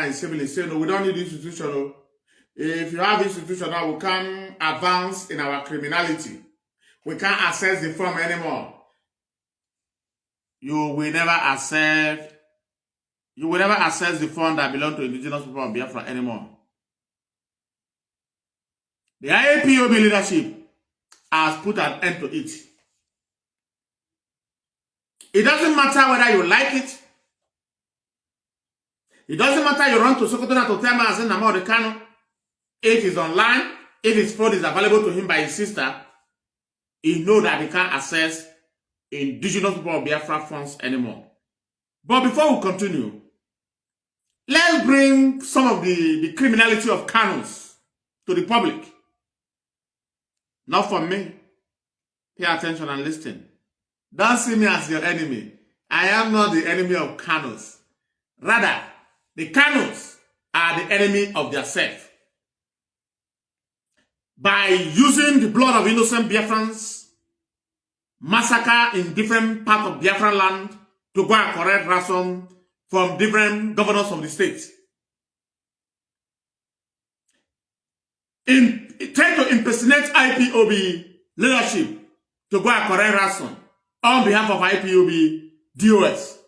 Ghana is civil, say, no, we don't need institution. No. If you have institution now, we can't advance in our criminality. We can't access the form anymore. You will never access the fund that belong to indigenous people of Biafra anymore. The IAPOB leadership has put an end to it. It doesn't matter whether you like it. It doesn't matter you run to Sokoto to tell Mazen Namor Kano. If it's online, if his phone is available to him by his sister, he knows that he can't access indigenous people of Biafra funds anymore. But before we continue, let's bring some of the criminality of Kanos to the public. Not from me. Pay attention and listen. Don't see me as your enemy. I am not the enemy of Kanos. Rather, the Kanos are the enemy of themselves. By using the blood of innocent Biafrans, massacre in different parts of Biafran land to go and correct ransom from different governors of the state. Try to impersonate IPOB leadership to go and correct ransom on behalf of IPOB DOS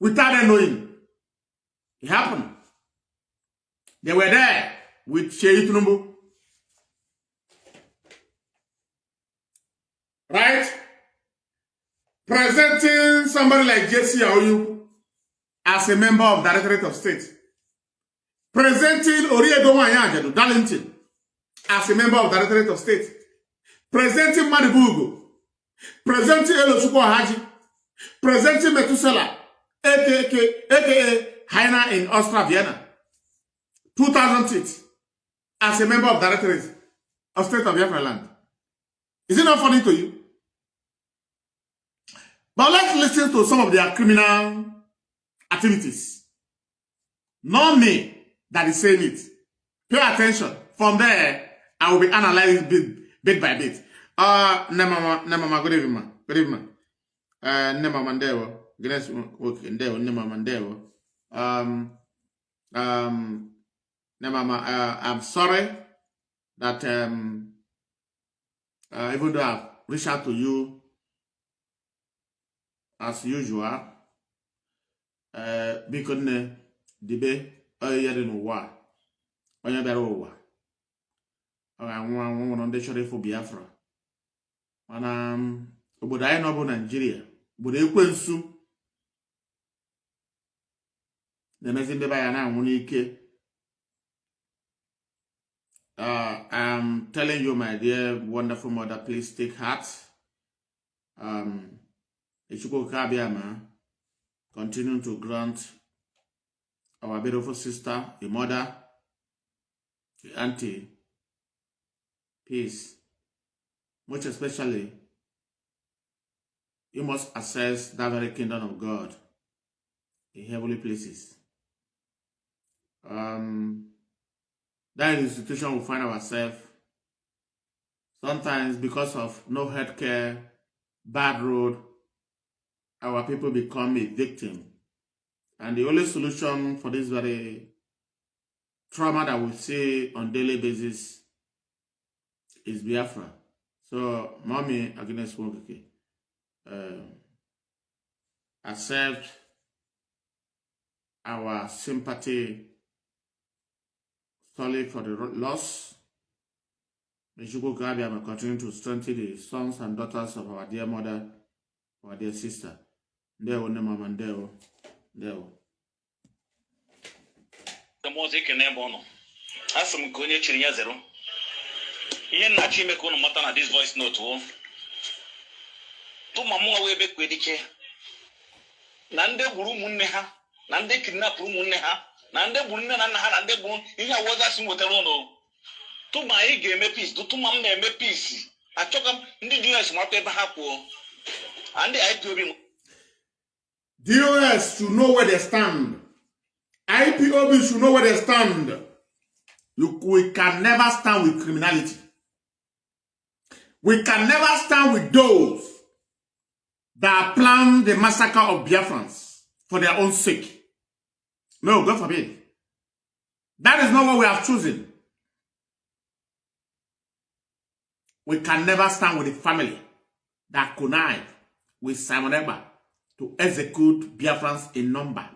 without them knowing. It happened. They were there with Sheyi Tinubu. Right? Presenting somebody like JC Aoyu as a member of the Directorate of State. Presenting Oriedo Wanyanjadu Darlington as a member of the Directorate of State. Presenting Madibugo. Presenting Elosuko Haji. Presenting Metusela, aka Heiner in Austria, Vienna. 2008 as a member of the Directorate of State of Biafra land. Is it not funny to you? But let's listen to some of their criminal activities. Not me that is saying it. Pay attention. From there, I will be analyzing bit by bit. Nemama, good evening, ma. Good evening, ma. Nemama Ndewo. Guinness work Ndewo, Nemama Ndewo. Nemama, I'm sorry that even though I've reached out to you as usual, because debe oyere n'ụwa onye bịara ụwa ọ ga-anwụ anwụ na ndị chọrọ ịfụ Biafra mana obodo anyị nọ bụ Nigeria, obodo ekwensu na-emezi ndị be ya na-anwụ n'ike. I'm telling you, my dear wonderful mother, please take heart. Continue to grant our beautiful sister, a mother, the auntie, peace. Most especially, you must access that very kingdom of God in heavenly places. That institution we find ourselves sometimes because of no healthcare, bad road, our people become a victim. And the only solution for this very trauma that we see on daily basis is Biafra. So, mommy, Agnes Wonkeke, accept our sympathy solely for the loss. May Shugo Gabiama continue to strengthen the sons and daughters of our dear mother, our dear sister. Ndeo ne mama ndeo. The music and Ebono. As some Konya Chinya Zero. Yen Nachi Mekono Matana, this voice note. To Mamma Webe Quediche. Nande Guru Munneha, Nande Kidnap Munneha, Nande Bunna and the Bun, in your waters in Waterono. To my game a piece, to Mamma me peace. I took him in the US Market Hapo. And the IPOB. DOS should know where they stand. IPOB should know where they stand. We can never stand with criminality. We can never stand with those that plan the massacre of Biafrans for their own sake. No, God forbid. That is not what we have chosen. We can never stand with the family that connive with Simon Ekpa to execute Biafrans in number.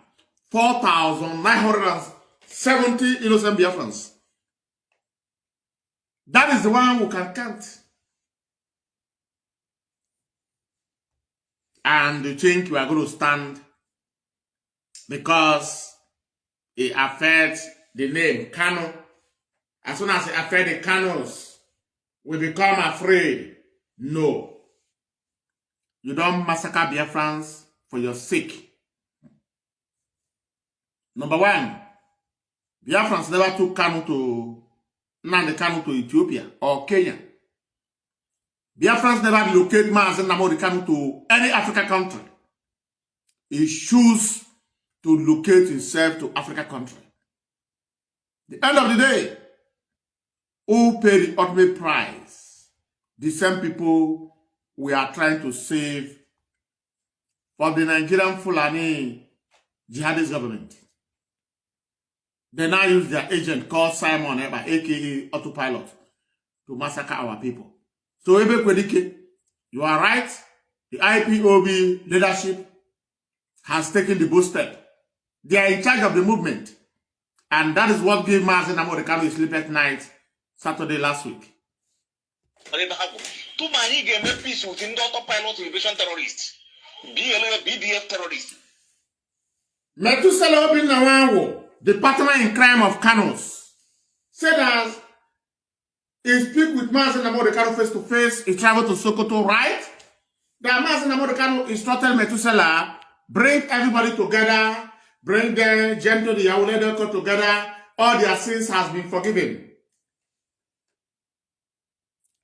4,970 innocent Biafrans. That is the one who can count. And you think you are going to stand because it affects the name Kano. As soon as it affects the Kanos, we become afraid. No. You don't massacre Biafrans for your sake. Number one, Biafrans never took Kano to Ethiopia or Kenya. Biafrans never relocate Mazen Namori Kano to any African country. He choose to locate himself to African country. The end of the day, who pay the ultimate price? The same people we are trying to save from the Nigerian Fulani jihadist government. They now use their agent called Simon Ekpa, aka Autopilot, to massacre our people. So Ebe Kwedike, you are right. The IPOB leadership has taken the bold step. They are in charge of the movement. And that is what gave Mazen Namorikano his sleepless night Saturday last week. To many game peace within the Autopilot invasion terrorists. BDF terrorists. Metusela Obi Nawanwo, the partner in crime of Kanos, said that he speak with Mazen Namorikano face to face. He traveled to Sokoto, right? That Mazen Namorikano instructed Metusela, bring everybody together, bring them gentle, the Yahweh together. All their sins has been forgiven.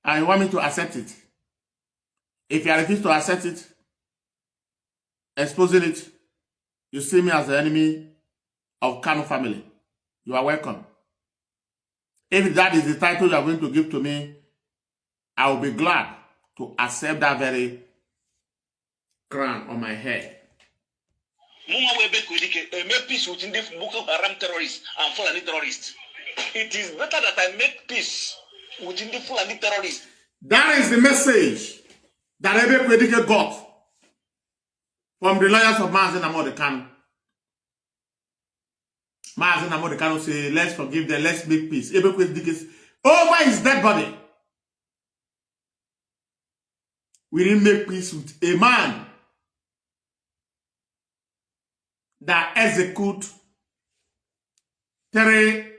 And you want me to accept it. If you refuse to accept it, exposing it, you see me as the enemy of Kano family. You are welcome. If that is the title you are going to give to me, I will be glad to accept that very crown on my head. Make peace within the Boko Haram terrorists and Fulani terrorists. It is better that I make peace within the Fulani terrorists. That is the message that Ebe Kwedike got from the lawyers of Mazen Namorikano. Mazen Namorikano say, let's forgive them, let's make peace. Ebe Kwedike over his dead body. We didn't make peace with a man that execute 3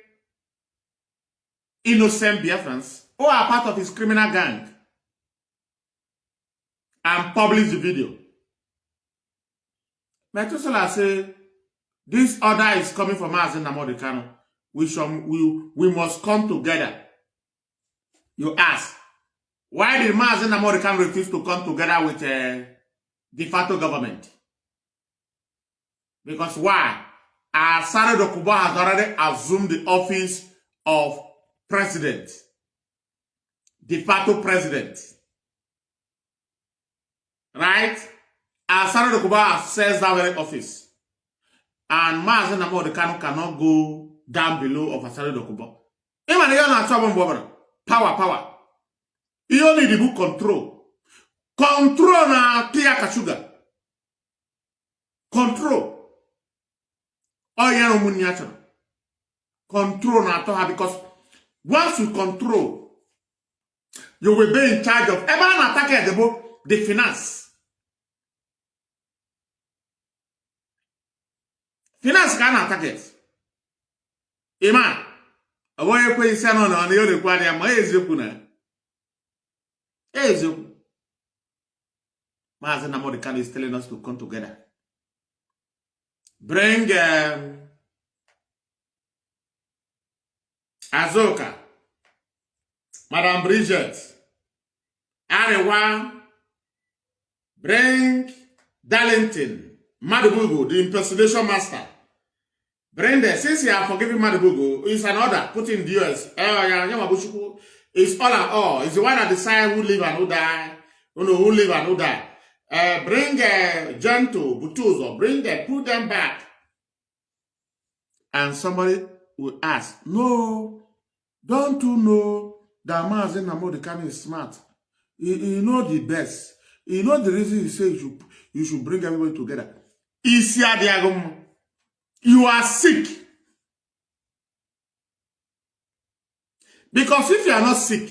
innocent Biafrans who are part of his criminal gang and publish the video. Metusela say, this order is coming from Mazen Namorikano. We must come together. You ask, why did Mazen Namorikano refuse to come together with the de facto government? Because why? Asare Dokubo has already assumed the office of president. De facto president. Right? Asare Dokubo says that very office. And Mazen Namorikano cannot go down below of Asare Dokubo. Even you not power. You only the book control. Control na Tia Kachuga. Control. Oh, yeah, no natural. Control na Toha, because once you control, you will be in charge of every attack the finance. Finance can attack it. Iman, a way you pay son on the other quad, and my Ezekuna. Ezek. Mazen Namorikano is telling us to come together. Bring Azoka, Madame Bridget, Arewa, bring Darlington, Madubugu, the impersonation master. Bring there, since you are forgiving Madubugu, it's an order put in the US. It's all and all. It's the one that decide who live and who die. Who live and who die. Bring Gento, Butuzo, bring them, put them back. And somebody will ask, no, don't you know that Mazen Nnamdi Kanu is smart? He know the best. He know the reason he says you should bring everybody together. You are sick. Because if you are not sick,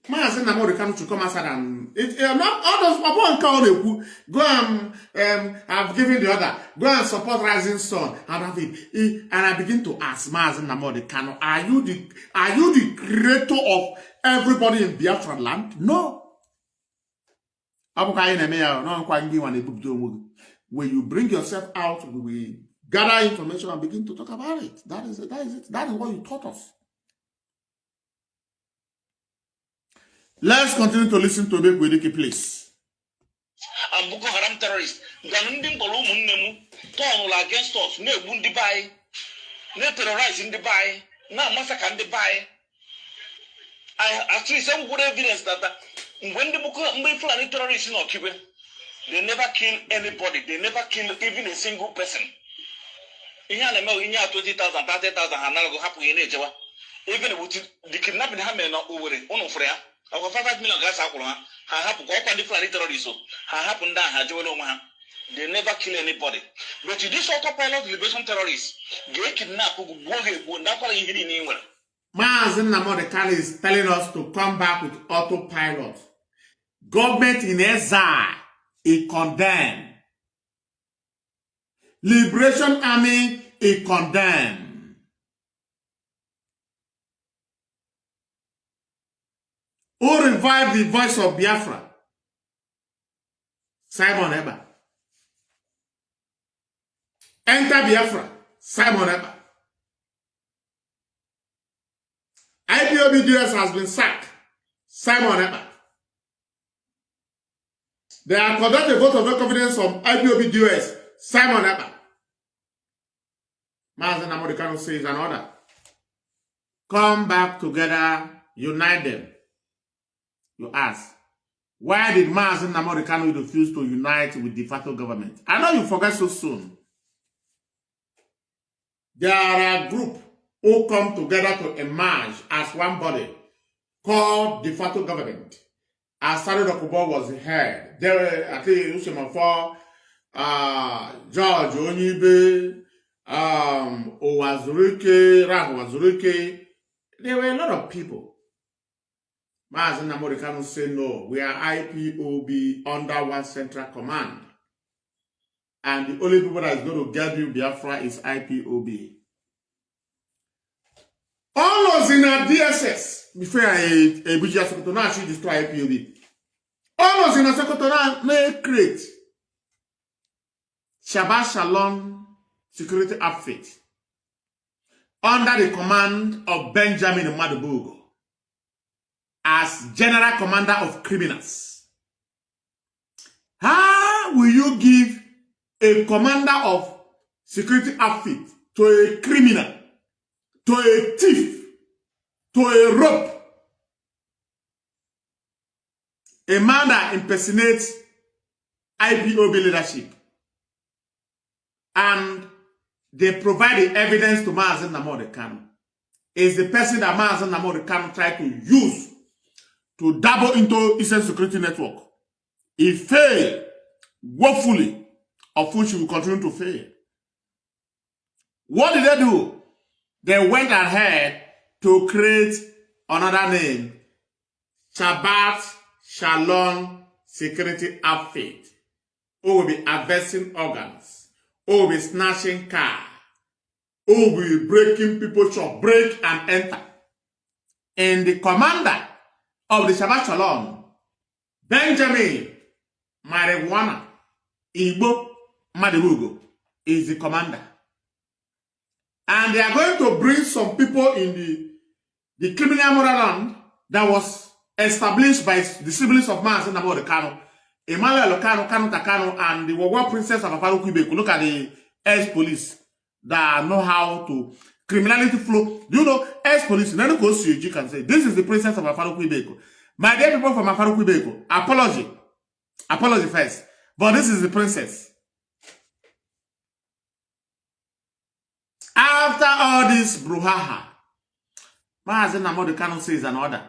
Mazen Nnamdi Kanu should come outside and not all those people go and I've given the order, go and support Rising Sun and have it. And I begin to ask Mazen Nnamdi Kanu, are you the creator of everybody in Biafra land? No. When you bring yourself out, we gather information and begin to talk about it. That is it. That is what you taught us. Let's continue to listen to Bekwedike, please. And Boko Haram terrorists, Ganundim Kolumunemu, Tonal against us, no Bundi Bay, no terrorizing the Bay, no massacre the Bay. I actually some good evidence that when the Boko Haram terrorists in Cuba, they never kill anybody, they never kill even a single person. In Yanama, 20,000, 30,000, and happen in Ejawa. Even with the kidnapping Hamen over it, Onofrea. Our 5 million gas happen all different terrorists. Happen that they never kill anybody. But this autopilot liberation terrorists, they kidnap Mazen Nnamdi Kanu is telling us to come back with autopilot. Government in exile, it condemn. Liberation Army, it condemn. Who revived the voice of Biafra? Simon Eba. Enter Biafra. Simon Eba. IPOB DS has been sacked. Simon Eba. They have conducted a vote of no confidence from IPOB DS. Simon Eba. Mazen Nnamdi Kanu says an order. Come back together, unite them. You ask, why did Mazen Nnamdi Kanu refuse to unite with the de facto government? I know you forget so soon. There are a group who come together to emerge as one body called de facto government. As Sani Dokubo was the head. There were, I think, Ushemafo, George Onyibe, Owazurike, Rahu Wazurike. There were a lot of people. Mazen Nnamdi Kanu say no, we are IPOB under one central command. And the only people that is going to get you Biafra is IPOB. All those in our DSS, before a Buja Sokotona actually destroy IPOB. All those in our Sokotona may create Shabbat Shalom security outfit under the command of Benjamin Madubugo as General Commander of Criminals. How will you give a commander of security outfit to a criminal, to a thief, to a rope? A man that impersonates IPOB leadership. And they provide the evidence to Mazen Nnamdi Kanu. Is the person that Mazen Nnamdi Kanu tried to use to dabble into Eastern Security Network. He failed woefully, of which he will continue to fail. What did they do? They went ahead to create another name, Shabbat Shalom Security Outfit, who will be harvesting organs, who will be snatching cars, who will be breaking people's shop, break and enter. And the commander of the Shabbat Shalom, Benjamin Marijuana Igbo Madubugo, is the commander. And they are going to bring some people in the criminal motherland that was established by the siblings of Mazen Nnamdi Kanu, Emmanuel Kanu, Kanu Takano, and the Wawa princess of Afaruku Ibeku. Look at the ex-police that know how to criminality flow. Do you know ex-police? None goes to you can say, this is the princess of Afaruku Ibeku. My dear people from Afaruku Ibeku, apology. Apology first. But this is the princess. After all this brouhaha, Mazi Nnamdi Kanu says an order.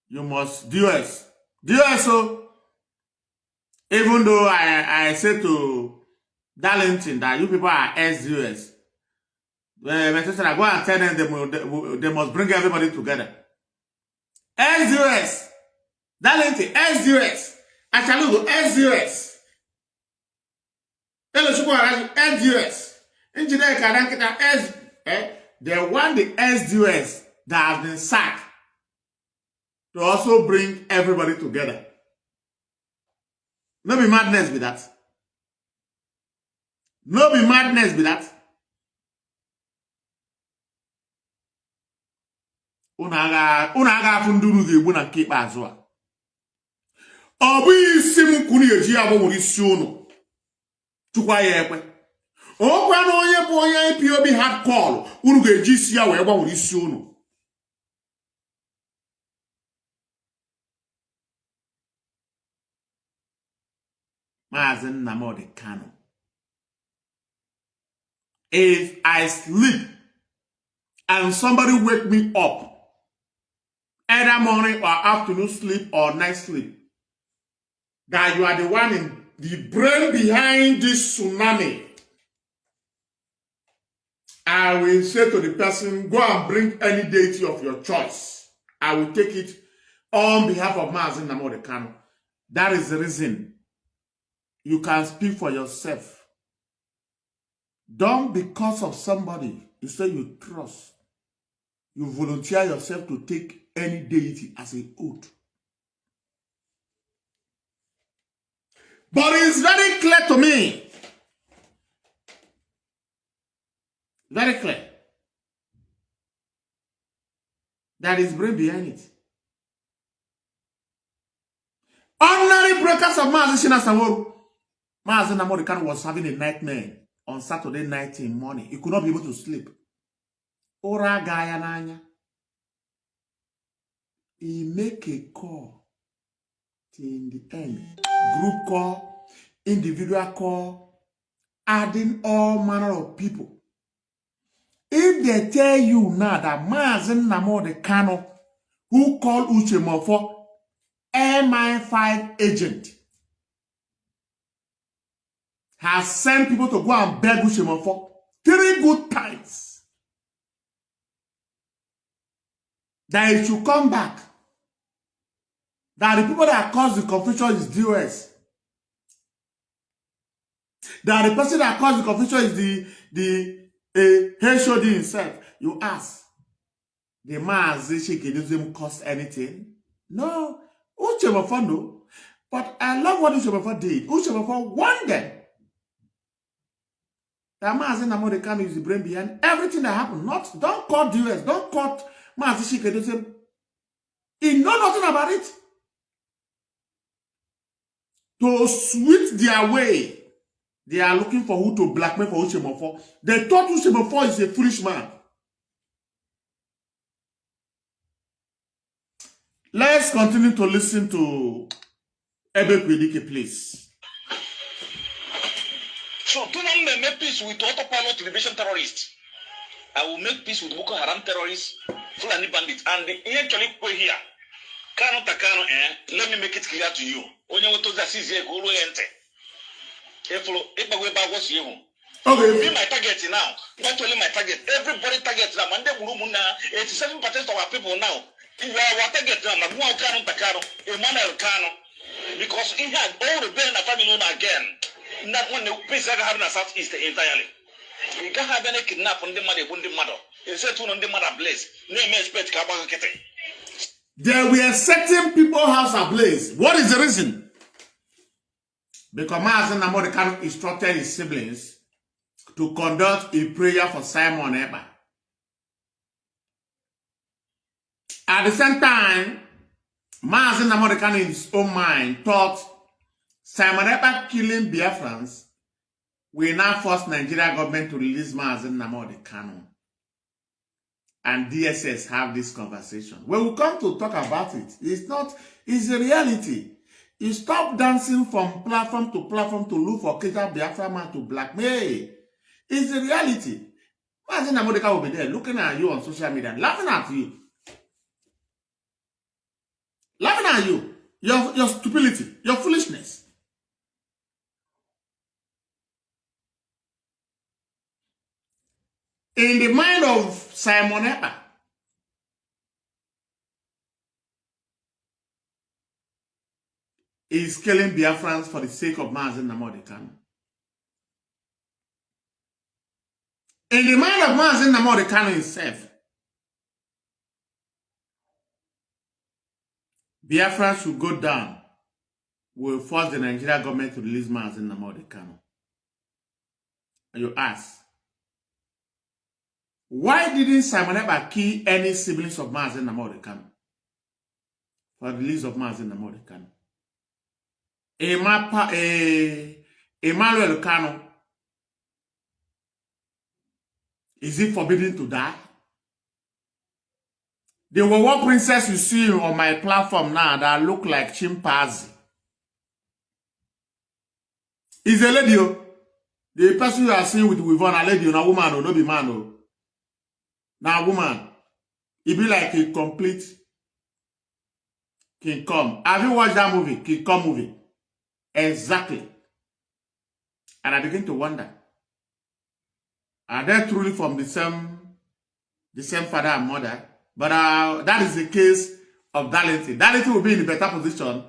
You must DOS. DOS, even though I said to Darlington that you people are SDOS, my sister, I go and tell them they must bring everybody together. SDOS. Darlington, SDOS. Achalugo, SDOS. SDOS. Engineer Kadankita, they want the SDOS that have been sacked to also bring everybody together. No be madness with that. No be madness with that. Unaga funduru ge na nke ikpeazụ a. Ọ bụ isi m kwuru eji agbanwe isi unu. Chukwa ya ekwe. Okwa na onye bụ onye IPOB hard call, unu ga-eji isi ya wee gbanwe isi unu. Mazi Nnamdi Kanu. If I sleep and somebody wake me up, either morning or afternoon sleep or night sleep, that you are the one in the brain behind this tsunami, I will say to the person, go and bring any deity of your choice. I will take it on behalf of Mazi Nnamdi Kanu. That is the reason you can speak for yourself. Don't because of somebody you say you trust, you volunteer yourself to take any deity as an oath. But it's very clear to me, very clear, that is brain behind it. Ordinary breakers of Mazi Nnamdi Kanu was having a nightmare on Saturday night in morning. He could not be able to sleep. Ora gaya nanya. He make a call till in the end. Group call, individual call, adding all manner of people. If they tell you now that Mazi Nnamdi Kanu, who called Uche Mofo MI5 agent, has sent people to go and beg Uche Mofo 3 good times that he should come back. That the people that caused the confusion is DOS. That the person that caused the confusion is the HOD himself. You ask, the Mazi Shikenism cost anything? No. Uche Mofo no. But I love what Uche Mofo did. Uche Mofo warned them that Mazi Nnamdi Kanu is the brain behind everything that happened. Don't call DOS, don't call Mazi Shikenism. He know nothing about it. To switch their way, they are looking for who to blackmail for Uche Mofo. They thought Uche Mofo is a foolish man. Let's continue to listen to Ebe Kwedike, please. So, do not make peace with autopilot liberation terrorists. I will make peace with Boko Haram terrorists, Fulani bandits, and the eventually go here. Kano Takano, let me make it clear to you. Onye woto za sizie go lo ente. Eflo, ebagwe bagos yehu. Okay. Be my target now. Not only my target, everybody target now. Mande burumu na 87% of our people now. You are what target now. Magua Kano Takano, Emmanuel Kano. Because he had all the Ben family again. Not when the peace have in the southeast entirely. He can't have any kidnap on the mother, wounded mother. He said to on the mother blaze. Name expect Kabakete. There were certain people house ablaze. What is the reason? Because Mazi Nnamdi Kanu instructed his siblings to conduct a prayer for Simon Ekpa. At the same time, Mazi Nnamdi Kanu in his own mind thought Simon Ekpa killing Biafrans will now force Nigeria government to release Mazi Nnamdi Kanu. And DSS have this conversation. When we come to talk about it, it's a reality. You stop dancing from platform to look for Keita Biafra man to blackmail. It's a reality. Mazen Namodeka will be there looking at you on social media, laughing at you. Laughing at you. Your stupidity, your foolishness. In the mind of Simon Ekpa, he is killing Biafrans for the sake of Mazen Namodeka. In the mind of Mazen Namodeka himself, Biafra should go down, will force the Nigerian government to release Mazen Namodeka. And you ask, why didn't Simon Ekpa kill any siblings of Mazen Namodeka for the release of Mazen Namodeka? Emmanuel Kano, is he forbidden to die? The Wawa princess you see on my platform now that look like chimpanzee is a lady. The person you are seeing with Wivon, a lady, a woman, or no be man. Now woman, it be like a complete King Kong. Have you watched that movie, King Kong movie? Exactly. And I begin to wonder, are they truly from the same father and mother? But that is the case of Darlington. Darlington will be in a better position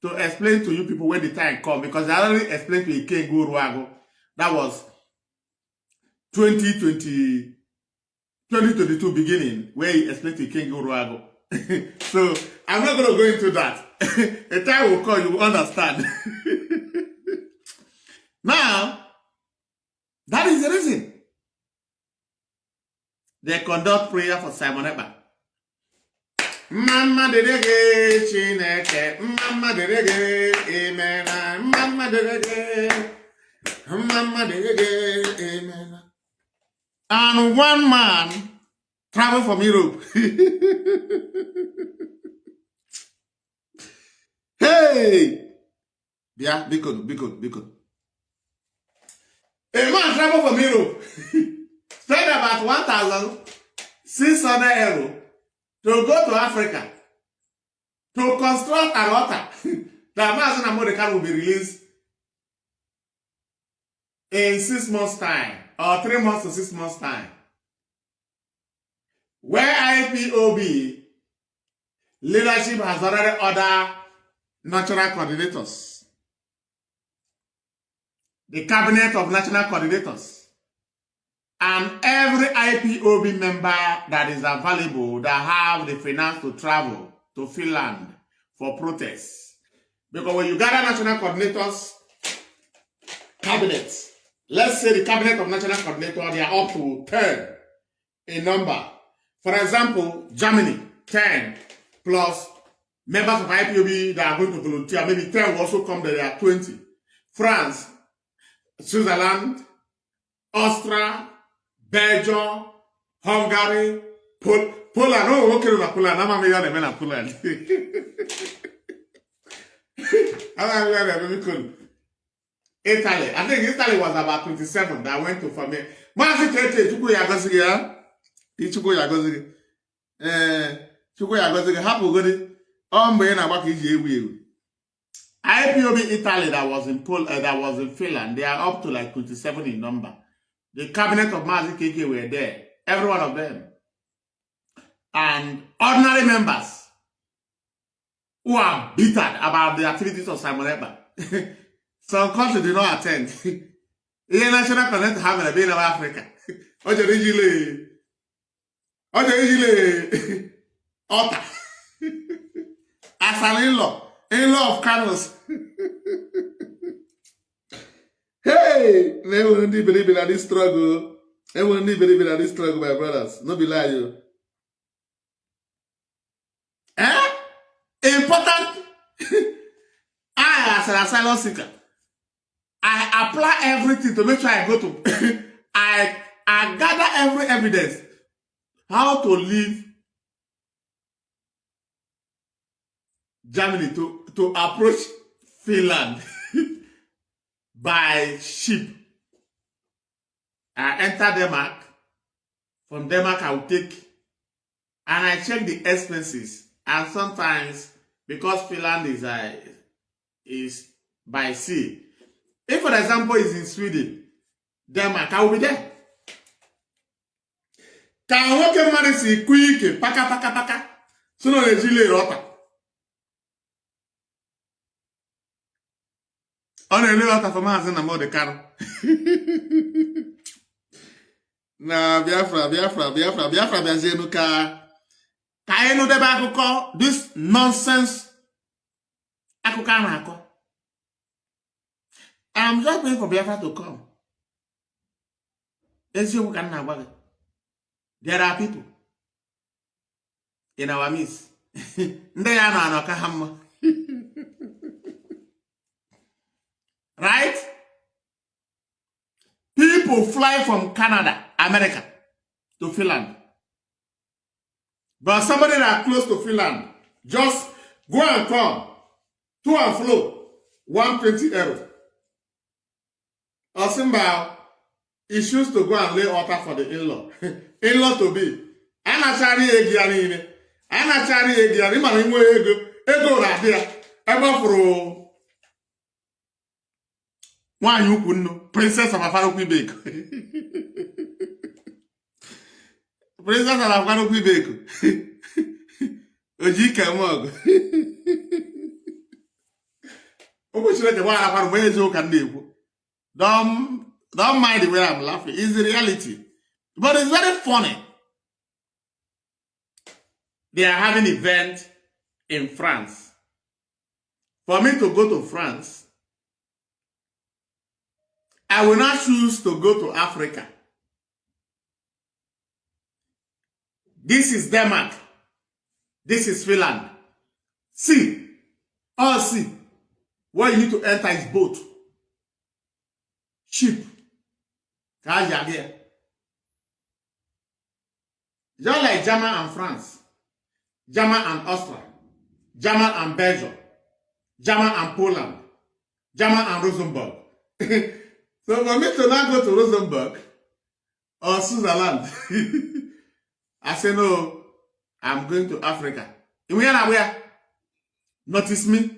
to explain to you people when the time comes, because I already explained to Ike Ruago. That was 2022 beginning, where he explained to Ike Ruago. So I'm not going to go into that. A time will come, you will understand. Now, that is the reason they conduct prayer for Simon Ekpa. Mama derege chineke, mama derege amen, mama derege amen. And one man traveled from Europe. Hey! Yeah, be good. A man traveled from Europe, spent about 1,600 euros to go to Africa to construct an altar that Mazen Namodeka will be released in 6 months' time, or 3 months to 6 months' time. Where IPOB leadership has already ordered national coordinators, the cabinet of national coordinators, and every IPOB member that is available that have the finance to travel to Finland for protests. Because when you gather national coordinators, cabinets, let's say the cabinet of national coordinators, they are up to 10 in number. For example, Germany, 10, plus members of IPOB that are going to volunteer, maybe 10 will also come there, they are 20. France, Switzerland, Austria, Belgium, Hungary, Poland. Oh, okay, Poland. I'm a million men in Poland. Italy. I think Italy was about 27 that went to family. Mazi Kete, Chuku Yagosigi, ya? Chuku Yagosigi. Chuku Yagosigi, hapu godi. Mbe na waki ewu. IPOB Italy that was in Finland, they are up to like 27 in number. The cabinet of Mazi Keke were there, every one of them. And ordinary members who are bitter about the activities of Simon Ekpa. Some countries did not attend. The national connect having a bit of Africa. Oje Otta. As an in-law of Carlos. Hey, they wouldn't believe in this struggle. They wouldn't believe in this struggle, my brothers. No be lie, you. Important. I, as an asylum seeker, I apply everything to make sure I go to. I gather every evidence how to leave Germany to approach Finland by ship. I enter Denmark, from Denmark I will take, and I check the expenses. And sometimes, because Finland is by sea, if for example is in Sweden, Denmark, I will be there. Ka nwoke mmadụ si kwu ike paka paka paka so na ejile rọta. Ọ na-ele rọta for Maazị Nnamdi Kanu. Na Biafra bịazienu ka anyị nụdebe akụkọ this nonsense akụkọ a na-akọ. I'm just waiting for Biafra to come. Eziokwu ka m na-agwa gị. There are people in our midst. Ndị ya na-anọ ka ha mma. Right? People fly from Canada, America, to Finland. But somebody that close to Finland, just go and come, to and fro, 120 €. Osimba, he choose to go and lay altar for the in-law. In-law to be. Anachari egianine. Anachari egianine. Man, inwe ego na dia. Eba furu. One you couldn't. Princess of Afaro Quebec. Princess of Afaro Quebec. Ojika mog. Opportunity one Afaro Wezo can live. Don't mind the way I'm laughing. It's the reality. But it's very funny. They are having an event in France. For me to go to France, I will not choose to go to Africa. This is Denmark. This is Finland. See. What you need to enter is boat. Ship. Just like Germany and France, Germany and Austria, Germany and Belgium, Germany and Poland, Germany and Luxembourg. So for me to not go to Luxembourg or Switzerland, I say no, I'm going to Africa. Where? Notice me.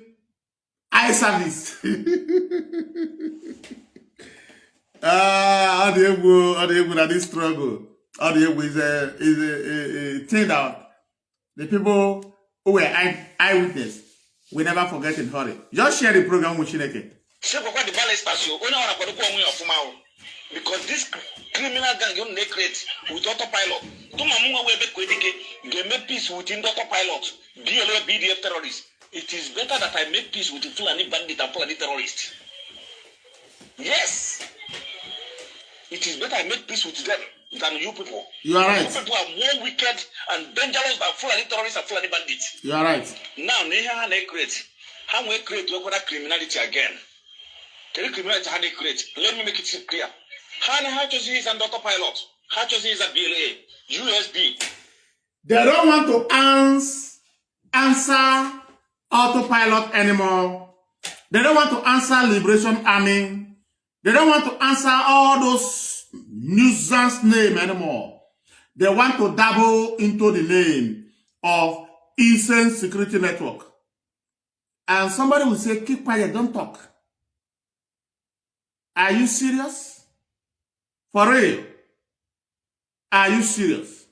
Eye service. All the ego that this struggle. All the ego is a thing that the people who were eyewitness will never forget in hurry. Just share the program with Chineke. Because this criminal gang you create with autopilot. They make peace within autopilot. BDF terrorists. It is better that I make peace with the Fulani bandit and Fulani terrorists. Yes. It is better I make peace with them than you people. You are right. You people are more wicked and dangerous than Fulani terrorists and Fulani bandits. You are right. Now, they create. How we create local criminality again? Can you criminality how they create? Let me make it clear. How to see is an autopilot. How to see is a BLA, USB. They don't want to answer autopilot anymore. They don't want to answer Liberation Army. They don't want to answer all those nuisance names anymore. They want to dabble into the name of Eastern Security Network. And somebody will say, keep quiet, don't talk. Are you serious? For real? Are you serious?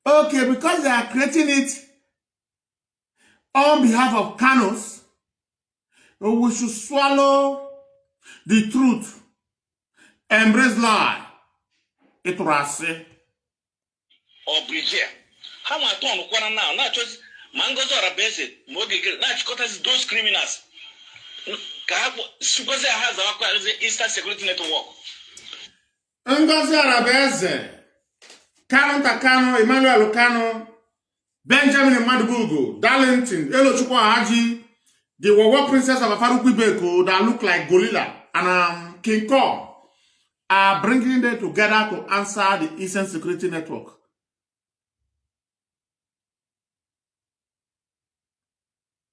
Okay, because they are creating it on behalf of Kanos, we should swallow the truth, embrace lie. It was say. Or Bridget. How am I talking now? Not just Mangoes or a basic, Mogig, not those criminals. Suppose I has our Eastern Security Network. Ngozi Arabeze, Kano, Emmanuel Kano, Benjamin Madubugo, Darlington, Elo Chukwa Haji, the Wawa Princess of Afaruku Beko that look like Gorilla and King Kong are bringing them together to answer the Eastern Security Network.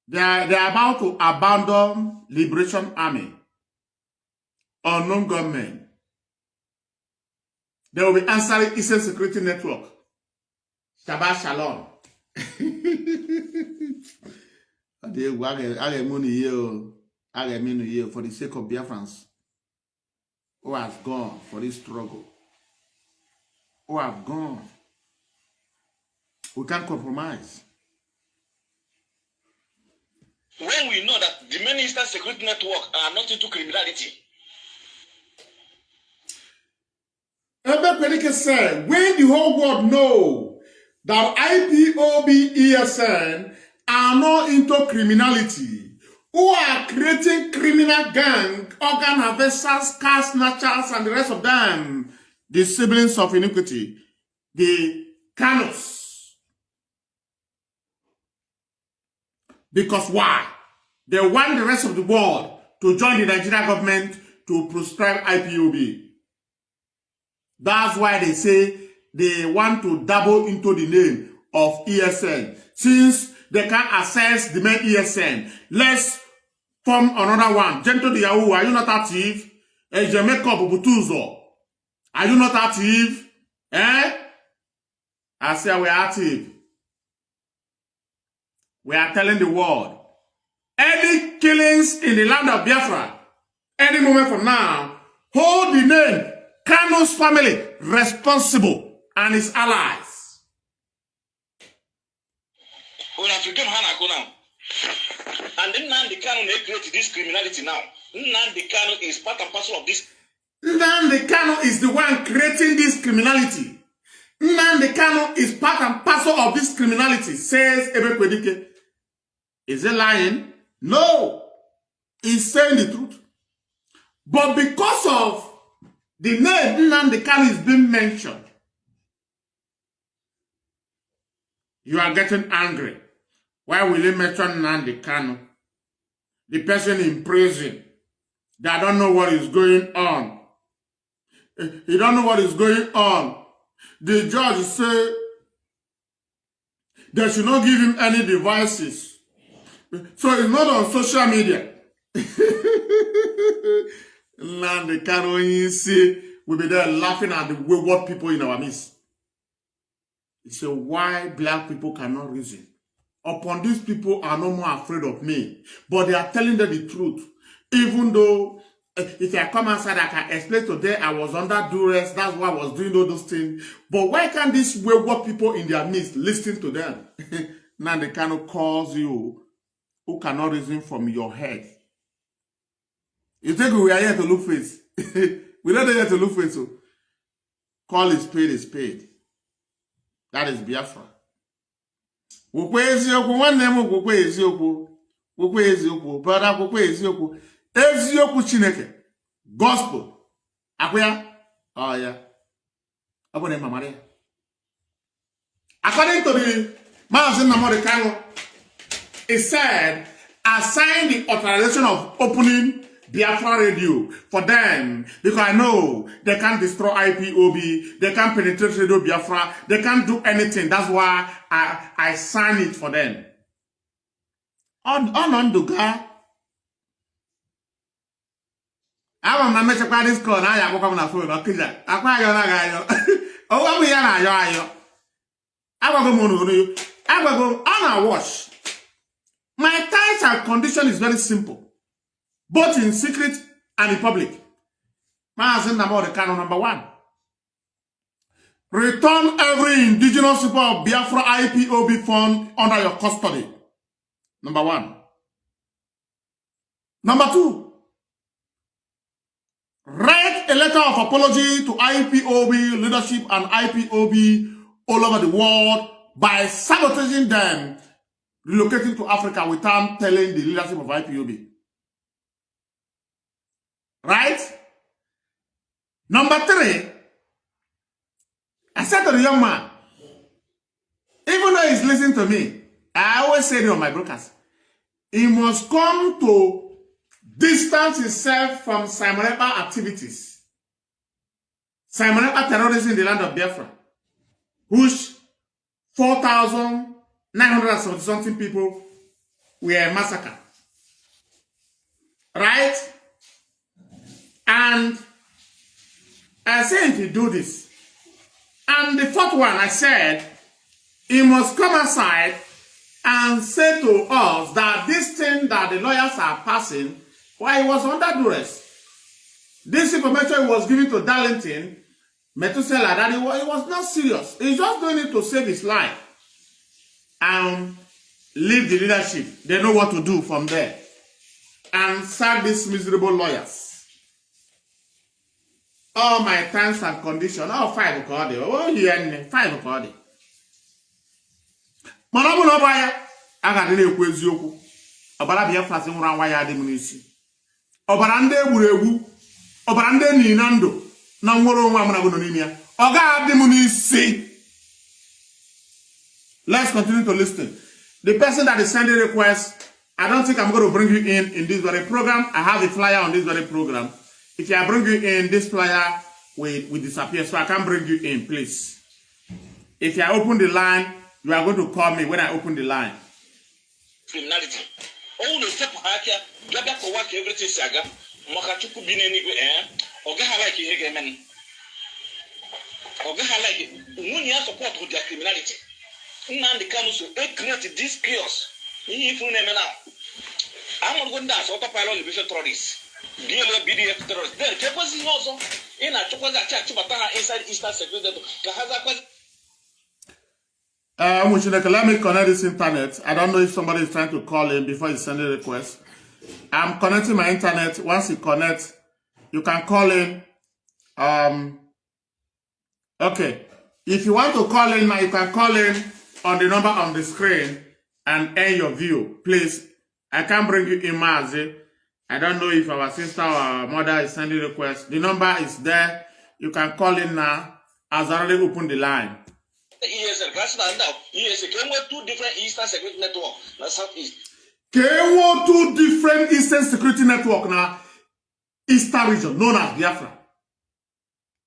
They are about to abandon Liberation Army, unknown government. They will be answering Eastern Security Network. Shabbat Shalom. For the sake of Biafrans who has gone for this struggle, who have gone. We can't compromise. When we know that the many Eastern Security Network are not into criminality. Ebepelike said, when the whole world know that IPOB ESN are not into criminality, who are creating criminal gang, organ harvesters, car snatchers, and the rest of them, the siblings of iniquity, the Canos. Because why? They want the rest of the world to join the Nigerian government to prescribe IPOB. That's why they say they want to double into the name of ESN. Since they can access the main ESN, let's form another one. Gento de Yahoo, are you not active? Jamaica Bubutuzo, are you not active? I say we're active. We are telling the world, any killings in the land of Biafra, any moment from now, hold the name Kano's family responsible and his allies. And then Nnamdi Kanu may create this criminality now. Nnamdi Kanu is part and parcel of this. Nnamdi Kanu is the one creating this criminality. Nnamdi Kanu is part and parcel of this criminality, says Ebekwedike. Is he lying? No. He's saying the truth. But because of the name Nnamdi Kanu is being mentioned, you are getting angry. Why will you mention Nnamdi Kanu? The person in prison. They don't know what is going on. He don't know what is going on. The judge said they should not give him any devices. So it's not on social media. Nnamdi Kanu, you see, we'll be there laughing at the wayward people in our midst. He said, why black people cannot reason? Upon these people are no more afraid of me. But they are telling them the truth. Even though, if I come outside, I can explain to them I was under duress, that's why I was doing all those things. But why can't these wayward people in their midst listen to them? Nnamdi Kanu calls you who cannot reason from your head. You think we are here to look face? We're not here to look face. So call is paid is paid. That is Biafra. Wokwe eziokwu, nwanne m wokwe eziokwu. Wokwe eziokwu, brother wokwe eziokwu. Eziokwu Chineke. Gospel. Akwya? Oh yeah. Abone Maria. According to the Maazị Nnamdi Kanu, it said, assign the authorization of opening Biafra radio for them, because I know they can't destroy IPOB, they can't penetrate Radio Biafra, they can't do anything. That's why I sign it for them. On Duga. I want my message by this call. I walk on the phone. Okay, I oh, we are. I will go on a watch. My terms and condition is very simple, both in secret and in public. Maazị Nnamdi Kanu, number 1. Return every indigenous people of Biafra IPOB fund under your custody. Number 1. Number 2. Write a letter of apology to IPOB leadership and IPOB all over the world by sabotaging them, relocating to Africa without telling the leadership of IPOB. Right? Number 3, I said to the young man, even though he's listening to me, I always say it on my broadcast, he must come to distance himself from Simon Ekpa activities. Simon Ekpa terrorism in the land of Biafra, which 4,970 something people were massacred. Right? And I say if you do this, And the fourth one, I said, he must come aside and say to us that this thing that the lawyers are passing, why he was under duress. This information was given to Darlington, Methuselah, that he was not serious. He's just doing it to save his life and leave the leadership. They know what to do from there. And sack these miserable lawyers. All my terms and conditions, all 5 o'clock. Oh, yeah, 5 o'clock. Manabu no baya, aga dị na-ekwu eziokwu. Ọbara Biafra sị nwụrụ anwa ya dị m n'isi. Ọbara ndị egwuregwu, ọbara ndị enyi na ndụ na nwere onwe amụna bụ n'ime ya. Ọ ga-adị m n'isi. Let's continue to listen. The person that is sending requests, I don't think I'm going to bring you in this very program. I have a flyer on this very program. If I bring you in, this flyer will disappear, so I can't bring you in, please. If I open the line, you are going to call me when I open the line. Criminality. All the step hacker, Gaba for work everything saga, Makachuku bin anywhere, or Gaha like you again, man. Or Gaha like it. Munya support with their criminality. Nan the council, they created this chaos. If you name now, I'm not going to dance autopilot division terrorists. BDF terrorists. Then, Kepos is also in a Chokoza Church, Bataha inside Eastern Security. Let me connect this internet. I don't know if somebody is trying to call in before you send a request. I'm connecting my internet. Once you connect, you can call in. Okay. If you want to call in now, you can call in on the number on the screen and end your view. Please, I can't bring you in, Mazi. I don't know if our sister or our mother is sending requests. The number is there. You can call in now. I've already opened the line. Yes, came with 2 different Eastern Security Network, now Southeast. Came with 2 different Eastern Security Network now, Eastern region, known as Biafra.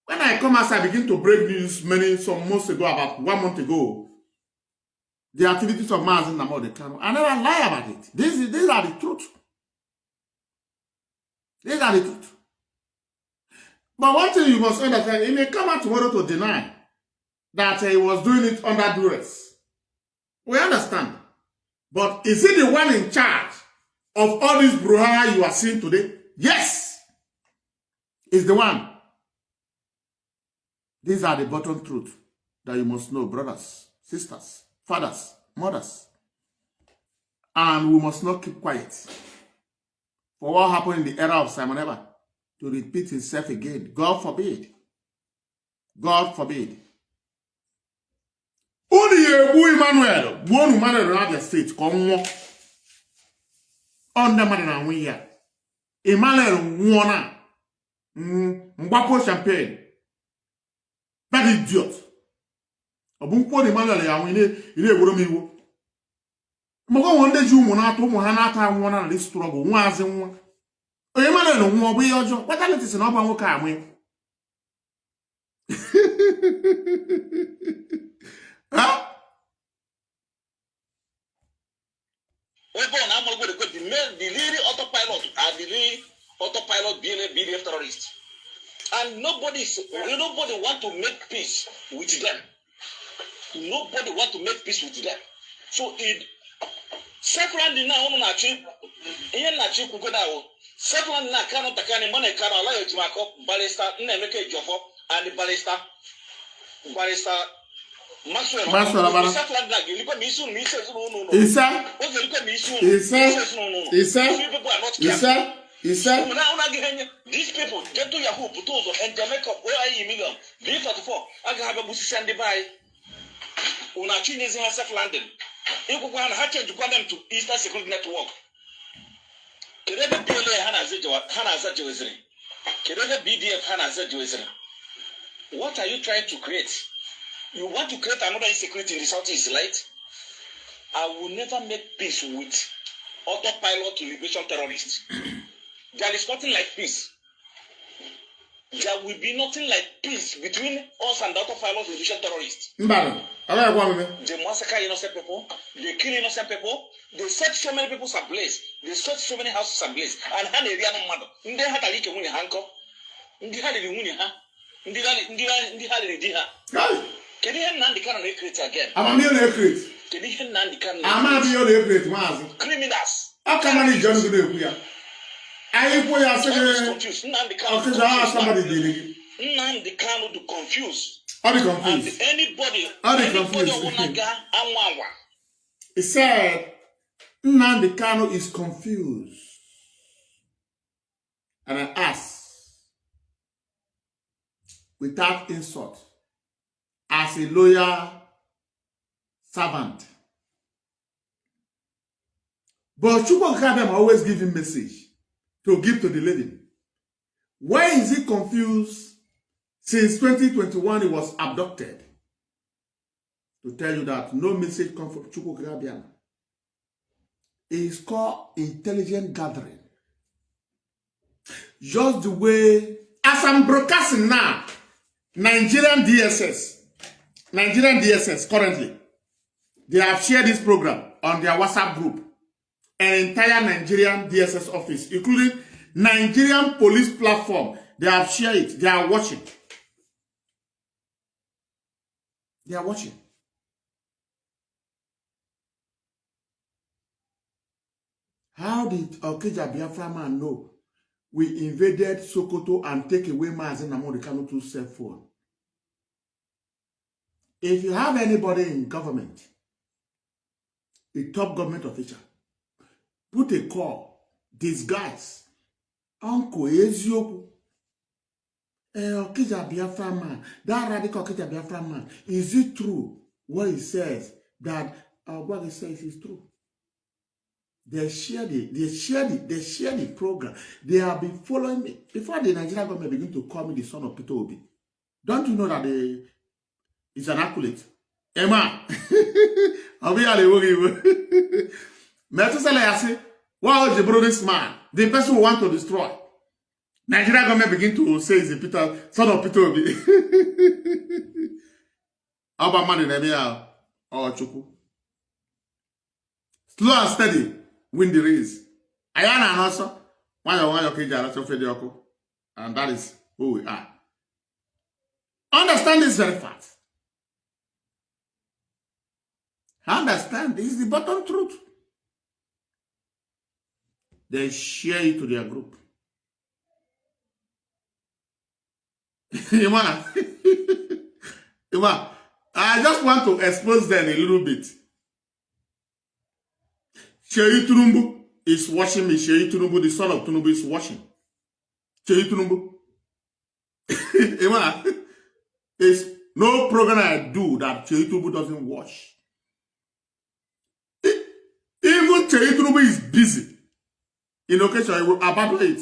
When I come as I begin to break news some months ago, about 1 month ago, the activities of Mazi Nnamdi, I never lie about it. These are the truth. These are the truth. But one thing you must understand, he may come out tomorrow to deny that he was doing it under duress. We understand. But is he the one in charge of all this brouhaha you are seeing today? Yes. He's the one. These are the bottom truth that you must know, brothers, sisters, fathers, mothers. And we must not keep quiet. For what happened in the era of Simon Eber to repeat himself again. God forbid. God forbid. Only Emmanuel, one man in Abia State, come on the man and we here. Emmanuel Wana, Mbapo Champagne, bad idiot. A boompo Emmanuel, and we need Romiwo. Mogo one day you want to Mohanata one and this struggle, once and one. Emmanuel, one way or job, what is an open work? Huh? I'm going to go the leading autopilot and the leading autopilot BDF terrorists. And nobody want to make peace with them. Nobody want to make peace with them. So it self-landing now on achieve kugo now. Self-landing now cannot takani money can allow you to make up barrister Nemeke Jofo and the barrister Maxwell, these people get to Yahoo, Putozo, and they make up million. B44, I have a bush and buy. Unachin is in herself London. If we want to go them to Eastern Security Network. Kedebe PLA Hana Zajoisri. Kedebe BDF Hana Zajoisri. What are you trying to create? You want to create another insecurity in the Southeast, right? I will never make peace with autopilot liberation terrorists. There is nothing like peace. There will be nothing like peace between us and the autopilot liberation terrorists. They massacre innocent people, they kill innocent people, they set so many people ablaze, they set so many houses ablaze, and hand a real mother. They had a leak of money, Hanko. They had a money, huh? Ndi hali di ha. Can you Nandi can recruit again? I'm a recruit. Can you Nandi can I'm a recruit, Mazi. criminals? How come I John to do here? I put your confused. Nandi can somebody did it. Nandi can to confuse. Are they confused? And anybody confused? He said, Nnamdi Kanu is confused. And I asked, without insult, as a loyal servant. But Chukwuka always give him message to give to the living. Why is he confused? Since 2021, he was abducted. To tell you that no message comes from Chukwuka. It is called intelligent gathering. Just the way, as I'm broadcasting now, Nigerian DSS currently, they have shared this program on their WhatsApp group. An entire Nigerian DSS office, including Nigerian police platform, they have shared it. They are watching. They are watching. How did Okija Biafra man know we invaded Sokoto and take away Mazen Nnamdi Kanu to cell phone? If you have anybody in government, a top government official, put a call, disguise, Uncle Ezioku, Okija Biafra man, that radical Okija Biafra man, is it true what he says that what he says is true? They share the program. They have been following me. Before the Nigerian government begin to call me the son of Peter Obi. Don't you know that it's an accolade? Emma, I'll be able Metusele Yasi, why would you bring this man? The person who want to destroy. Nigerian government begin to say is the son of Peter Obi. About man in Emia or Chuku. Slow and steady. Win the race. Ayana and also and that is who we are. Understand this very fact. Understand this is the bottom truth. They share it to their group. I just want to expose them a little bit. Sheyi Tinubu is watching me. Sheyi Tinubu, the son of Tinubu, is watching. Sheyi Tinubu. There's no program I do that Sheyi Tinubu doesn't watch. Even Sheyi Tinubu is busy. In occasion, I will abandon it.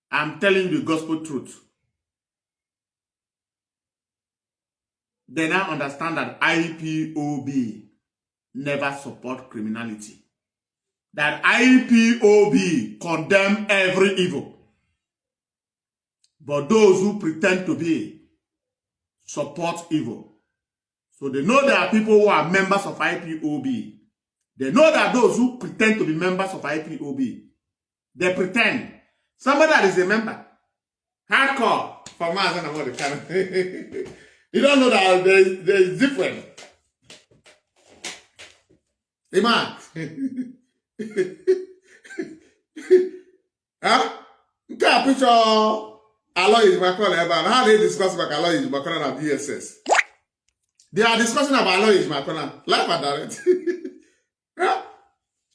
I'm telling you the gospel truth. They now understand that IPOB never support criminality. That IPOB condemn every evil. But those who pretend to be support evil. So they know there are people who are members of IPOB. They know that those who pretend to be members of IPOB, they pretend. Somebody that is a member, hardcore, for Mazen Nnamdi Kanu. You don't know that there is different. Amen. Huh? Nke picture Aloy Ejimako about how they discuss about Aloy Ejimako and DSS. They are discussing about Aloy Ejimako live and direct. Huh?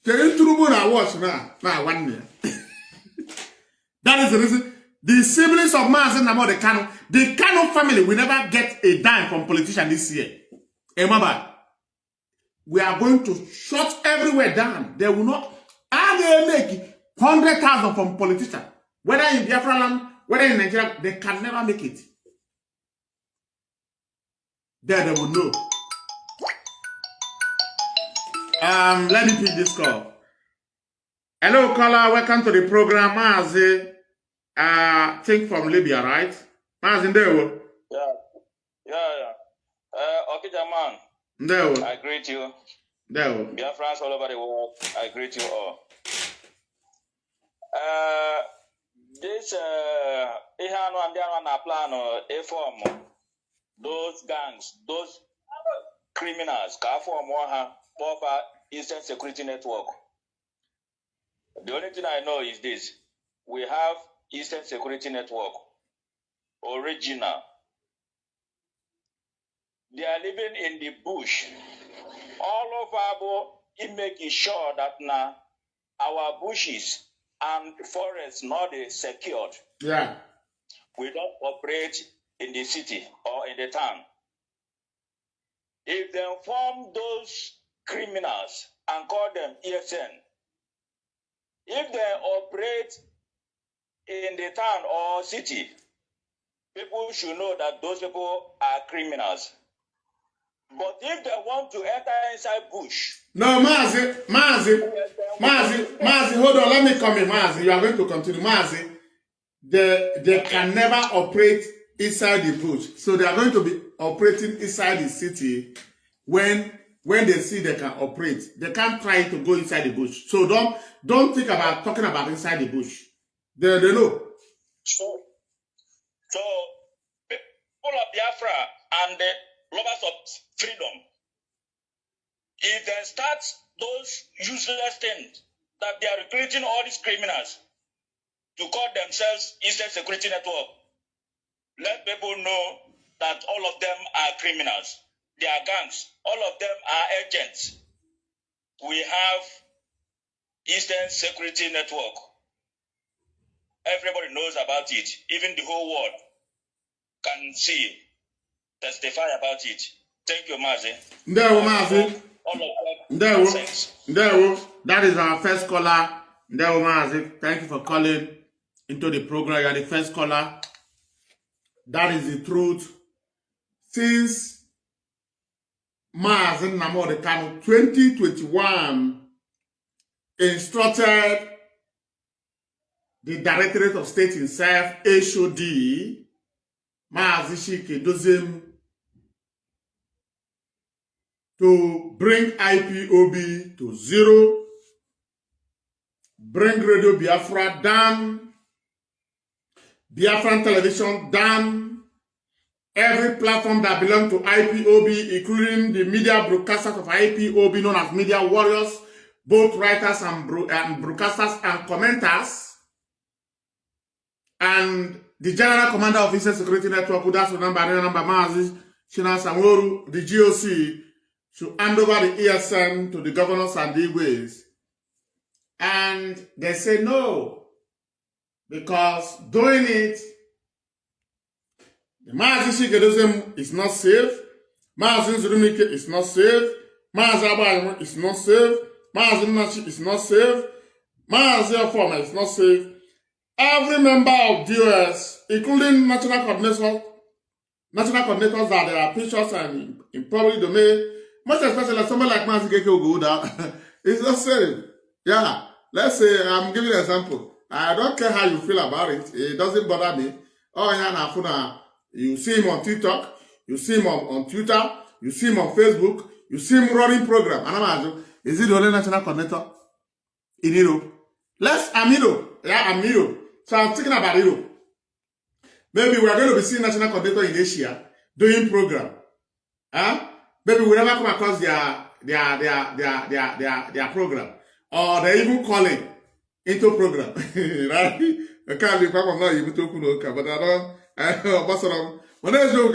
Sheyi Tinubu na watch now 1 year. That is the reason. The siblings of Mazen Nnamdi Kanu, the Kanu family will never get a dime from politicians this year. Remember, we are going to shut everywhere down. They will not. How they make 100,000 from politicians, whether in Biafra land, whether in Nigeria, they can never make it. There they will know. Let me pick this call. Hello, caller. Welcome to the program. Mazi, think from Libya, right? Mazi, there. Yeah. Okay, man. There. I greet you. There. Dear friends all over the world, I greet you all. This ihe anụ ndị anụ na plan form those gangs, those criminals ka form ha for Eastern Security Network. The only thing I know is this: we have Eastern Security Network, original. They are living in the bush, all over, making sure that now our bushes and forests not secured. Yeah. We don't operate in the city or in the town. If they form those criminals and call them ESN, if they operate in the town or city, people should know that those people are criminals. But if they want to enter inside bush... No, Mazi, hold on, let me come in, Mazi. You are going to continue. Mazi, they can never operate inside the bush. So they are going to be operating inside the city when they see they can operate. They can't try to go inside the bush. So don't think about talking about inside the bush. They know. So people of Biafra and the lovers of freedom, if they start those useless things that they are recruiting all these criminals to call themselves Eastern Security Network, let people know that all of them are criminals. They are gangs. All of them are agents. We have Eastern Security Network. Everybody knows about it. Even the whole world can see, testify about it. Thank you, Mazi. Ndewo, Mazi. All of them. Ndewo. That is our first caller. Ndewo, Mazi. Thank you for calling into the program. You are the first caller. That is the truth. Since Mazi Nnamdi Kanu 2021 instructed the Directorate of State himself, HOD, Mazi Chike Dozim, to bring IPOB to zero, bring Radio Biafra down, Biafran television down, every platform that belongs to IPOB, including the media broadcasters of IPOB known as media warriors, both writers and broadcasters and commenters, and the General Commander of Eastern Security Network, who that's the number Mazi Shina Sanworu, the GOC, should hand over the ESN to the governors and the Igwes. And they say no, because doing it, the Mazi Chike is not safe, Mazi Nzurumike is not safe, Mazi Abayimo is not safe, Mazi Nachi is not safe, Mazi Afoma is not safe. Every member of DOS, including national coordinators that there are pictures and in public domain, most especially somebody like Mazi Keke will go down. It's not safe. Yeah. Let's say, I'm giving an example. I don't care how you feel about it. It doesn't bother me. Oh, yeah, you see him on TikTok, you see him on Twitter, you see him on Facebook, you see him running program. And I'm asking, is he the only national coordinator in Europe? I'm Europe. Yeah, I'm Europe. So I'm thinking about Europe. Maybe we're going to be seeing national coordinator in Asia doing program. Maybe we never come across their program. Or they're even calling into program. Right? I can't leave I'm not even talking about but I don't when there's no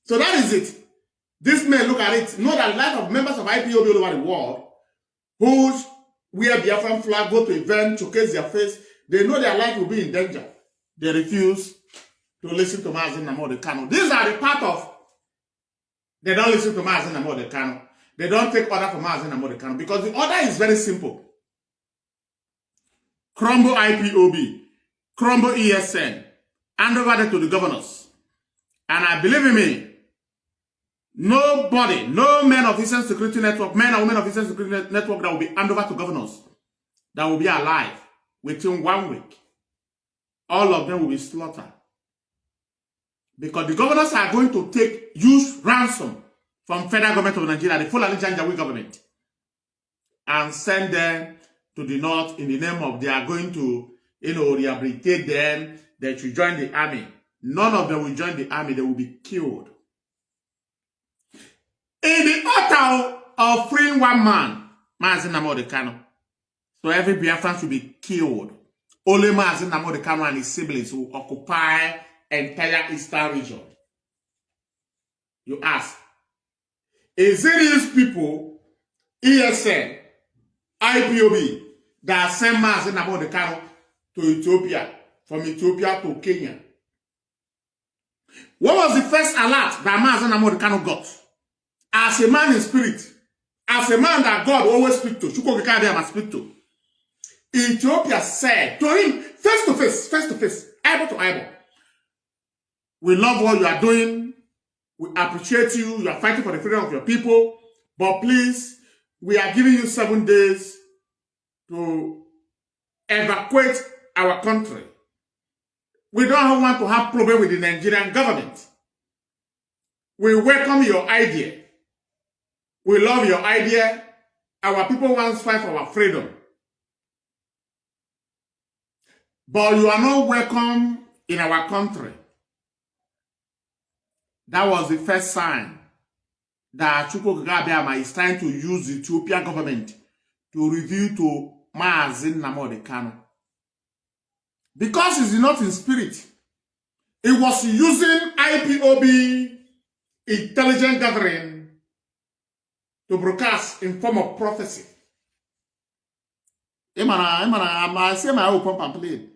so that is it. This men look at it, know that a lot of members of IPOB all over the world who wear Biafran flag, go to events, showcase their face, they know their life will be in danger. They refuse to listen to Mazi Nnamdi Kanu. These are the part of, they don't listen to Mazi Nnamdi Kanu. They don't take order from Mazi Nnamdi Kanu because the order is very simple. Crumble IPOB, crumble ESN, hand over that to the governors. And I believe in me, nobody, no men of Eastern Security Network, men or women of Eastern Security Network that will be handed over to governors, that will be alive within 1 week. All of them will be slaughtered. Because the governors are going to take huge ransom from federal government of Nigeria, the Fulani Janjaweed government, and send them to the north in the name of they are going to, rehabilitate them, they should join the army. None of them will join the army, they will be killed. In the order of freeing one man, Mazi Nnamdi Kanu, so every Biafran should be killed. Only Mazi Nnamdi Kanu and his siblings will occupy entire eastern region. You ask, is it these people, ESN, IPOB, that sent Mazi Nnamdi Kanu to Ethiopia, from Ethiopia to Kenya? What was the first alert that Mazi Nnamdi Kanu got? As a man in spirit, as a man that God always speaks to, must speak to, Ethiopia said to him, face to face, eyeball to eyeball, we love what you are doing, we appreciate you, you are fighting for the freedom of your people, but please, we are giving you 7 days to evacuate our country. We don't want to have problem with the Nigerian government. We welcome your idea. We love your idea. Our people want to fight for our freedom. But you are not welcome in our country. That was the first sign that Chukwu Kagame is trying to use the Ethiopian government to reveal to Mazi Nnamdi Kanu. Because he's not in spirit. He was using IPOB intelligent gathering to broadcast in form of prophecy. I say my own pump and play.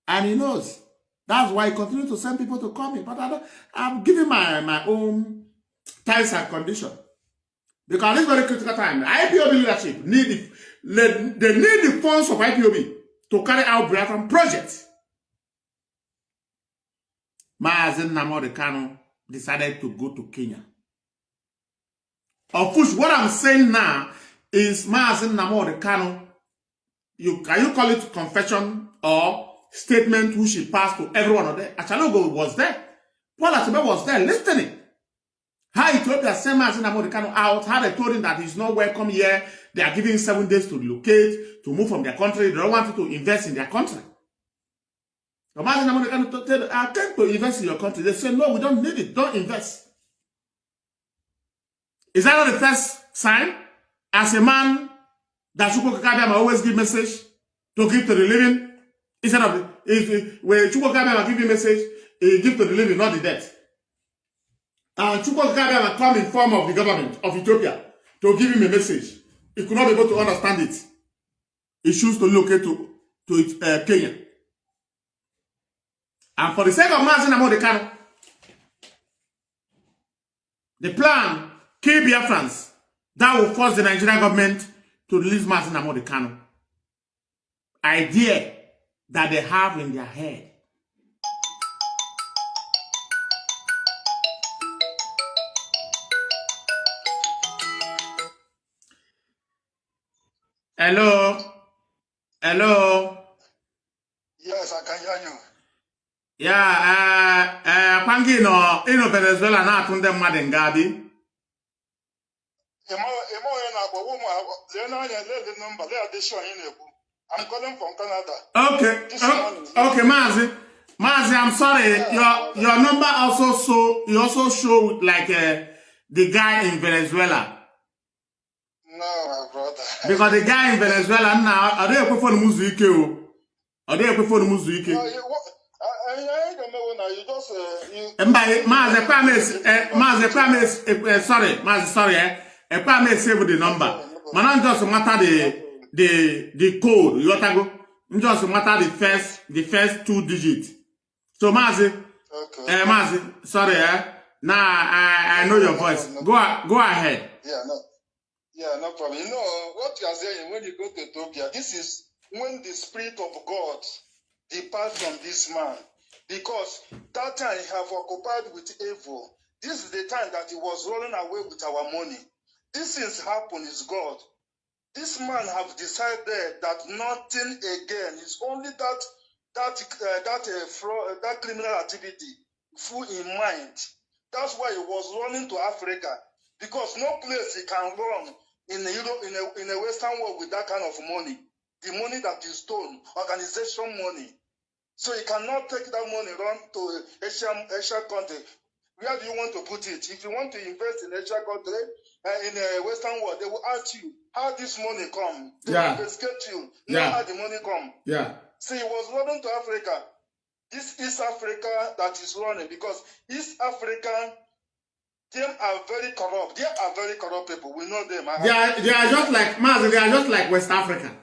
And he knows. That's why he continues to send people to call me. But I'm giving my own terms and conditions. Because this very critical time, the IPOB leadership need they need the funds of IPOB to carry out Biafran projects. Mazi Nnamdi Kanu decided to go to Kenya. Of which what I'm saying now is Mazi Nnamdi Kanu, can you call it confession or statement which he passed to everyone of them? Achalogo was there. Paul Achebe was there listening. How Ethiopia sent Mazi Nnamdi Kanu out, how they told him that he's not welcome here. They are giving 7 days to relocate, to move from their country. They don't want to invest in their country. So Mazi Nnamdi Kanu said, I tend to invest in your country. They said, no, we don't need it. Don't invest. Is that not the first sign? As a man, that Chukwu Kagame always give message to give to the living. Instead of, when Chukwu Kagame give you message, he give to the living, not the dead. And Chukwu Kagame come in form of the government of Ethiopia to give him a message. He could not be able to understand it. He chose to locate to Kenya. And for the sake of Mazi Nnamdi Kanu, the plan, kill Biafrans, that will force the Nigerian government to release Mazi Nnamdi Kanu. Idea that they have in their head. Hello? Hello? Yes, I can hear you. Yeah, Pangi no Venezuela na atunde mmadụ nga bi. I'm calling from Canada. Okay, Mazi, I'm sorry. Your number also show like the guy in Venezuela. No, my brother. Because the guy in Venezuela now, are they equipped for the music? Are they equipped for the music? Mazi, save the number. Man, just matter the code. You got to go. Just matter the first 2 digits. So Mazi, okay. Mazi, sorry, now I know your voice. Go ahead. Yeah, no problem. You know what you are saying when you go to Ethiopia. This is when the Spirit of God departs from this man, because that time he have occupied with evil. This is the time that he was running away with our money. This things happen is God. This man have decided that nothing again. It's only that criminal activity full in mind. That's why he was running to Africa, because no place he can run in Europe, in a Western world with that kind of money. the money that is stolen, organization money. So you cannot take that money run to Asian country. Where do you want to put it? If you want to invest in Asian country, in the Western world, they will ask you how this money come. They will investigate you, not how the money come. See, he was running to Africa. This East Africa that is running, because East Africa, them are very corrupt. They are very corrupt people. We know them. They are just like Maz, they are just like West Africa.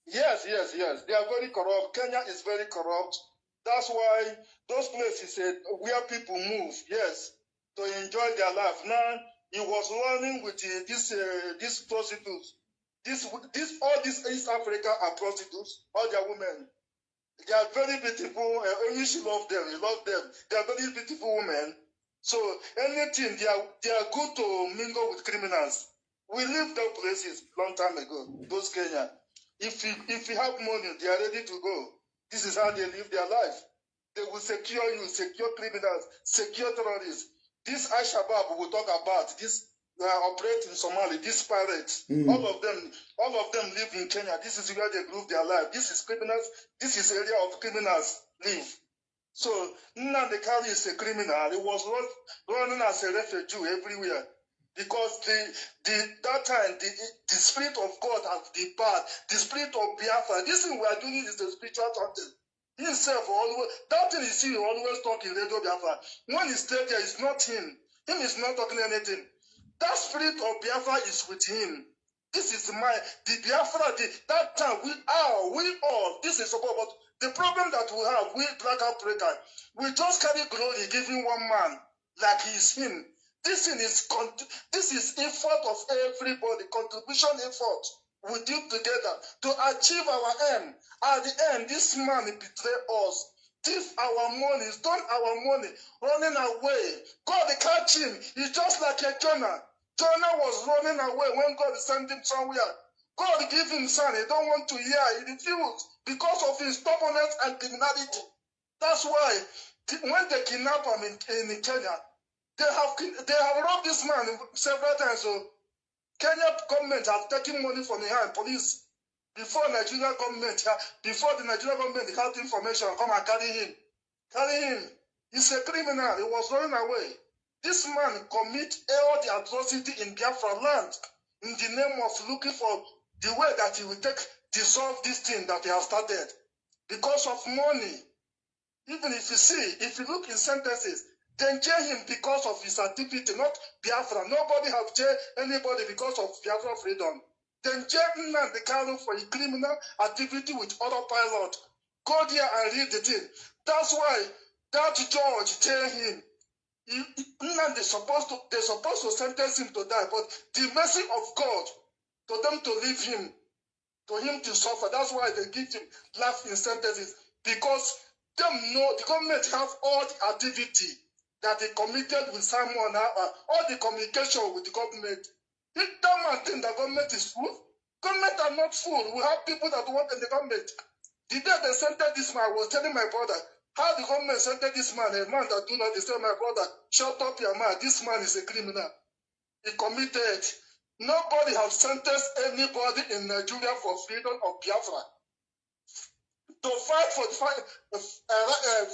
Yes. They are very corrupt. Kenya is very corrupt. That's why those places where people move, yes, to enjoy their life. Now he was running with these prostitutes. All these East Africa are prostitutes. All their women. They are very beautiful. You should love them. You love them. They are very beautiful women. So anything, they are good to mingle with criminals. We lived those places long time ago. Those Kenya. If you have money, they are ready to go. This is how they live their life. They will secure you, secure criminals, secure terrorists. This Al-Shabaab we will talk about. This operate in Somalia. These pirates, all of them live in Kenya. This is where they live their life. This is criminals. This is area of criminals live. So Nnamdi Kanu is a criminal. He was running as a refugee everywhere. Because that time, the spirit of God has departed, the spirit of Biafra. This thing we are doing is the spiritual something. Himself always, that thing is he always talking Radio Biafra. When he stayed there, it's not him. Him is not talking anything. That spirit of Biafra is with him. This is the Biafra, that time we all, this is about, but the problem that we have, we Black Africa, we just carry glory giving one man like he is him. This is effort of everybody, contribution effort. We do together to achieve our aim. At the end, this man betrayed us. Thief our money, stole our money, running away. God catch him. He's just like a Jonah. Jonah was running away when God sent him somewhere. God gave him son. He don't want to hear. He refused because of his stubbornness and criminality. That's why when they kidnap him in Kenya, they have robbed this man several times. So Kenya government have taken money from the hand police before the Nigerian government had information. Come and carry him. Carry him. He's a criminal. He was running away. This man commit all the atrocity in Biafra land in the name of looking for the way that he will dissolve this thing that he has started because of money. Even if you look in sentences, they jail him because of his activity, not Biafra. Nobody have jailed anybody because of Biafra freedom. They jail Nnamdi Kanu for a criminal activity with other pilot. Go there and read the thing. That's why that judge tell him, they're supposed to sentence him to die, but the mercy of God to them to leave him, to him to suffer. That's why they give him life in sentences, because them know the government have all the activity that they committed with Simon, all the communication with the government. If that man think the government is full, government are not full. We have people that work in the government. The day they sentenced this man, I was telling my brother, how the government sentenced this man, a man that do not disturb my brother, shut up your mouth, this man is a criminal. He committed. Nobody has sentenced anybody in Nigeria for freedom of Biafra. To fight for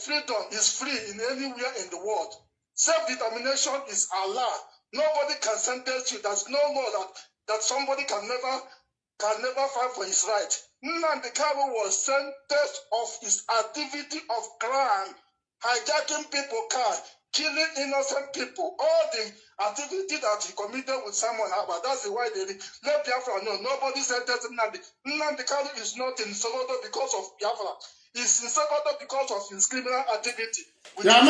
freedom is free in anywhere in the world. Self-determination is Allah. Nobody can sentence you. There's no law that somebody can never fight for his right. Nnamdi Kanu was sentenced of his activity of crime, hijacking people car, killing innocent people, all the activity that he committed with Simon Abba. That's why they let Biafra know. Nobody sentenced Nnamdi. Nnamdi Kanu is not in Sokoto because of Biafra. He's in Sokoto because of his criminal activity. Yeah,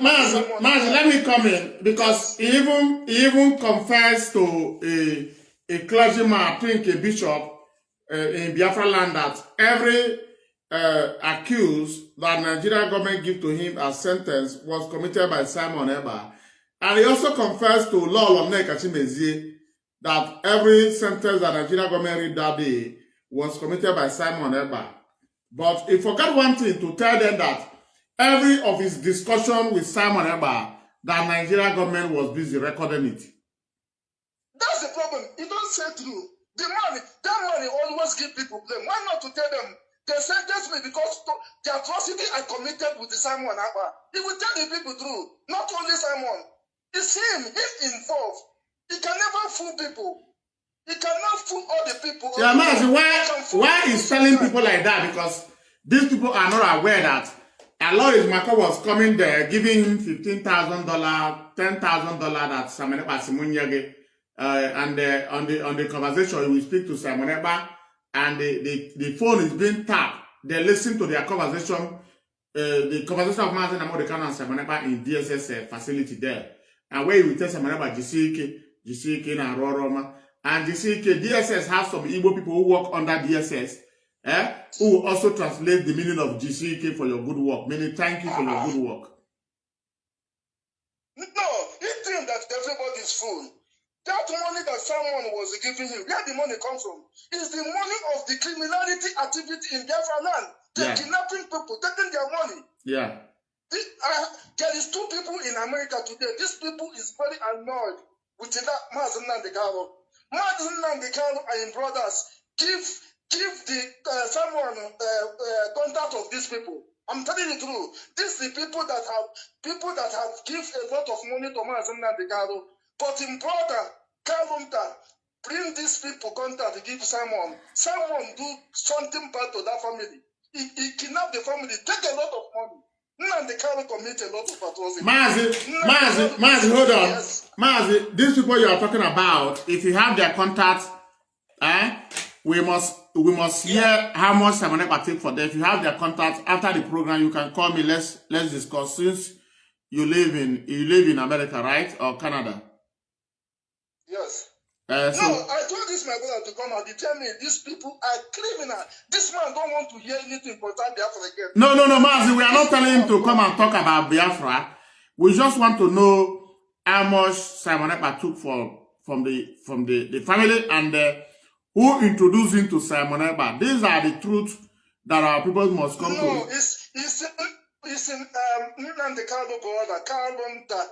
Maz, let me come in, because he even confessed to a clergyman, I think a bishop in Biafra land, that every accused that Nigerian government give to him as sentence was committed by Simon Eba. And he also confessed to Law Olomne Kachimezie that every sentence that Nigerian government read that day was committed by Simon Eba. But he forgot one thing, to tell them that every of his discussion with Simon Eba, that Nigerian government was busy recording it. That's the problem. He don't say true. That money always give people blame. Why not to tell them? They sentenced me because the atrocity I committed with the Simon Abba. He will tell the people true. Not only Simon. It's him. He's involved. He can never fool people. He cannot fool all the people. Yeah, man, why is telling people like that? Because these people are not aware that Alois Mako was coming there, giving him $15,000, $10,000 that Samoneba Simunyage, and on the conversation, he will speak to Samoneba, and the phone is being tapped. They listen to their conversation, the conversation of Martin Amoricano and Samoneba in DSS facility there. And where he will tell Samoneba, Jisike, and Roroma. And DSS has some Igbo people who work under DSS, who will also translate the meaning of GCK for your good work, meaning thank you for your good work. No, he thinks that everybody's full. That money that someone was giving him, where the money comes from, is the money of the criminality activity in Biafra land. They're kidnapping people, taking their money. Yeah. There is 2 people in America today. These people is very annoyed with that Mazen Nandekaro. Mazen Nandekaro and his brothers give the someone contact of these people. I'm telling you the truth. These are the people that have give a lot of money to Mazen Nandekaro. But in brother, Kalunta, bring these people contact to give Simon. Simon do something bad to that family. He kidnapped the family, take a lot of money. And the Karo commit a lot of atrocities. Mazi, hold on. Yes. Mazi, these people you are talking about, if you have their contacts, we must hear how much Samoneba take for them. If you have their contacts after the program, you can call me. Let's discuss. Since you live in America, right, or Canada? Yes. So, no, I told this my brother to come out. He tell me these people are criminal. This man don't want to hear anything concerning Biafra again. No, Mazi, we are not telling him to come and talk about Biafra. We just want to know how much Samoneba took from the family and who introduced him to Samoneba. These are the truths that our people must come to. No, it's in the Carlo brother, Carlonta.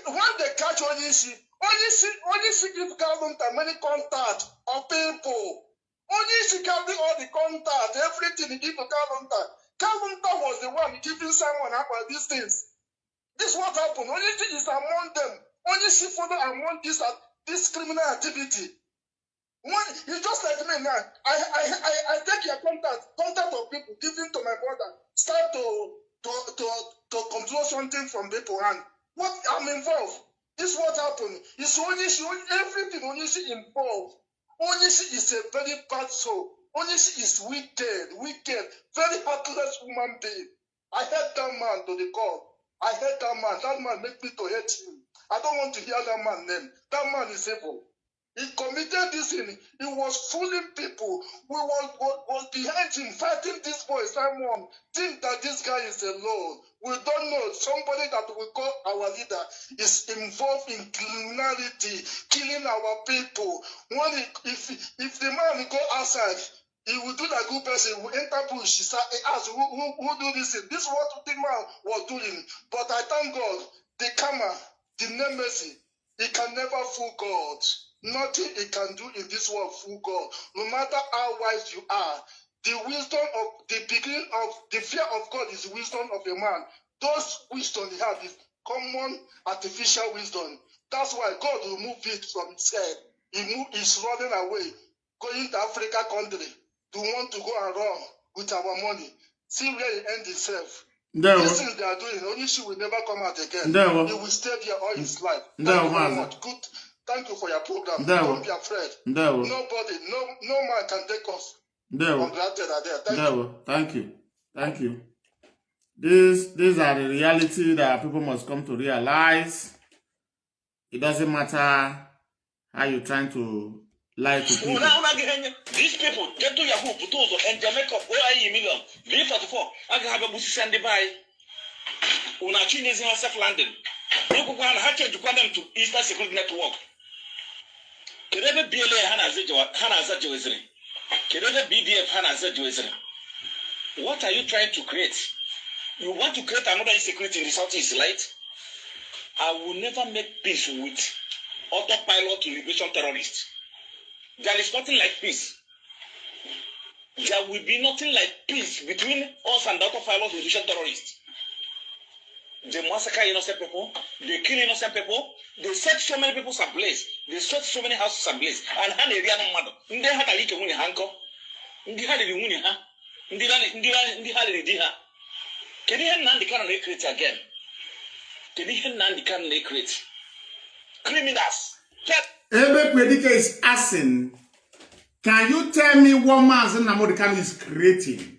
When they catch only she give Carlonta many contact of people. Only she carry all the contact, everything he give to Carlonta. Carlonta was the one giving someone about these things. This what happened. Only she is among them. Only she follow among this criminal activity. You just like me now. I take your contact of people, give them to my brother. Start to control something from people and what I'm involved. This what happened. It's only she, everything only she involved. Only she is a very bad soul. Only she is wicked, very heartless human being. I hate that man to the core. I hate that man. That man make me to hate him. I don't want to hear that man's name. That man is evil. He committed this thing. He was fooling people. We was behind him, fighting this boy, Simon. Think that this guy is alone. We don't know. Somebody that we call our leader is involved in criminality, killing our people. If the man go outside, he will do like good person. He will enter bush. He ask who do this thing. This is what the man was doing. But I thank God, the karma, the nemesis, he can never fool God. Nothing he can do in this world fool God. No matter how wise you are, the wisdom of the beginning of the fear of God is the wisdom of a man. Those wisdom he has is common artificial wisdom. That's why God removed it from his head. He's running away, going to Africa country to want to go and run with our money. See where he ends himself. These things they are doing, only she will never come out again. He will stay there all his life. Thank you very much. Good. Thank you for your program. Don't be afraid. Nobody, no man can take us. Thank you. These are the reality that people must come to realize. It doesn't matter how you're trying to lie to people. These people get to Yahoo, Putozo, and Jamaica, OIE million, V44, I have a Busi and Dubai. Unachi is in herself London. You go and hatch to come them to Eastern Security Network. Kedebe BLA Hana Zajoisri. Kedebe BDF Hana Zajoisri. What are you trying to create? You want to create another insecurity in the Southeast, right? I will never make peace with autopilot liberation terrorists. There is nothing like peace. There will be nothing like peace between us and the other fibers with terrorists. They massacre innocent people, they kill innocent people, they set so many people ablaze, they set so many houses ablaze, and hand a real mother. They had a little winning hanko, they had a winning ha, they had a diha. Can you hand the can create again? Can you hand the can create? Criminals. Every predicator is asking, can you tell me what Mazen Namorikano is creating?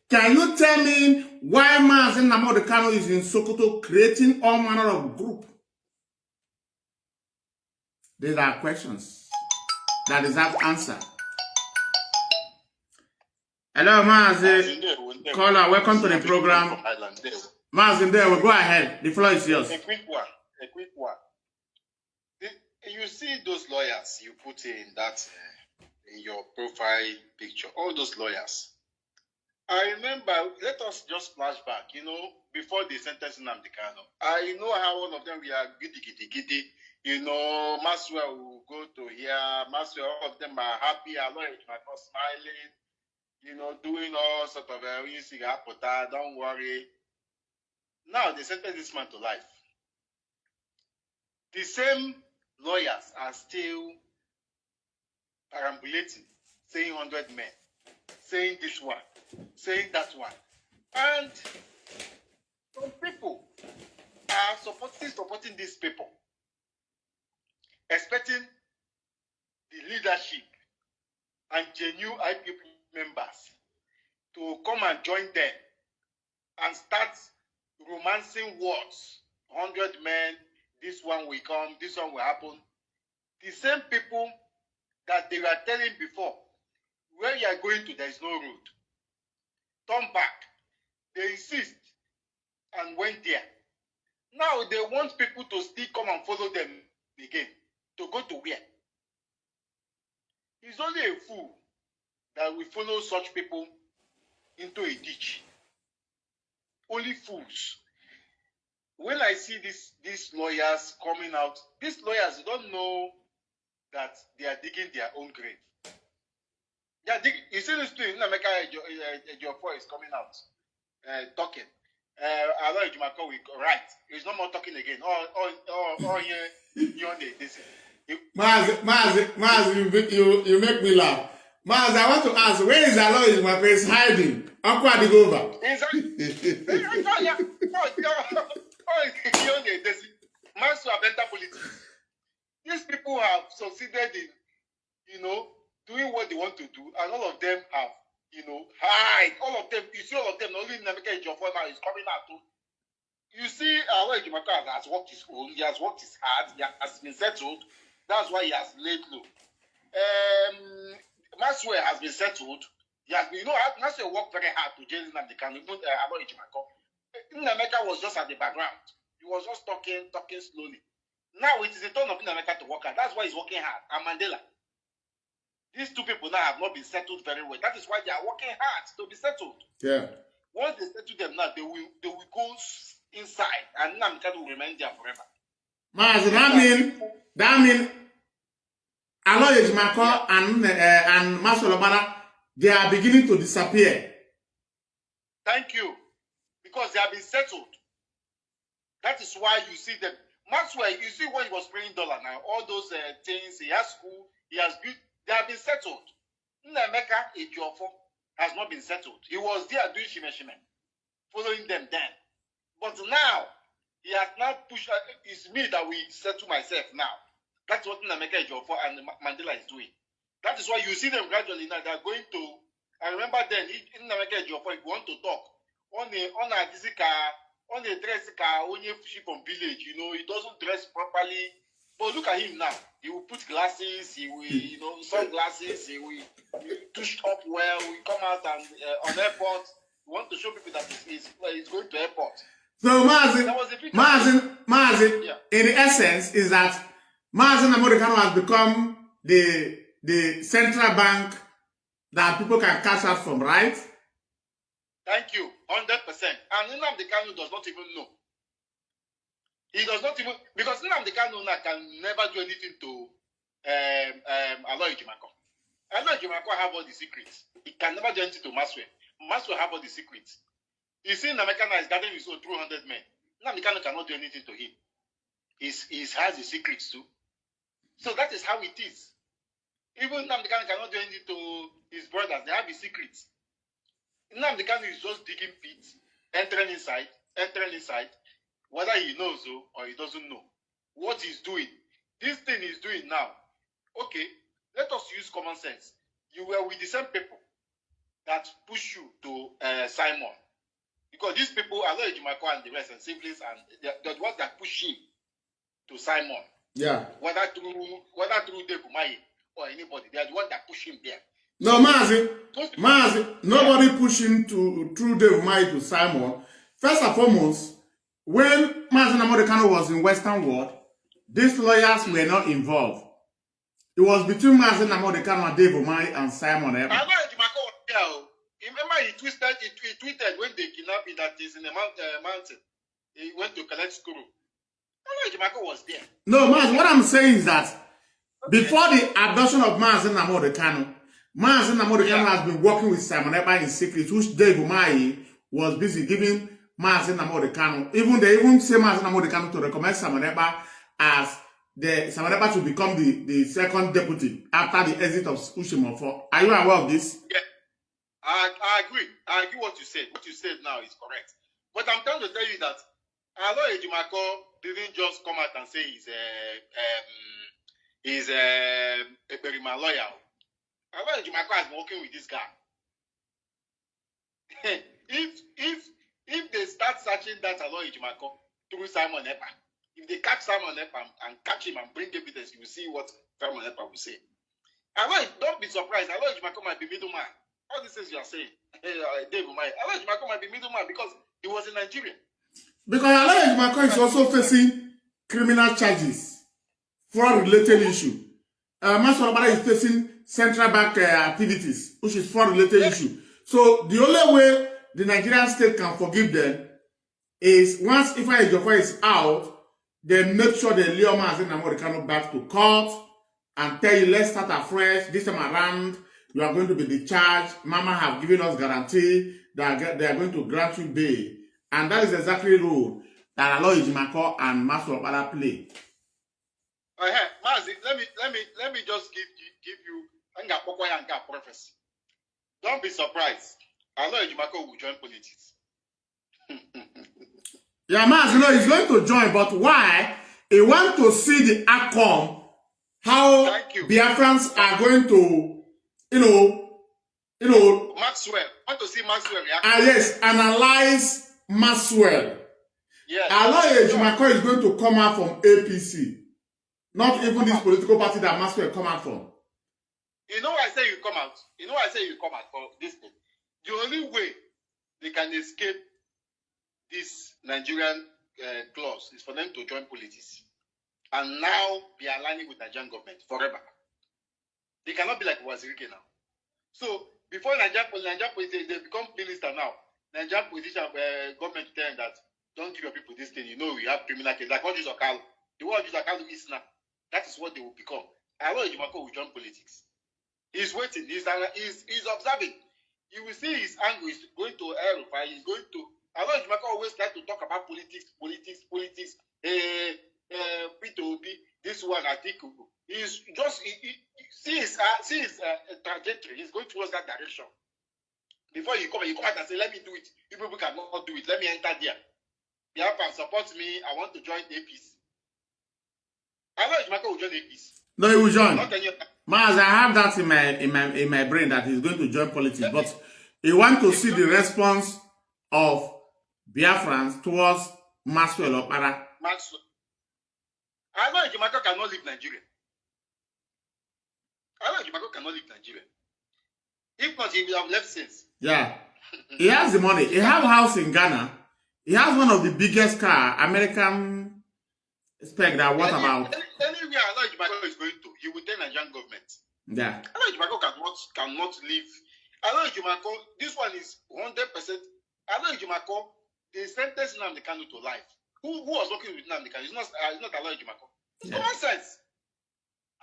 Can you tell me why Mazen Namorikano is in Sokoto creating all manner of group? These are questions that deserve answer. Hello, Mazen. Caller, welcome to the program. Mazen, there we go ahead. The floor is yours. A quick one. You see those lawyers you put in that in your profile picture, all those lawyers. I remember, let us just flash back, before the sentencing of the Kano. I know how one of them we are giddy. Maswell will go to here, Maswell, all of them are happy, I know it might not smiling, doing all sort of don't worry. Now they sentence this man to life. The same lawyers are still perambulating, saying 100 men, saying this one, saying that one. And some people are supporting these people, expecting the leadership and genuine IPP members to come and join them and start romancing words. 100 men, this one will come, this one will happen. The same people that they were telling before, where you are going to, there is no road. Turn back. They insist and went there. Now they want people to still come and follow them again. To go to where? It's only a fool that will follow such people into a ditch. Only fools. When I see these lawyers coming out, these lawyers don't know that they are digging their own grave. You see this thing in America, your voice coming out, talking. Aloy Jumako will right. He's no more talking again. You make me laugh. Maz, I want to ask, where is Aloy Jumako is hiding? Uncle Adigova. These people have succeeded in, doing what they want to do, and all of them have, hide. All of them, you see all of them, only Nameka Ejiofor now is coming out too. You see, Aloy Jumaka has worked his own, he has worked his hard, he has been settled. That's why he has laid low. Maswell has been settled. He has been, Maswell worked very hard to jail Nnamdi Kanu, even Aloy Jumaka. Nnameka was just at the background. He was just talking slowly. Now it is the turn of Nnameka to work hard. That's why he's working hard. And Mandela. These two people now have not been settled very well. That is why they are working hard to be settled. Yeah. Once they settle them now, they will go inside, and Nnameka will remain there forever. Maz, that mean Aloy Jumako and Maswell Obara, they are beginning to disappear. Thank you. Because they have been settled. That is why you see them. Maxwell, you see when he was playing dollar now, all those things, he has school, he has built, they have been settled. Nnameka Ejiofor has not been settled. He was there doing shime, following them then. But now, he has now pushed, it's me that will settle myself now. That's what Nnameka Ejiofor and Mandela is doing. That is why you see them gradually now, they are going to, I remember then, Nnameka Ejiofor, if you want to talk, on a dress car, only from village, he doesn't dress properly. But look at him now. He will put glasses, he will, sunglasses, he will touch up well, he will come out and on airport. We want to show people that he's going to airport. So Mazen, yeah. In essence, is that Mazen Namorikano has become the central bank that people can cash out from, right? Thank you, 100%. And Nnamdi Kanu does not even know. He does not even, because Nnamdi Kanu can never do anything to Aloy Jimako. Aloy Jimako have all the secrets. He can never do anything to Maxwell. Maxwell have all the secrets. You see, Namekano is gathering his own 200 men. Namekano cannot do anything to him. He has the secrets too. So that is how it is. Even Namekano cannot do anything to his brothers. They have the secrets. Namekano is just digging pits, entering inside, whether he knows or he doesn't know what he's doing. This thing he's doing now. Okay, let us use common sense. You were with the same people that push you to Simon. Because these people, Aloy Jimako and the rest, and siblings, and the ones that push him to Simon. Yeah. Whether through Dave Umahi or anybody, they are the ones that push him there. No, Mazi, nobody pushing through Dave Umahi to Simon. First and foremost, when Mazi Namodekano was in Western World, these lawyers were not involved. It was between Mazi Namodekano and Dave Umahi and Simon. Aloy Jimako was there. Remember, he tweeted when they kidnapped him that he's in the mountain. He went to collect screw. Aloy Jimako was there. No, Mazi, what I'm saying is that before the abduction of Mazi Namodekano, has been working with Simon Ekpa in secret, which Dave Umahi was busy giving Mazi Namodekano. They even say Mazi Namodekano to recommend Simon Ekpa as Simon Ekpa to become the second deputy after the exit of Ushimofo. Are you aware of this? Yeah. I agree. I agree what you said. What you said now is correct. But I'm trying to tell you that Aloy Jimako didn't just come out and say he's a Berima lawyer. Aloy Jimako has been working with this guy. if they start searching that Aloy Jimako through Simon Ekpa, if they catch Simon Ekpa and catch him and bring evidence, you will see what Simon Ekpa will say. Aloy, don't be surprised. Aloy Jimako might be middleman. All these things you are saying, Dave Umahi, Aloy Jimako might be middleman because he was in Nigeria. Because Aloy Jimako is also facing criminal charges, fraud-related issue. Maxwell is facing central bank activities, which is fraud-related issue. So the only way the Nigerian state can forgive them is once Ifeanyi Ejiofor is out, they make sure they lure Mazi Namodekano back to court and tell you, let's start afresh. This time around, you are going to be discharged. Mama have given us guarantee that they are going to grant you bail. And that is exactly the role that Aloy Jimako and Maxwell play. Mazi, let me just give you a prophecy. Don't be surprised. Aloy Jimako will join politics. Yeah, Mazi, he's going to join, but why? He wants to see the outcome, how Biafrans are going to, Maxwell. I want to see Maxwell react. Yes, analyze Maxwell. Yes. Aloy Jimako is going to come out from APC. Not even this political party that Maxwell come out from. You know why I say you come out? You know why I say you come out for this thing? The only way they can escape this Nigerian clause is for them to join politics. And now be aligning with Nigerian government forever. They cannot be like Wazirike now. So before Nigerian politicians, they become minister now. Nigerian politician government tell them that don't give your people this thing. You know we have criminal case. Like what is Okalo? The word is Okalo is now. That is what they will become. Aloy Jimako will join politics. He's waiting. He's observing. You will see his angle is going to Erufai. He's going to. Aloy Jimako always like to talk about politics. P2P. This one, I think, he's just see his trajectory. He's going towards that direction. Before you come out and say, "Let me do it." You people cannot do it. Let me enter there. Biafra support me. I want to join APC. Aloy Jimako will join APC. No, he will join. Maz, I have that in my brain that he's going to join politics, but he wants to see the response of Biafrans towards Maxwell or Para. Maxwell. Aloy Jimako cannot leave Nigeria. Aloy Jimako cannot leave Nigeria. If not, he will have left since. Yeah. He has the money. He has a house in Ghana. He has one of the biggest car, American spec that what about? Anywhere Aloy Jimako is going to, he will tell Nigerian government. Yeah. Aloy Jimako cannot leave. Aloy Jimako, this one is 100%. Aloy Jimako, they sentenced Nnamdi Kanu to life. Who was working with Nnamdi Kanu? It's not Aloy Jimako. It's common sense.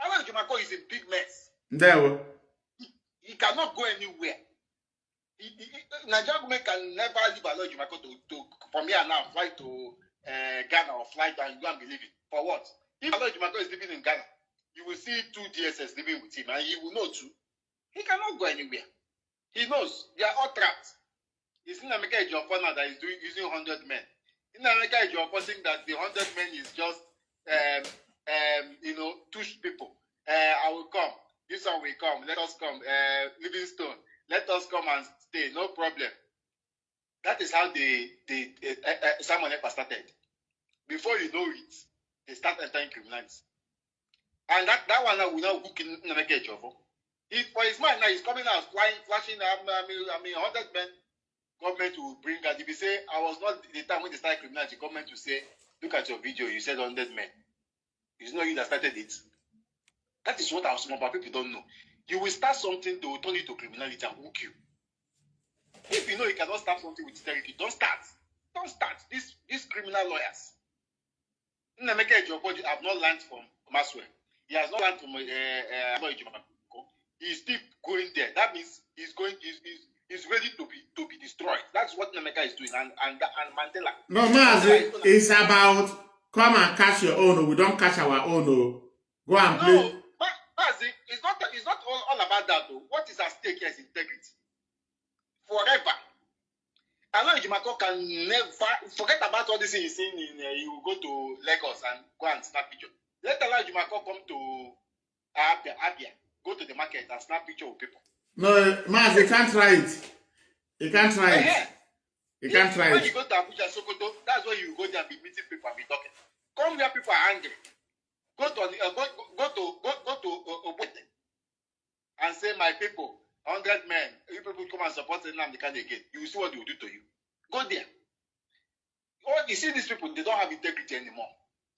Alan Jumako is in big mess. There. He cannot go anywhere. Nigerian government can never leave Alan Jumako to from here now, fly to Ghana or fly down, you go and be living. For what? If Alan Jumako is living in Ghana, you will see 2 DSS living with him, and he will know too. He cannot go anywhere. He knows they are all trapped. It's in America a job now that is using 100 men. In America a job saying that the 100 men is just touch people. I will come. This one will come. Let us come. Livingstone. Let us come and stay. No problem. That is how Simon Ekpa started. Before you know it, they start entering criminals. And that one now will now book in America a job. If for his mind now he's coming out flashing 100 men, government will bring out. If you say I was not the time when they started criminality, government will say, look at your video, you said 100 men. It's not you that started it. That is what our small people don't know. You will start something, they will turn you to criminality and hook you. If you know you cannot start something with integrity, don't start. Don't start. These criminal lawyers. Nnameka Ejiofor have not learned from Maswell. He has not learned from He's still going there. That means he's ready to be destroyed. That's what Nnameka is doing, and Mandela. No, Mazi, it's about come and catch your own. We don't catch our own. Go and play. No, Mazi, it's not all about that though. What is at stake here is integrity. Forever. Alan Jumako can never forget about all this he's saying. He will go to Lagos and go and snap picture. Let Alan Jumako come to Abia, go to the market and snap picture with people. No, Maz, you can't try it. You can't try it. You can't try When it. you go to Abuja, Sokoto, that's where you go there and be meeting people and be talking. Come where people are angry. Go to Obote and say, my people, 100 men, you people come and support the Nnamdi Kanu again. You will see what they will do to you. Go there. Oh, you see these people, they don't have integrity anymore.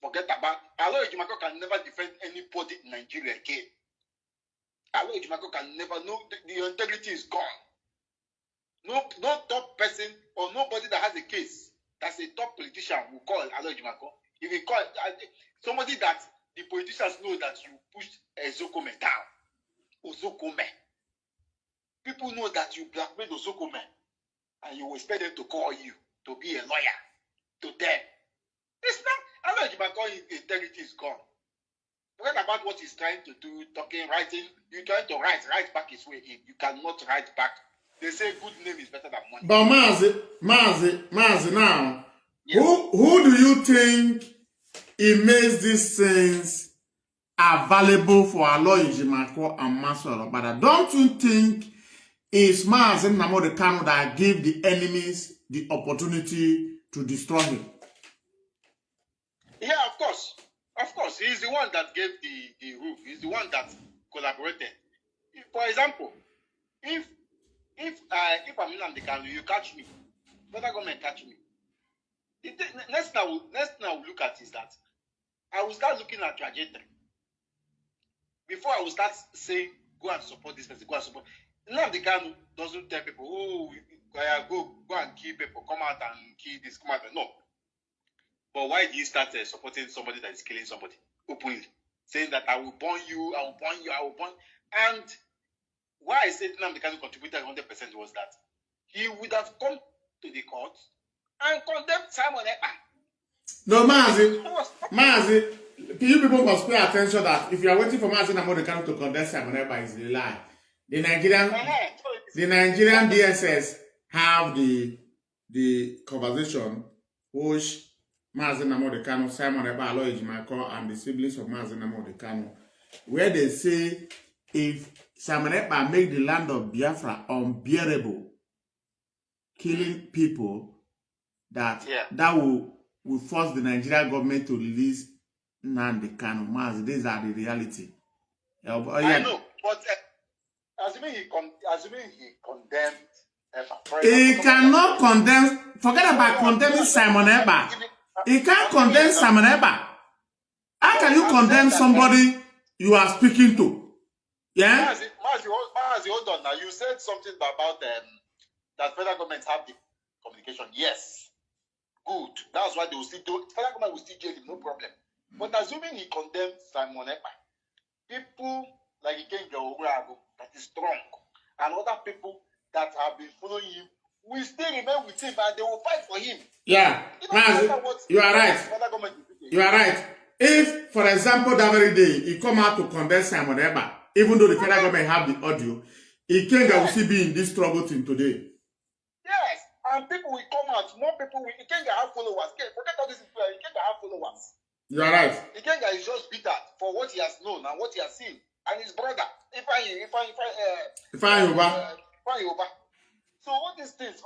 Forget about Aloy Jumako can never defend anybody in Nigeria again. Aloy Jumako can never know the integrity is gone. No top person or nobody that has a case that's a top politician will call Aloy Jumako. If he call somebody that the politicians know that you pushed Ezokome down, Ozokome. People know that you blackmailed Ozokome, and you expect them to call you to be a lawyer to them. It's not Aloy Jumako. Integrity is gone. Forget about what he's trying to do, talking, writing. You're trying to write back his way in. You cannot write back. They say good name is better than money. But Mazi, now, Yes. who do you think it makes these things available for Aloy Jumako and Maswell Obada? Don't you think it's Mazi Nnamdi Kanu that gave the enemies the opportunity to destroy him? Yeah, of course. Of course. He's the one that gave the roof. He's the one that collaborated. For example, if I'm Nnamdi Kanu, you catch me, federal government catch me. Next thing I will look at is that I will start looking at trajectory. Before I will start saying, go and support this person, go and support. Nnamdi Kanu doesn't tell people, oh, go and kill people, come out and kill this, come out. No. But why do you start supporting somebody that is killing somebody openly? Saying that I will burn you, I will burn you, I will burn. And why I said Nnamdi Kanu contributed 100% was that he would have come to the court and condemned Simon Ekpa. No, Mazi, you people must pay attention that if you are waiting for Mazi Nnamdi Kanu to condemn Simon Ekpa, is a lie. The Nigerian DSS have the conversation which Mazi Nnamdi Kanu, Simon Ekpa, Aloy Jumako, and the siblings of Mazi Nnamdi Kanu, where they say if Simon Ekpa make the land of Biafra unbearable, killing people, that will force the Nigerian government to release Nnamdi Kanu. Mazi, these are the reality. I know, but assuming he condemned Ekpa. He cannot condemn. Forget about condemning Simon Ekpa. He can't condemn Simon Ekpa. How can you condemn somebody you are speaking to? Yeah? Mazi, hold on now. You said something about that federal government have the communication. Yes. Good. That's why they will still do it. Federal government will still jail him, no problem. But assuming he condemned Simon Ekpa, people like Ikenga Ogurago that is strong, and other people that have been following him will still remain with him and they will fight for him. Yeah, you are right. You are right. If, for example, that very day, he come out to condemn Simon Eba, even though the federal government have the audio, Ikenga will still be in this struggle till today. Yes, and people will come out. More people will. Ikenga have followers. Forget all these people. Ikenga have followers. You are right. Ikenga is just bitter for what he has known and what he has seen, and his brother, Ifeanyi Oba. So all these things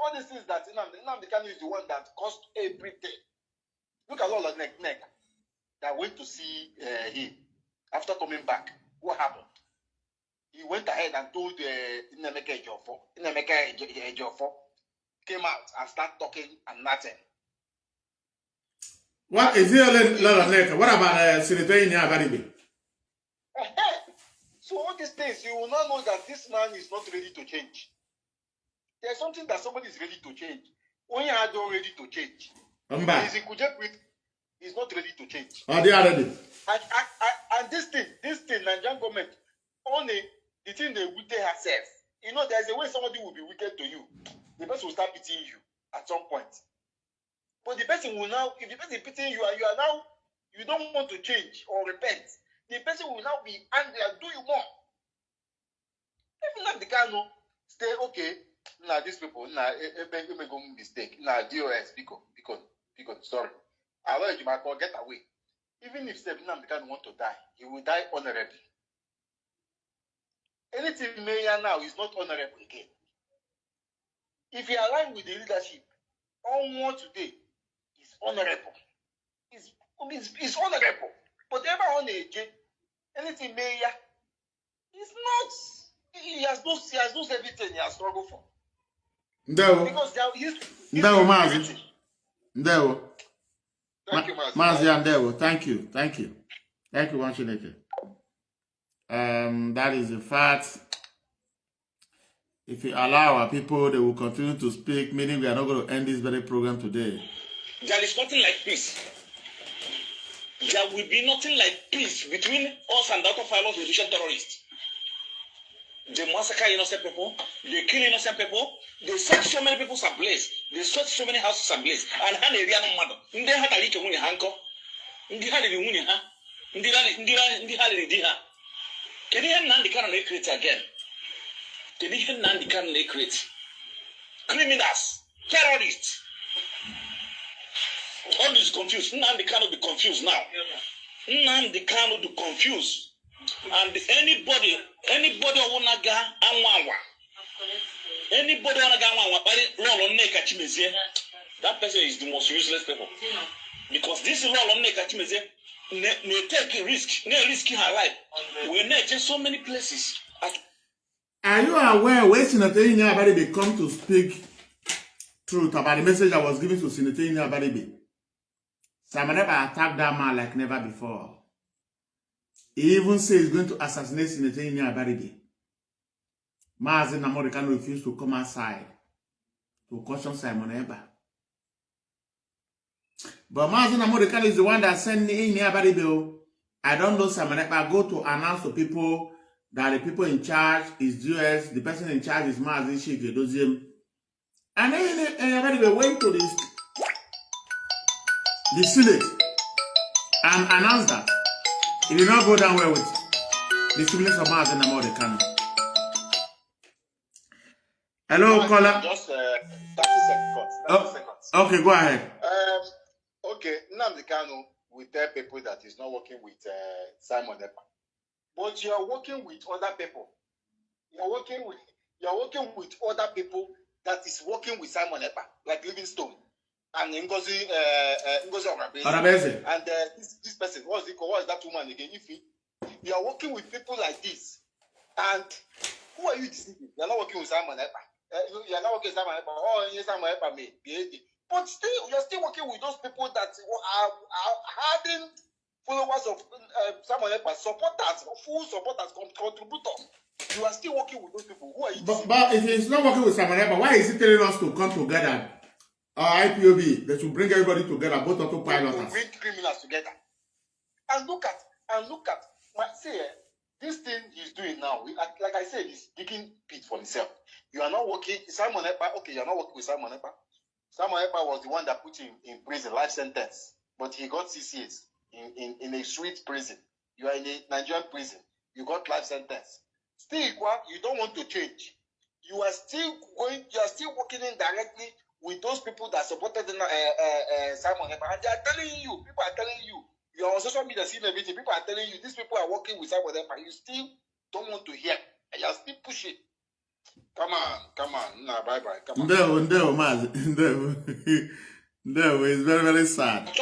that Nnamdi Kanu is the one that caused everything. Look at all the neck that went to see him after coming back. What happened? He went ahead and told Nnemeka Ejiofor, came out and started talking and nothing. What is here, what about Senator Abaribe? So all these things, you will not know that this man is not ready to change. There's something that somebody is ready to change. When you are not ready to change, he's in Kuje with, he's not ready to change. Oh, they are ready. And this thing, Nigerian government, only the thing they wicked herself. You know, there's a way somebody will be wicked to you. The person will start pitying you at some point. But the person will now, if the person is pitying you and you don't want to change or repent, the person will now be angry and do you more. If not the kind of stay okay, now these people, now make a mistake, now DOS, because sorry. I let you might get away. Even if Stephen the kind want to die, he will die honorably. Anything mayor now is not honorable again. If you align with the leadership, all more today is honorable. It's honorable. But ever on anything mayor is not. He has lost everything he has struggled for. No. Because no, Mazi. No. Thank you, Mazi. Mazi, thank you. Thank you, Wanchineke. That is a fact. If we allow our people, they will continue to speak, meaning we are not going to end this very program today. There is nothing like peace. There will be nothing like peace between us and the out-of-violence revolution terrorists. They massacre innocent people, they kill innocent people, they set so many people ablaze, they set so many houses ablaze, and hand area no matter. Ndi hata like muni hanko, ndi hali di muni ha, ndi hali di ha. Can you hear Nnamdi Kanu create again? Can you hear Nnamdi Kanu create? Criminals, terrorists. All this confused. Nnamdi Kanu be confused now. Nnamdi Kanu be confused. And anybody wanna ga anwawa. Anybody wanna ga anwawa, that person is the most useless people. Because this law on Nekachimeze, they take a risk, they risking her life. We're not just so many places. Are you aware when Senator Abaribe come to speak truth about the message I was given to Senator Abaribe? Samaneba attacked that man like never before. He even says he's going to assassinate Senator Abaribe. Mazi Nnamdi Kanu refused to come outside to caution Simon Eba. But Mazi Nnamdi Kanu is the one that sent me in Abaribe. I don't know Simon Eba. Go to announce to people that the people in charge is US, the person in charge is Mazi Shige Doziem. And then Abaribe went to the Senate and announced that it did not go down well with the siblings of Mazi Nnamdi Kanu. Hello, caller. Just 30 seconds. Okay, go ahead. Okay, Nnamdi Kanu will tell people that he's not working with Simon Ekpa. But you are working with other people. You are working with other people that is working with Simon Ekpa, like Livingstone and Ngozi Orabese. And this person, what is that woman again? You are working with people like this, and who are you deceiving? You are not working with Simon Ekpa. You are not working with Simon Ekpa. Oh, yes, Simon Ekpa may be. But still, you are still working with those people that are having followers of Simon Ekpa, supporters, full supporters, contributors. You are still working with those people. Who are you? But if he's not working with Simon Ekpa, why is he telling us to come together? IPOB, they should bring everybody together, both autopilots. To bring criminals together. And look at, see, This thing he's doing now, like I said, he's digging pit for himself. You are not working, Simon Ekpa, okay, you are not working with Simon Ekpa. Simon Ekpa was the one that put him in prison, life sentence, but he got 6 years in a sweet prison. You are in a Nigerian prison, you got life sentence. Still, you don't want to change. You are still working indirectly with those people that supported Simon Ekpa, and they are telling you, people are telling you, you are on social media seeing everything. People are telling you these people are working with Simon Ekpa. You still don't want to hear. And you are still pushing. Come on. Nah, bye. Come on. No, Maz. No, it's very, very sad. You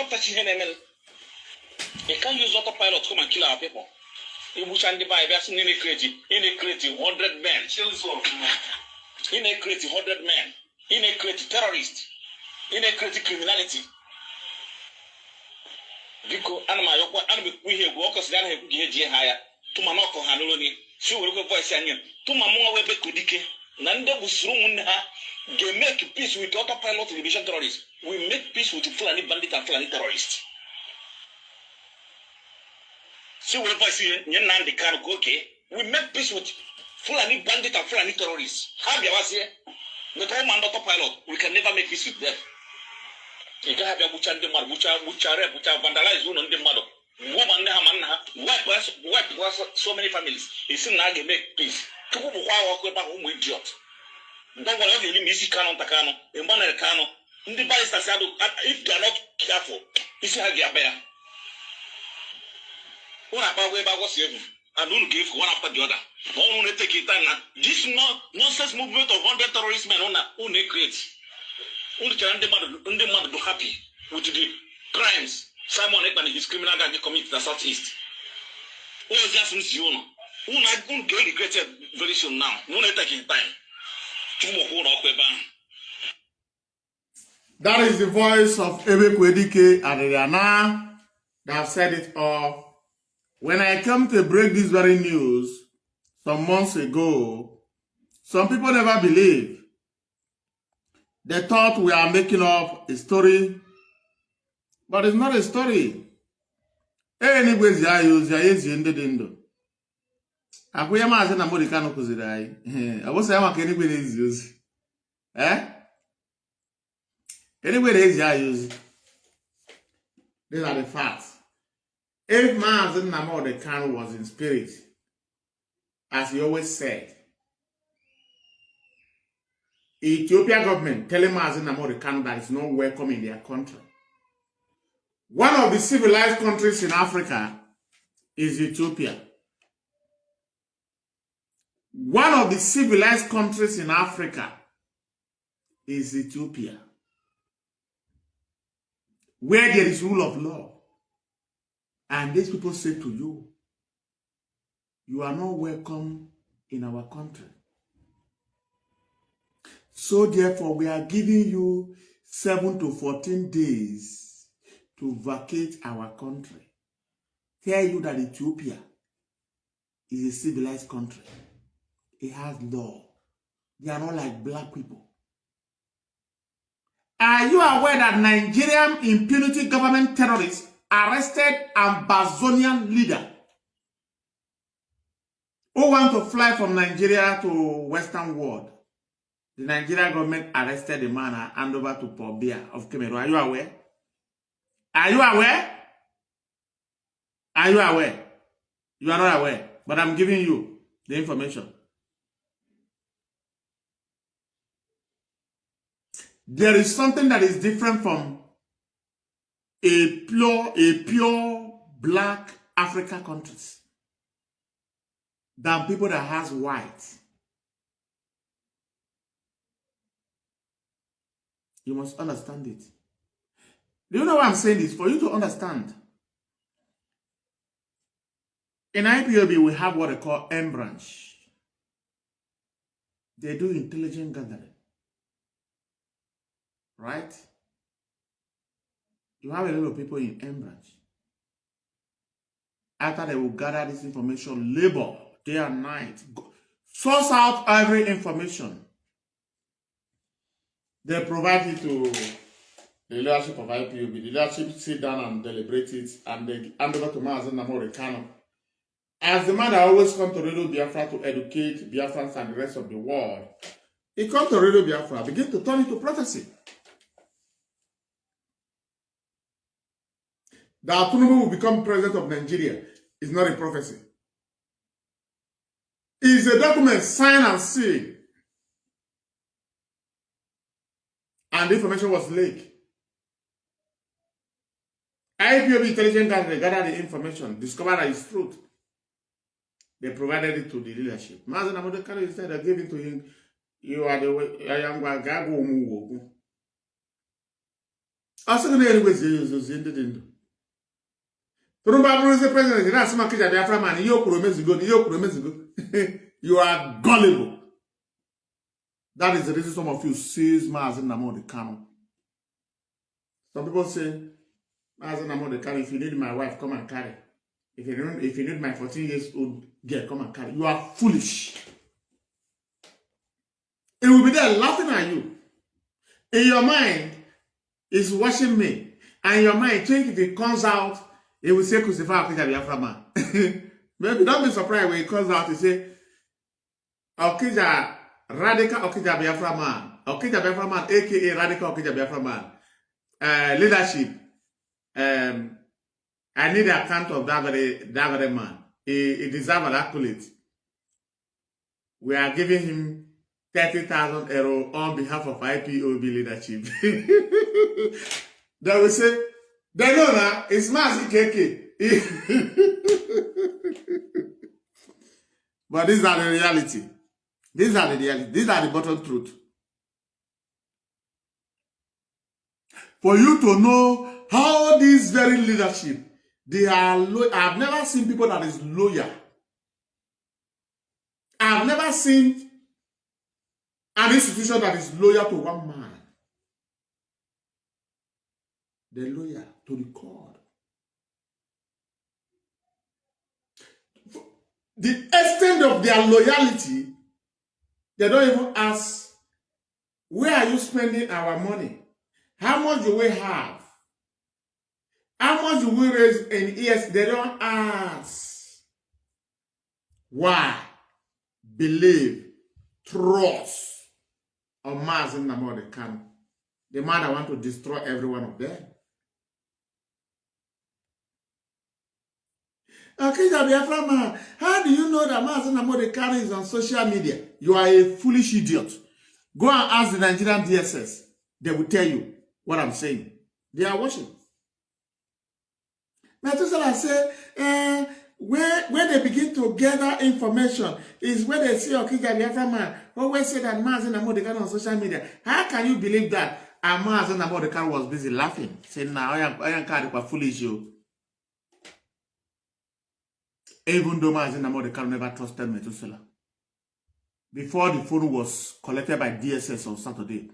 can't use autopilot to come and kill our people. You wish and divide, that's in a creative 100 men. In a creative 100 men. In a creative terrorist. In a creative criminality. Because we hear workers that have get higher to Manoko Hanoni. She will go voice and to Mamma Webe Kudike. Nanda Busrumunha. They make peace with autopilot division terrorists. We make peace with Fulani bandit and Fulani terrorists. She will voice Nandi Karakoke. We make peace with Fulani bandit and Fulani terrorists. How do you say? But all man autopilot, we can never make peace with them. You can have a butcher, vandalize one on the mother. Woman, wipe so many families. It's now they make peace. To who walk about home idiot. Don't want to miss Canon Takano, a man at Cano. The barrister said, if they are not careful, it's how they are bear. What about where I was here? And don't give one after the other. Only take it now. This nonsense movement of 100 terrorist men on they create. Only can the man be happy with the crimes Simon Ekpa and his criminal gang commit in the southeast. All just miss you. Who not going to regret it very soon now. No taking time. That is the voice of Ebe Kwedike and Rihanna. They have said it all. When I came to break this very news some months ago, some people never believed. They thought we are making up a story, but it's not a story. Anyways, ya use ya ezi ndedindo. Akuya maze na mori kanu kuzirai. Abosa yama kenigwe ezi use. Anyway, ezi ya use. These are the facts. If Mazen Namor Kanu was in spirit, as he always said, Ethiopia government telling Mazen Namor Kanu that it's not welcome in their country. One of the civilized countries in Africa is Ethiopia. One of the civilized countries in Africa is Ethiopia, where there is rule of law. And these people say to you, you are not welcome in our country. So therefore, we are giving you 7 to 14 days to vacate our country. Tell you that Ethiopia is a civilized country. It has law. They are not like black people. Are you aware that Nigerian impunity government terrorists arrested Ambazonian leader who want to fly from Nigeria to Western world? The Nigerian government arrested the man and handed over to Paul Biya of Cameroon. Are you aware? Are you aware? Are you aware? You are not aware, but I'm giving you the information. There is something that is different from a pure black African countries than people that has white. You must understand it. Do you know why I'm saying this? For you to understand. In IPOB, we have what they call M branch. They do intelligence gathering. Right? You have a lot of people in M branch. After they will gather this information, labor day and night, source out every information. They provide it to the leadership of IPOB. The leadership sit down and deliberate it, and they hand over to Mazen Namor Kano. as the man that always comes to Radio Biafra to educate Biafrans and the rest of the world, he comes to Radio Biafra, begin to turn into prophecy. That Tinubu will become president of Nigeria is not a prophecy. It is a document signed and sealed. And the information was leaked. IPOB intelligence gathered the information, discovered that it's truth. They provided it to the leadership. Mazen Amodekano instead they gave it to him. You are the way I am going to go. Also, the anyways, is ended. Turumba is the president. That's my kid. Biafra man. You are gullible. That is the reason some of you sees Mazen Amodekano. Some people say, Mazen Amodekano, if you need my wife, come and carry. If you need my 14 years old girl, come and carry. You are foolish. It will be there laughing at you. In your mind, it's watching me. And your mind, think if it comes out, it will say, Crucify Okija Biafra man. Maybe don't be surprised when it comes out, it say, Okija, Radical Okija Biafra man. Okija Biafra man, aka Radical Okija Biafra man. Leadership. I need the account of that very man. He deserves an accolade. We are giving him 30,000 euro on behalf of IPOB leadership. They will say, they know now, it's Mazi KK. But these are the reality. These are the reality. These are the bottom truth. For you to know how this very leadership, they are loyal. I've never seen people that is loyal. I've never seen an institution that is loyal to one man. They're loyal to the God. The extent of their loyalty, they don't even ask, where are you spending our money? How much do we have? How much do we raise in years? They don't ask. Why? Believe, trust on Mazen Amodekano, the man that want to destroy every one of them. Okay, Biafra man, how do you know that Mazen Amodekano is on social media? You are a foolish idiot. Go and ask the Nigerian DSS. They will tell you what I'm saying. They are watching. Methuselah say, when they begin to gather information, is when they see Okija Biafra man always say that Mazen Amodekano on social media. How can you believe that? And Mazen Amodekano was busy laughing, saying, "Now I am kind of foolish you." Even though Mazen Amodekano never trusted Methuselah. Before the phone was collected by DSS on Saturday,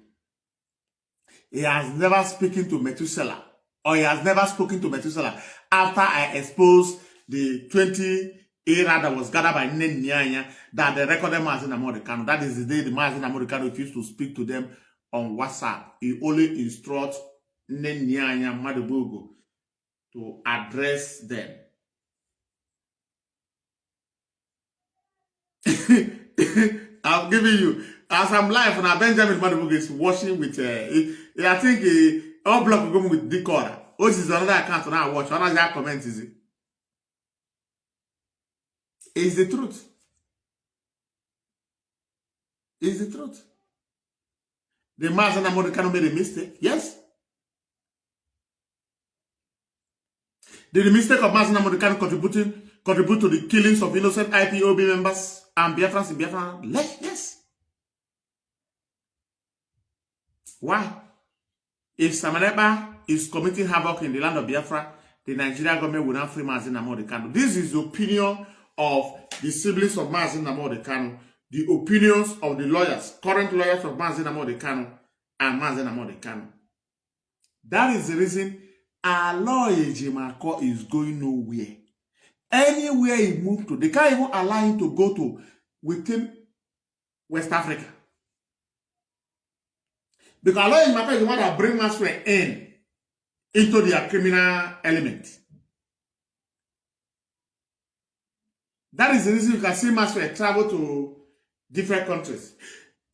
he has never spoken to Methuselah, or he has never spoken to Methuselah after I exposed the 20 era that was gathered by Nen Nyanya that they recorded Mazen Amodekano. That is the day the Mazen Amodekano refused to speak to them on WhatsApp. He only instructs Nen Nyanya Madubugo to address them. I'm giving you, as I'm live now, Benjamin Madubugo is watching with, I think, all block will go with Decora. Oh, this is another account now. Watch. Another comment is it? It's the truth. It's the truth. The Mazen Amodekano made a mistake. Yes. Did the mistake of Mazen Amodekano contribute to the killings of innocent IPOB members and Biafrans in Biafra? Yes. Why? If Samaneba is committing havoc in the land of Biafra, the Nigerian government will not free Mazen Amodekano. This is the opinion of the siblings of Mazen Amodekano, the opinions of the lawyers, current lawyers of Mazen Amodekano and Mazen Amodekano. That is the reason our lawyer Jimako is going nowhere. Anywhere he moved to, they can't even allow him to go to within West Africa. Because lawyer Jimako is the one that brings Masquerade into their criminal element. That is the reason you can see Maxwell travel to different countries.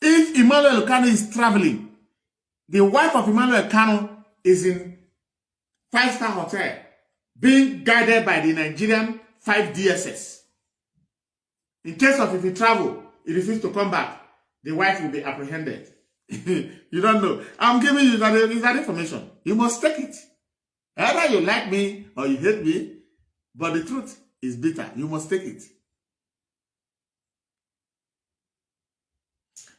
If Emmanuel Kano is traveling, the wife of Emmanuel Kano is in 5-star hotel, being guided by the Nigerian 5 DSS. In case of if he travel, he refuses to come back, the wife will be apprehended. You don't know. I'm giving you that information. You must take it. Either you like me or you hate me, but the truth is bitter. You must take it.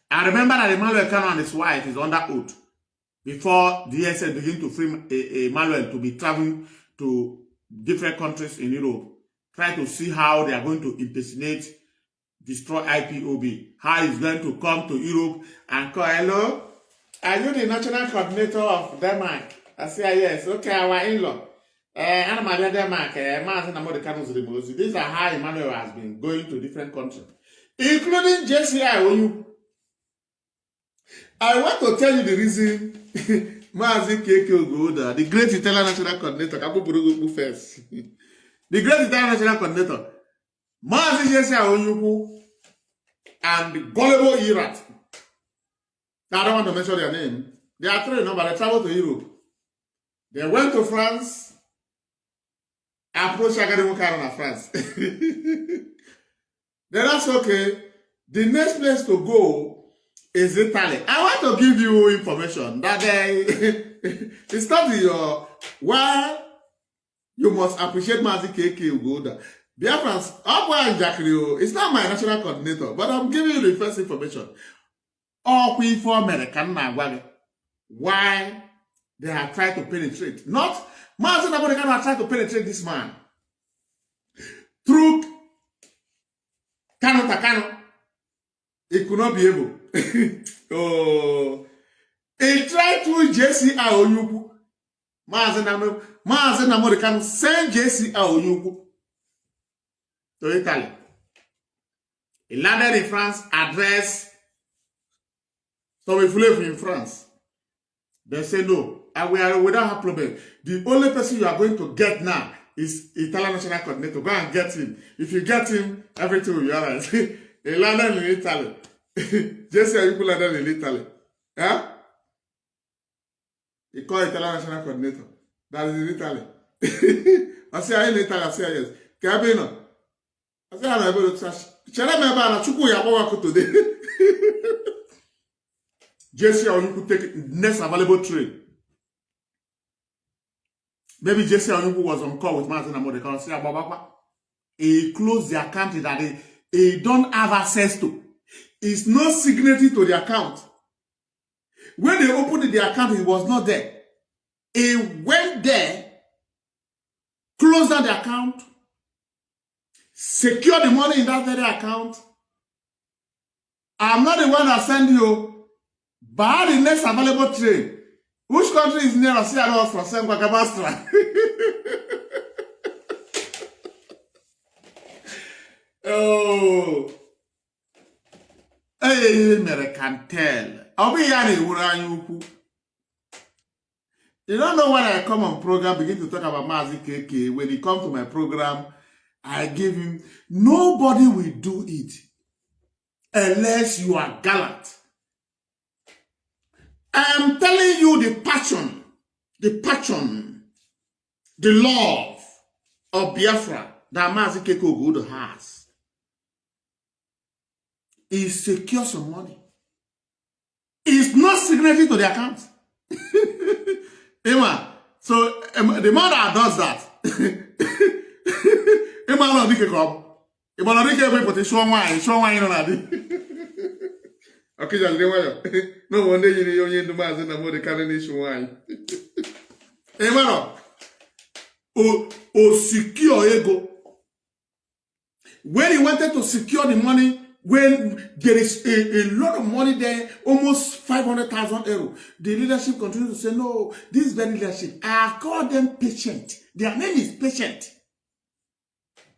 I remember that Emmanuel Kano and his wife is under oath before the DSS begin to free Emmanuel to be traveling to different countries in Europe, try to see how they are going to impersonate, destroy IPOB, how he's going to come to Europe and call, hello, are you the national coordinator of Denmark? I say, yes, okay, our in-law. Anna Maria Denmark, these are how Emmanuel has been going to different countries, including JCI. I want to tell you the reason Mazi Keke Ogoda, the great Italian national coordinator, first. The great Italian national coordinator, Mazi JCI Onyuku, and the gullible Irat. I don't want to mention their name. They are three, but they traveled to Europe. They went to France, approached Academy Carona, France. Then that's okay. The next place to go is Italy. I want to give you information that it's not your why you must appreciate Mazi Keke Ugoda. Biafrans, it's not my national coordinator, but I'm giving you the first information. All we for American why they have tried to penetrate. Not Mazi Nabodekan have tried to penetrate this man through Kano Takano. He could not be able. Oh, he tried to JC Aoyuku. Mazen American send JC Aoyuku to Italy. He landed in France, address. So we flew in France. They say no, we don't have problem. The only person you are going to get now is Italian national coordinator. Go and get him. If you get him, everything will be alright. He landed in Italy. Just say people landed in Italy. Huh? He called Italian national coordinator. That is in Italy. I say, I'm in Italy. I say, yes. Cabino. I say, I'm able to touch. Today. Jesse, or you could take next available train. Maybe Jesse or you was on call with Martin and Mordecai. Say, he closed the account that he don't have access to. It's no signatory to the account. When they opened the account, he was not there. He went there, closed down the account, secured the money in that very account. I'm not the one that sent you, but the next available train. Which country is near us? From Sengwa Gabastra. Oh. Hey, American tell. I'll be here. You don't know when I come on program, begin to talk about Mazi Keke. When he comes to my program, I give him. Nobody will do it unless you are gallant. I am telling you the passion, the love of Biafra that Mazi Keke Ogodo has. He secures some money. It's not signatory to the account. Emma, so the man that does that, Emma no dike come. Emma no dike we put show wine on adi. Okay, just dey no one day you do mazi na mo dey carry show wine. Emma no o secure ego. When he wanted to secure the money, when there is a lot of money there, almost 500,000 euro, the leadership continues to say, no, this very leadership, I call them patient. Their name is patient.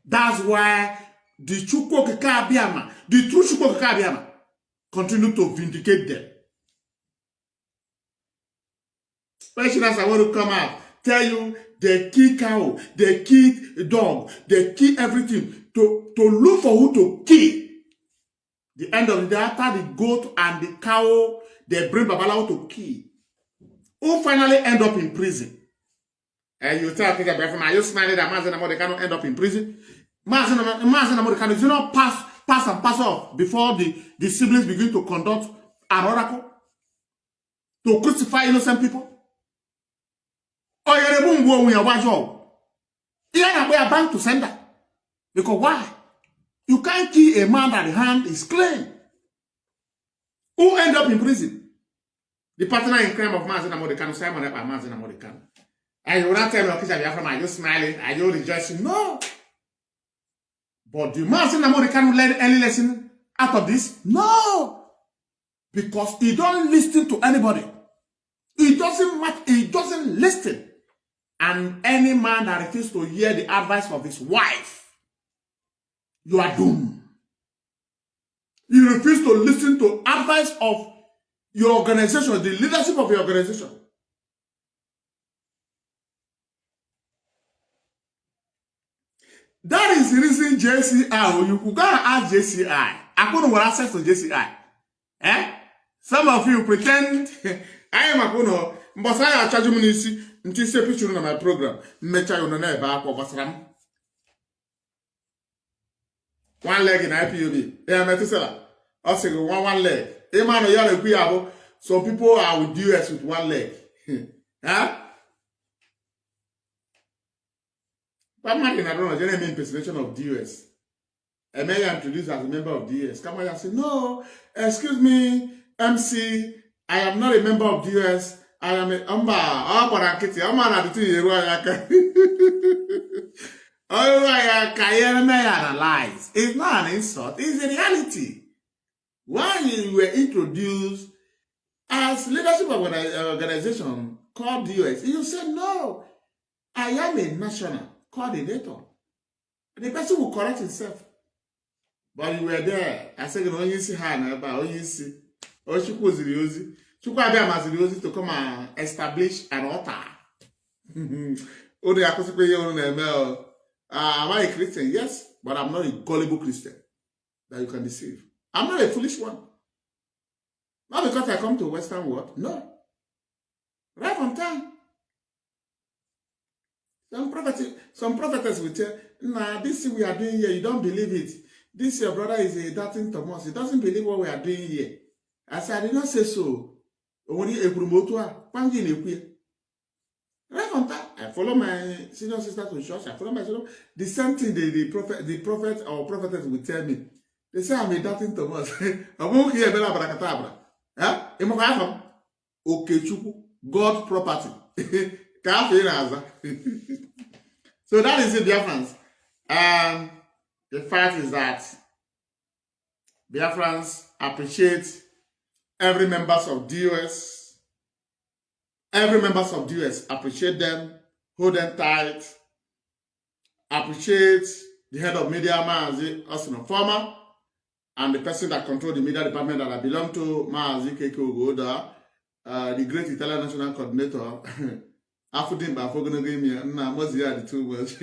That's why the Chukwu Okike Abịama, the true Chukwu Okike Abịama, continue to vindicate them. Pensioners, I want to come out, tell you, they kill cow, they kill dog, they kill everything to look for who to kill. The end of the day, after the goat and the cow, they bring Babalawo to kill. Who finally end up in prison? And you tell people, are you smiling that Mazen Amode cannot end up in prison? Mazen Amode cannot, is it not pass and pass off before the siblings begin to conduct an oracle? To crucify innocent people? Or you're the boom boom when you're watching? Yeah, we are bound to send that. Because why? You can't kill a man that the hand is clean. Who end up in prison? The partner in crime of Mazen Amode Kanu, Simon Epa Mazen Amode Kanu. And you will not tell me, okay, are you smiling? Are you rejoicing? No. But do Mazen Amode Kanu learn any lesson out of this? No. Because he don't listen to anybody. He doesn't listen. And any man that refuses to hear the advice of his wife, you are doomed. You refuse to listen to advice of your organization, the leadership of your organization. That is the reason JCI, you could go and ask JCI. I couldn't have access to JCI. Eh? Some of you pretend I am a kuno, but I are charging me until say picture on my program. Mecha you know back of Basram. One leg in IPOB. Yeah, Metusela. Also one leg. Emmanuel Yale. Some people are with US with one leg. Huh? But I don't know, general impersonation of DUS. A man introduced as a member of DUS. Come on, I say, no, excuse me, MC, I am not a member of DUS. I am a Amba. Oh, but I'm kidding. I'm not the analyze. It's not an insult, it's a reality. When you were introduced as leadership of an organization called DUS, you said, no, I am a national coordinator. The person will correct himself. But you were there. I said, oh, you see her, oh, you see. Oh, she was the Ozi to come and establish an altar. Oh, the am I a Christian? Yes, but I'm not a gullible Christian that you can deceive. I'm not a foolish one. Not because I come to Western world. No. Right from time. Some prophetess will tell, nah, this thing we are doing here, you don't believe it. This your brother is a doubting Thomas. He doesn't believe what we are doing here. I said, I did not say so. Right from that, I follow my senior sister to church. I follow my senior. The same thing the prophet or prophetess will tell me. They say I'm a doubting Thomas. I won't hear better about Huh? Okay, God property. So that is the difference. The fact is that Biafrans appreciate every members of DOS. Every members of DOS appreciate them, hold them tight, appreciate the head of media, Maazi Austin Former, and the person that controls the media department that I belong to, Maazi Keke Ogoda, the great Italian national coordinator. Afudim ba fogona game na mozi ya the too much.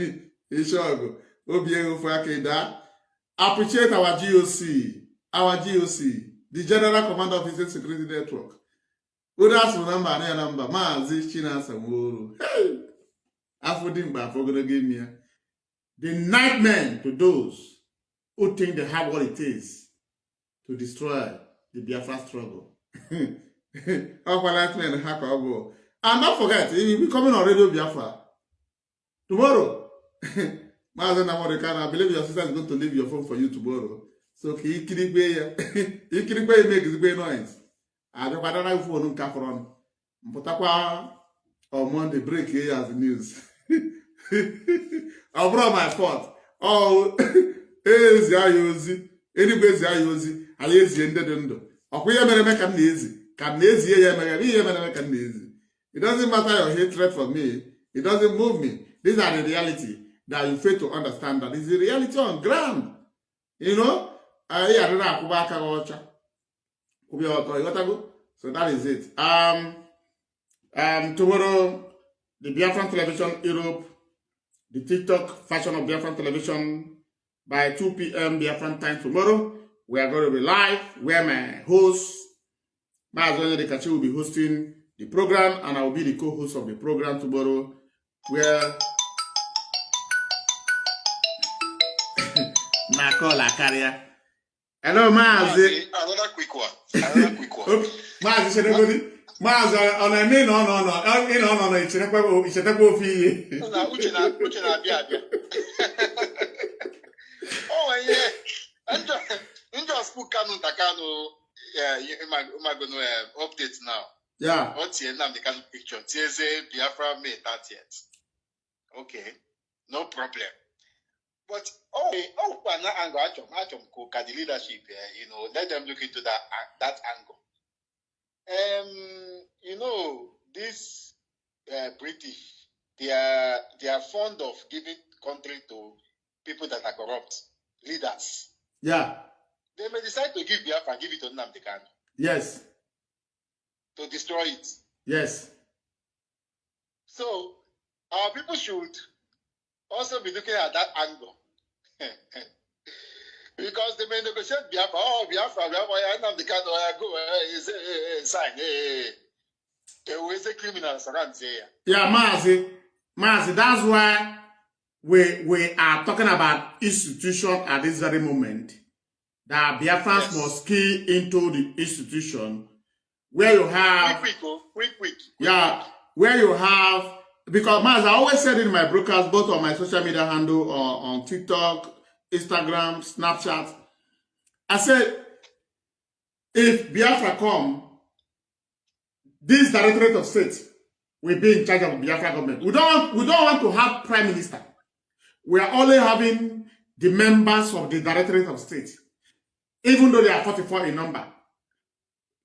Ishogo. Obiego for Akeda. Appreciate our GOC, the General Commander of Eastern Security Network. Udas number, Maazi China Samuru. Hey! Afudim ba fogona game. The nightmare to those who think they have what it is to destroy the Biafra struggle. Our nightmare hack over. And don't forget, he will be coming on Radio Biafra tomorrow. I believe your sister is going to leave your phone for you tomorrow. So he make his noise. I don't know if you want to come on. On Monday break here as the news. I brought my fault. Oh, is Yayozi. Anyways, Yayozi. I use the end of the window. Akuya Mereka Nazi. Can Nazi American Nazi. It doesn't matter your hatred for me. It doesn't move me. These are the reality that you fail to understand. That is the reality on ground. You know? So that is it. Tomorrow the Biafran Television Europe, the TikTok version of Biafran Television by 2 p.m. Biafran time tomorrow. We are going to be live where my host, Maazonye Dekachi, will be hosting the program, and I will be the co-host of the program tomorrow, where Nakola Carrier. Hello, Maazi. Another quick one. Maazi Shedegodi. Maazi, on a name, no, it's a fee. Uche na-abịa. Oh, yeah. And just put Kanu Takano, update now. Yeah. What's the name? The Kanu picture. TSA Biafra May 30th. Okay, no problem. But another angle, actually, the leadership, let them look into that angle. This British, they are fond of giving country to people that are corrupt, leaders. Yeah. They may decide to give Biafra, give it to Nnamdi Kanu. Yes. To destroy it. Yes. So our people should also be looking at that angle. Because they may negotiate Biafra. Oh, Biafra, Nnamdi Kanu, go, sign. They will say criminals around there. Yeah, Maazi, that's why we are talking about institution at this very moment. That Biafrans must key into the institution where you have... Quick. Yeah, where you have... Because, Maazi, I always said in my broadcast, both on my social media handle, or on TikTok, Instagram, Snapchat, I said, if Biafra come, this Directorate of State will be in charge of the Biafra government. We don't want to have Prime Minister. We are only having the members of the Directorate of State. Even though they are 44 in number,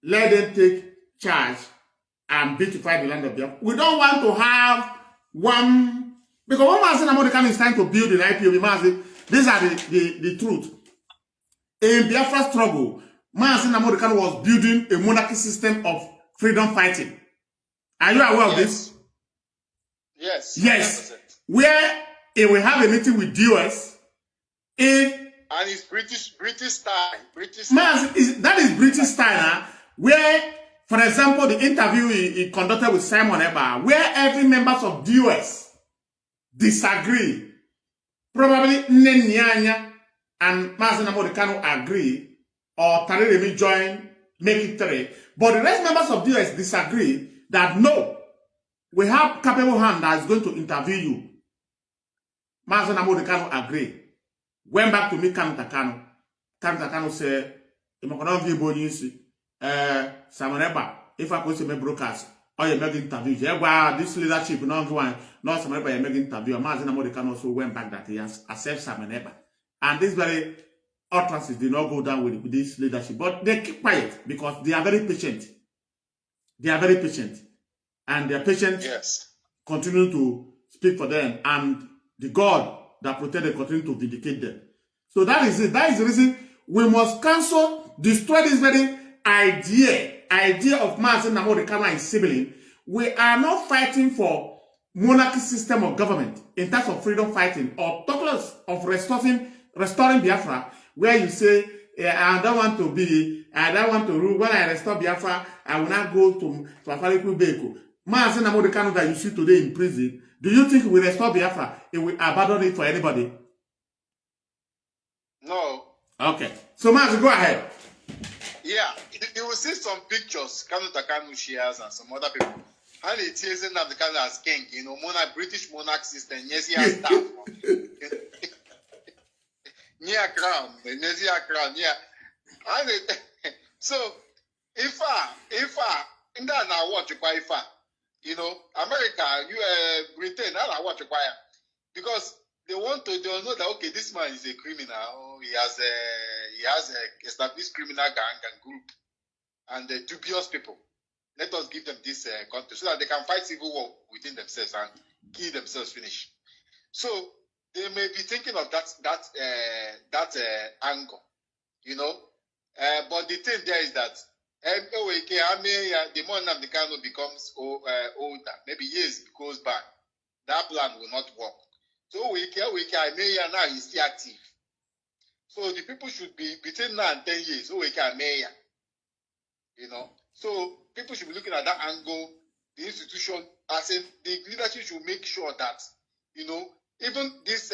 let them take charge and beautify the land of Biafra. We don't want to have one, because one man said American is trying to build an IPOB. These are the truth. In Biafra struggle, Maazin American was building a monarchy system of freedom fighting. Are you aware of this? Yes. 100%. Where he will have a meeting with US, and it's British style. That is British style, where, for example, the interview he conducted with Simon Eba, where every members of the US disagree. Probably Nenyanya and Maazin Americano agree, or Tariremi join, make it 3. But the rest members of the US disagree that no, we have capable hand that is going to interview you. Maazin Americano agree. Went back to meet Kanu Takano said, Simon Eba, if I could say my brokers, or you make interviews. Yeah, this leadership, not Simon Eba, you make interview. Maazin Americano also went back that he has accepted Simon Eba. And this very utterances did not go down with this leadership. But they keep quiet because they are very patient. And their patience continue to speak for them. And the God that protect them continue to vindicate them. So that is it. That is the reason we must cancel, destroy this very idea of Maazin Nnamdi Kanu and sibling. We are not fighting for monarchy system of government in terms of freedom fighting or talk less of restoring Biafra, where you say, I don't want to rule. When I restore Biafra, I will not go to Afariku Beko. Maazin Nnamdi Kanu that you see today in prison, do you think we restore Biafra, it will abandon it for anybody? No. Okay. So Maazin, go ahead. Yeah, you will see some pictures Kanu Takanu shares and some other people. And it is Nnamdi Kanu as king, British monarch system. Yes, he has staff. Near crown, yeah. And so if I in that now what you buy America, Britain, I want to buy because they know that okay, this man is a criminal. He has a established criminal gang and group and dubious people. Let us give them this country so that they can fight civil war within themselves and kill themselves. Finish. So they may be thinking of that angle, But the thing there is that The more Nnamdi Kanu becomes older, maybe years goes by, that plan will not work. So now he's still active. So the people should be between now and 10 years. You know, so people should be looking at that angle. The institution, as in the leadership, should make sure that, you know, even this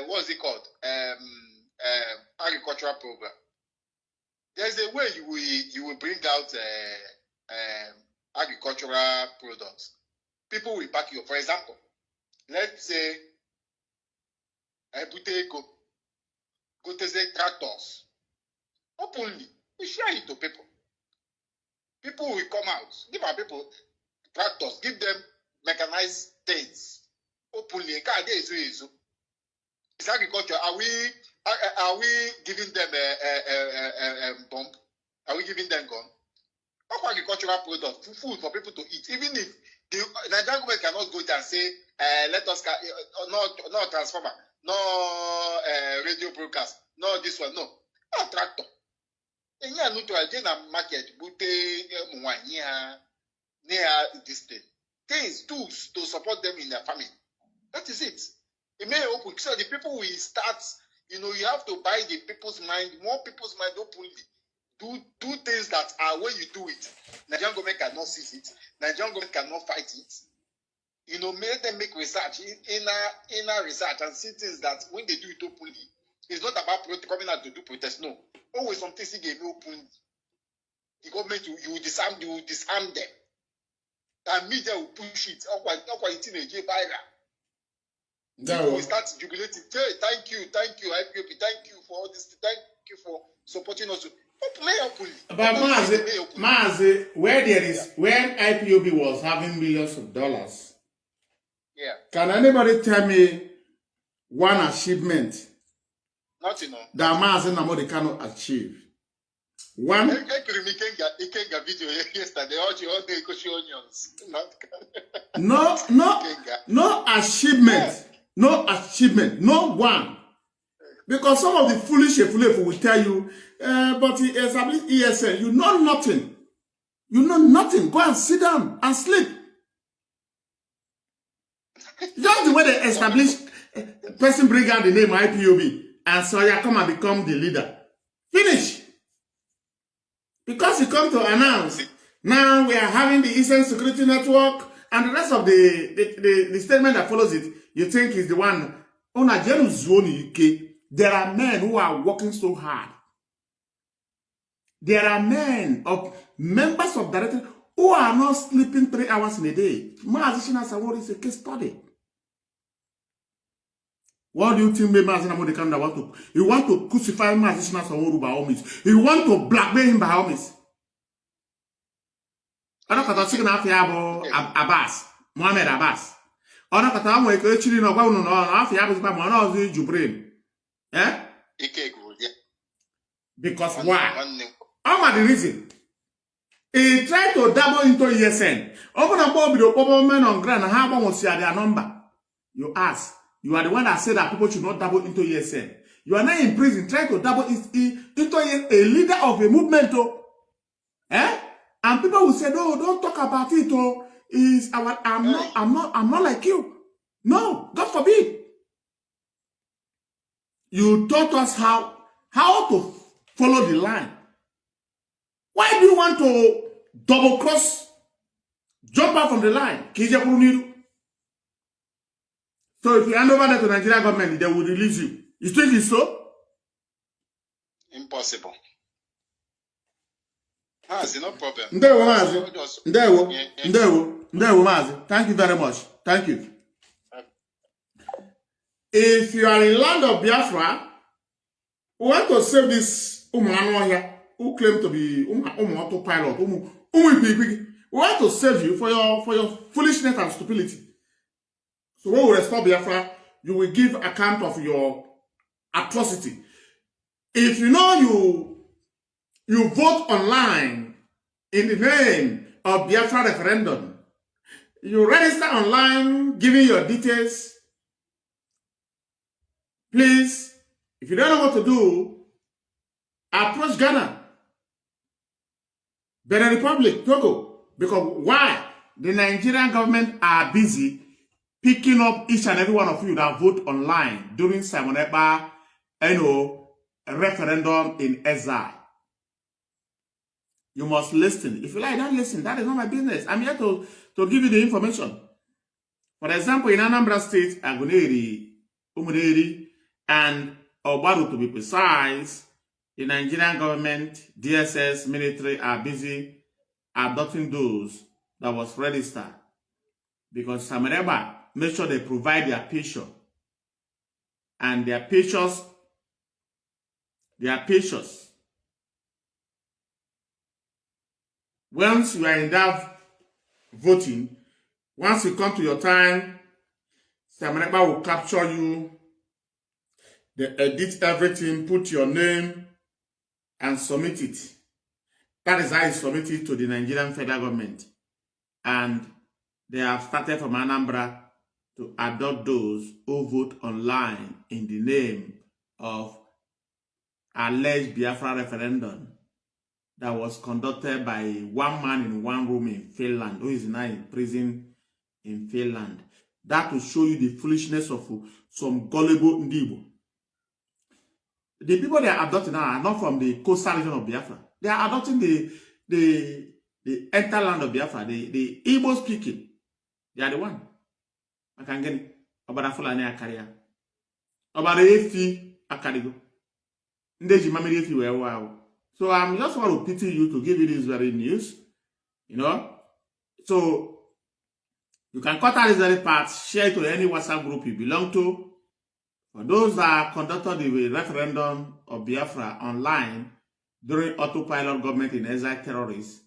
what's it called, agricultural program. There's a way you will bring out agricultural products. People will back you. For example, let's say go to the tractors openly. We share it to people. People will come out. Give our people tractors. Give them mechanized things openly. It's agriculture. Are we giving them a bomb? Are we giving them gun? What agricultural products, food for people to eat? Even if the Nigerian government cannot go there and say, let us no transformer, no radio broadcast, no this one, no tractor. And yeah, neutral market, near this thing. Things, tools to support them in their farming. That is it. It may open. So the people will start, you know, you have to buy the people's mind, more people's mind openly. Do things that are when you do it. Nigerian government cannot seize it. Nigerian government cannot fight it. You know, let them make research, inner research, and see things that when they do it openly, it's not about coming out to do protest. No. Always something they get open. The government you will disarm them. And media will push it. People will start jubilating. Hey, thank you, IPOP, thank you for all this, thank you for supporting us. But Mazi, when IPOB was having millions of dollars, yeah. Can anybody tell me one achievement Nothing. that Mazi Nnamdi Kanu achieved? One. I can't video yesterday. All the onions. No achievement. No achievement. No one. Because some of the foolish will tell you, but he established ESN. You know nothing. You know nothing. Go and sit down and sleep. Just the way they establish, person bring out the name IPOB, and so you come and become the leader. Finish. Because you come to announce, now we are having the Eastern Security Network, and the rest of the statement that follows it, you think is the one. There are men who are working so hard. There are men of members of directors who are not sleeping 3 hours in a day. Mazi Nnamdi is a case study. What do you think Mazi Nnamdi Kanu want to? You want to crucify Mazi Nnamdi by all means. You want to blackmail him by all means. I don't know if Abbas, Mohammed Abbas. I don't know if you know Jubrin. Eh? Because why? How the reason? He tried to double into ESN. Open a board with the men on ground and how long was their number? You ask. You are the one that said that people should not double into ESN. You are now in prison trying to double into a leader of a movement. Eh? And people will say, no, don't talk about it. I'm not like you. No, God forbid. You taught us how to follow the line. Why do you want to double cross, jump out from the line? So if you hand over that to the Nigerian government, they will release you. You think it's so? Impossible. Mazi, no problem. Ndewo, Mazi. Thank you very much. Thank you. If you are in land of Biafra, we want to save this Umano here, who claim to be autopilot. We want to save you for your foolishness and stupidity. So when we restore Biafra, you will give account of your atrocity. If you know you vote online in the name of Biafra referendum, you register online, giving your details. Please, if you don't know what to do, approach Ghana. Benin Republic, Togo. Because why? The Nigerian government are busy picking up each and every one of you that vote online during Simon Ekpa, referendum in exile. You must listen. If you like, don't listen. That is not my business. I'm here to give you the information. For example, in Anambra State, Aguneri, Umuderi, and Obaru to be precise, the Nigerian government, DSS, military are busy adopting those that was registered. Because Samareba make sure they provide their picture. And their pictures, once you are in that voting, once you come to your time, Samareba will capture you, they edit everything, put your name, and submit it. That is how you submit it to the Nigerian federal government. And they have started from Anambra to adopt those who vote online in the name of alleged Biafra referendum that was conducted by one man in one room in Finland, who is now in prison in Finland. That will show you the foolishness of some gullible Ndibo. The people they are adopting now are not from the coastal region of Biafra. They are adopting the hinterland of Biafra, the Igbo speaking. They are the one. I can get it. Obada Fulani Akaria. Obada Efi Akarigo. Ndeji Mamiri Efi Wewa. So I'm just want to pity you to give you this very news. You know? So you can cut out this very part, share it to any WhatsApp group you belong to. For those that conducted the referendum of Biafra online during autopilot government in exile terrorists,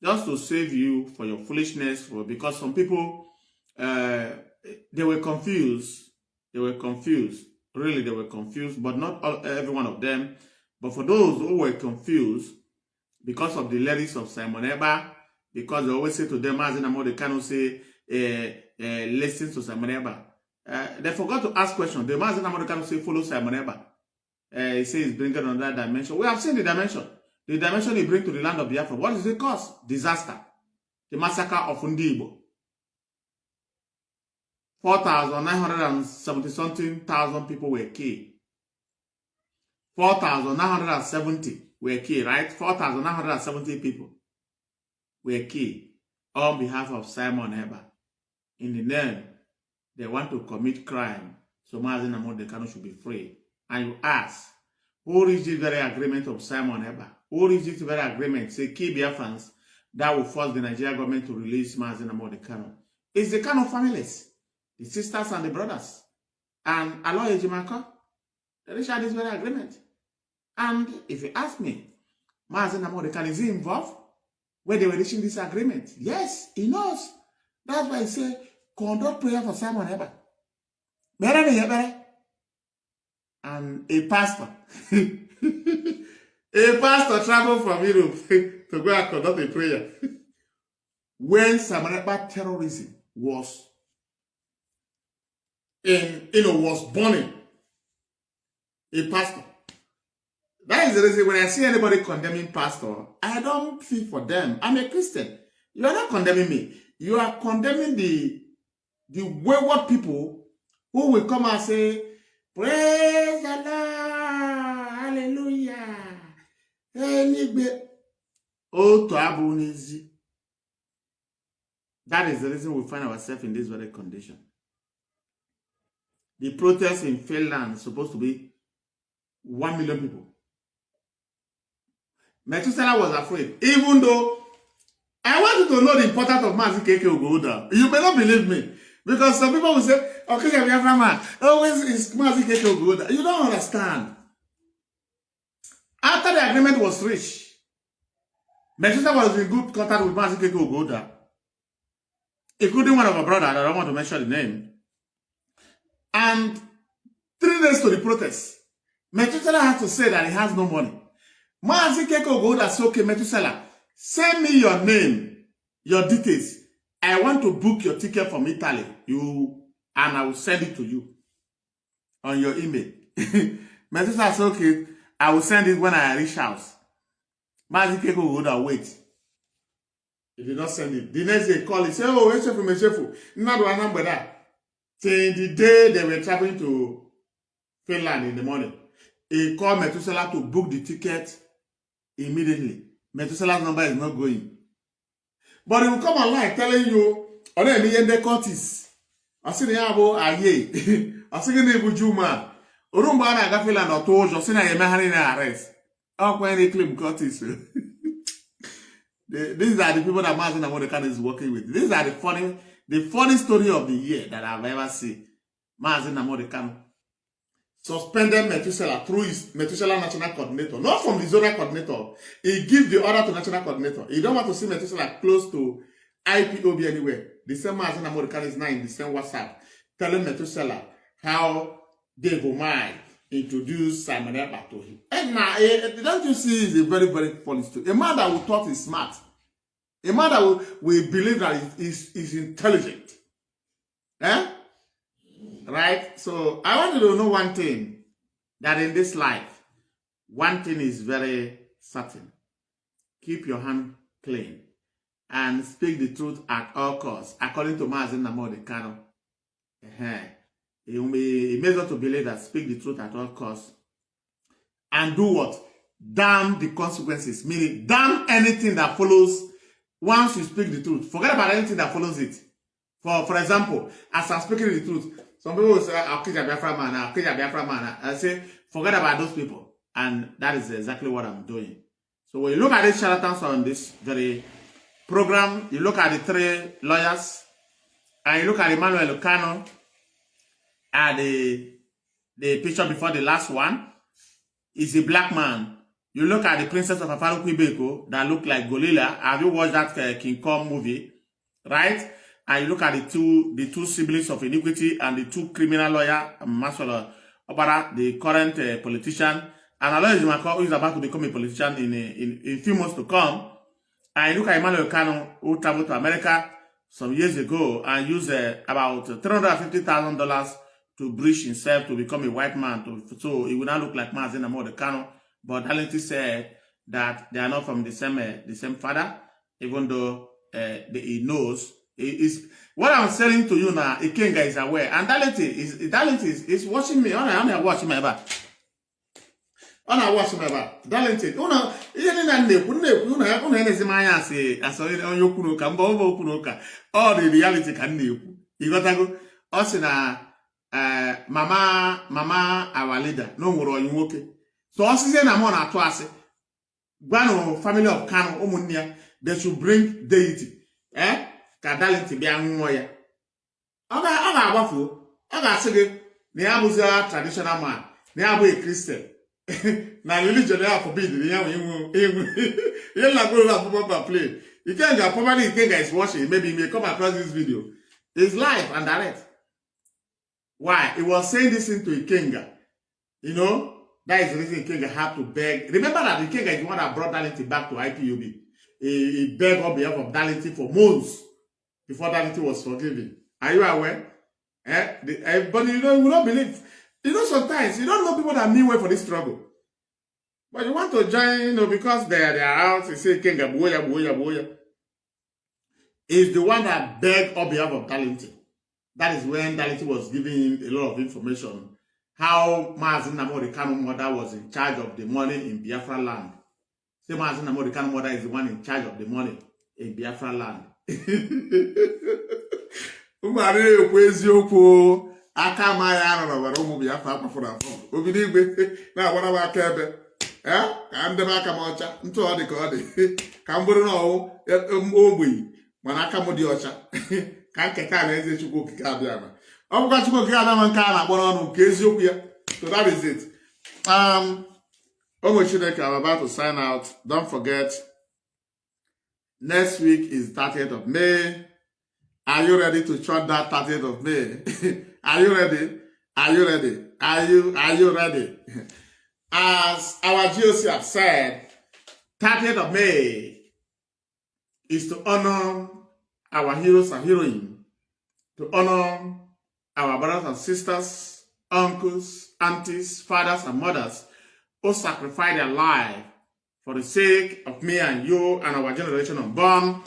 just to save you for your foolishness, because some people, they were confused. Really, they were confused, but not every one of them. But for those who were confused, because of the lyrics of Simon Ekpa, because they always say to them, as in Amo, they cannot say, listen to Simon Ekpa. They forgot to ask questions. The Mazen Amo, they cannot say, follow Simon Ekpa. He says he's bringing another dimension. We have seen the dimension. The dimension he brings to the land of Biafra. What is the cause? Disaster. The massacre of Ndibo. 4,970-something thousand people were killed. 4,970 were killed, right? 4,970 people were killed on behalf of Simon Ekpa. In the name, they want to commit crime, so Mazen Amo Dekano should be free. And you ask, who reached the very agreement of Simon Ekpa? Who reached this very agreement? Say, key Biafrans that will force the Nigerian government to release Mazen Amo Dekano. It's the Kano families, the sisters and the brothers, and Aloy Ejimako. They reached this very agreement. And if you ask me, Mazen Amo Dekano, is he involved when they were reaching this agreement? Yes, he knows. That's why he said, conduct prayer for Simon Ekpa. And a pastor, traveled from Europe to go and conduct a prayer. When Simon Ekpa terrorism was burning, a pastor. That is the reason when I see anybody condemning pastor, I don't feel for them. I'm a Christian. You are not condemning me. You are condemning the wayward people who will come and say, praise the Lord, hallelujah. Oh, to Abunizi. That is the reason we find ourselves in this very condition. The protest in Finland is supposed to be 1 million people. Methuselah was afraid, even though I want you to know the importance of Mazi Keke Ogoda. You may not believe me, because some people will say, okay, Biafra man, always is Mazi Keke Ogoda. You don't understand. After the agreement was reached, Methuselah was in good contact with Mazi Keke Ogoda, including one of our brothers, I don't want to mention the name. And 3 days to the protest, Methuselah had to say that he has no money. Mazi Keke Ogoda said, okay, Methuselah, send me your name, your details. I want to book your ticket from Italy. And I will send it to you on your email. Methuselah said, okay, I will send it when I reach house. Mazi Keke Ogoda wait. He did not send it. The next day, he called. He said, "Oh, Eshefu, till the day they were traveling to Finland in the morning, he called Methuselah to book the ticket immediately. Methuselah's number is not going. But he will come online telling you, "Ole mi yende Curtis. Asini yabo aye. Asini ne bujuma. Orumba na ga Finland otojo. Asini ya mehari na arrest. When they claim Curtis." These are the people that Mazen Namodekan is working with. These are the funny story of the year that I've ever seen. Mazen Namodekan suspended Methuselah through his Methuselah national coordinator, not from the zonal coordinator. He gives the order to national coordinator. He don't want to see Methuselah close to IPOB anywhere. The same Mazen Namodekan is now in the same WhatsApp telling Methuselah how Dave Omai introduced Simon Ebert to him. And now, don't you see, it's a very, very funny story. A man that we thought is smart. A man that we believe that is intelligent. Eh? Right? So, I want you to know one thing. That in this life, one thing is very certain. Keep your hand clean. And speak the truth at all costs. According to Mazen Namodekan. He makes us to believe that speak the truth at all costs. And do what? Damn the consequences. Meaning, damn anything that follows once you speak the truth. Forget about anything that follows it. For example, as I'm speaking the truth, some people will say, I'll kill a Biafra man, I'll kill a Biafra man. I say, forget about those people. And that is exactly what I'm doing. So when you look at these charlatans on this very program, you look at the three lawyers, and you look at Emmanuel Okano, and the picture before the last one is a black man. You look at the princess of Afaruku Ibeko that look like Golila. Have you watched that King Kong movie? Right? And you look at the two siblings of iniquity and the two criminal lawyer, Maswala Obara, the current politician, and Aloy Jumako, who is about to become a politician in a few months to come. And you look at Emmanuel Kano, who traveled to America some years ago and used about $350,000 to breach himself to become a white man. So he would not look like Mazen Namodekan. But Dalenti said that they are not from the same father, even though he knows. What I'm saying to you now, Ikenga is aware. And Dalenti is watching me. I'm watching my back. I'm watching my back. Dalenti, all the reality can you. You got to go. Also, mama our leader no more you okay. So also say na mo na to ase. Gwano family of Kano omunia, they should bring deity. Kadality be anwo ya. Oga agbafu. Oga sige na ya buza traditional man. Na ya bu a Christian. Na religion they are forbidden. You like go to play. You can't go probably is watching. Maybe he may come across this video. It's live and direct. Why? He was saying this into Ikenga. You know, that is the reason Ikenga had to beg. Remember that Ikenga is the one that brought Dalenti back to IPOB. He begged on behalf of Dalenti for months before Dalenti was forgiven. Are you aware? But you know, you don't believe. You know, sometimes you don't know people that mean well for this struggle. But you want to join, you know, because they are out, you say Ikenga, boya. Is the one that begged on behalf of Dalenti. That is when Dalenti was giving him a lot of information. How Mazen Namodekan mother was in charge of the money in Biafra land. Say Mazen Namodekan mother is the one in charge of the money in Biafra land. Umare eziokwu aka ma ya no bara umu Biafra akpafura afọ. Obinigwe na agwara wa aka ebe. Ka ndebe aka ma ọcha. Ntu ọ dị ka ọ dị. Ka mburu na ogbenyi mana aka m dị ọcha. Ka nketa na eze Chukwu okike abịa ma. Ọ bụkwa Chukwu okike abịa ma nke a na-akpọrọ ọnụ nke eziokwu ya. So that is it. Omo Chineke, I'm about to sign out. Don't forget, next week is 30th of May. Are you ready to chant that 30th of May? Are you ready? Are you ready? Are you ready? As our GOC have said, 30th of May is to honor our heroes and heroines, to honor our brothers and sisters, uncles, aunties, fathers and mothers who sacrificed their life for the sake of me and you and our generation unborn,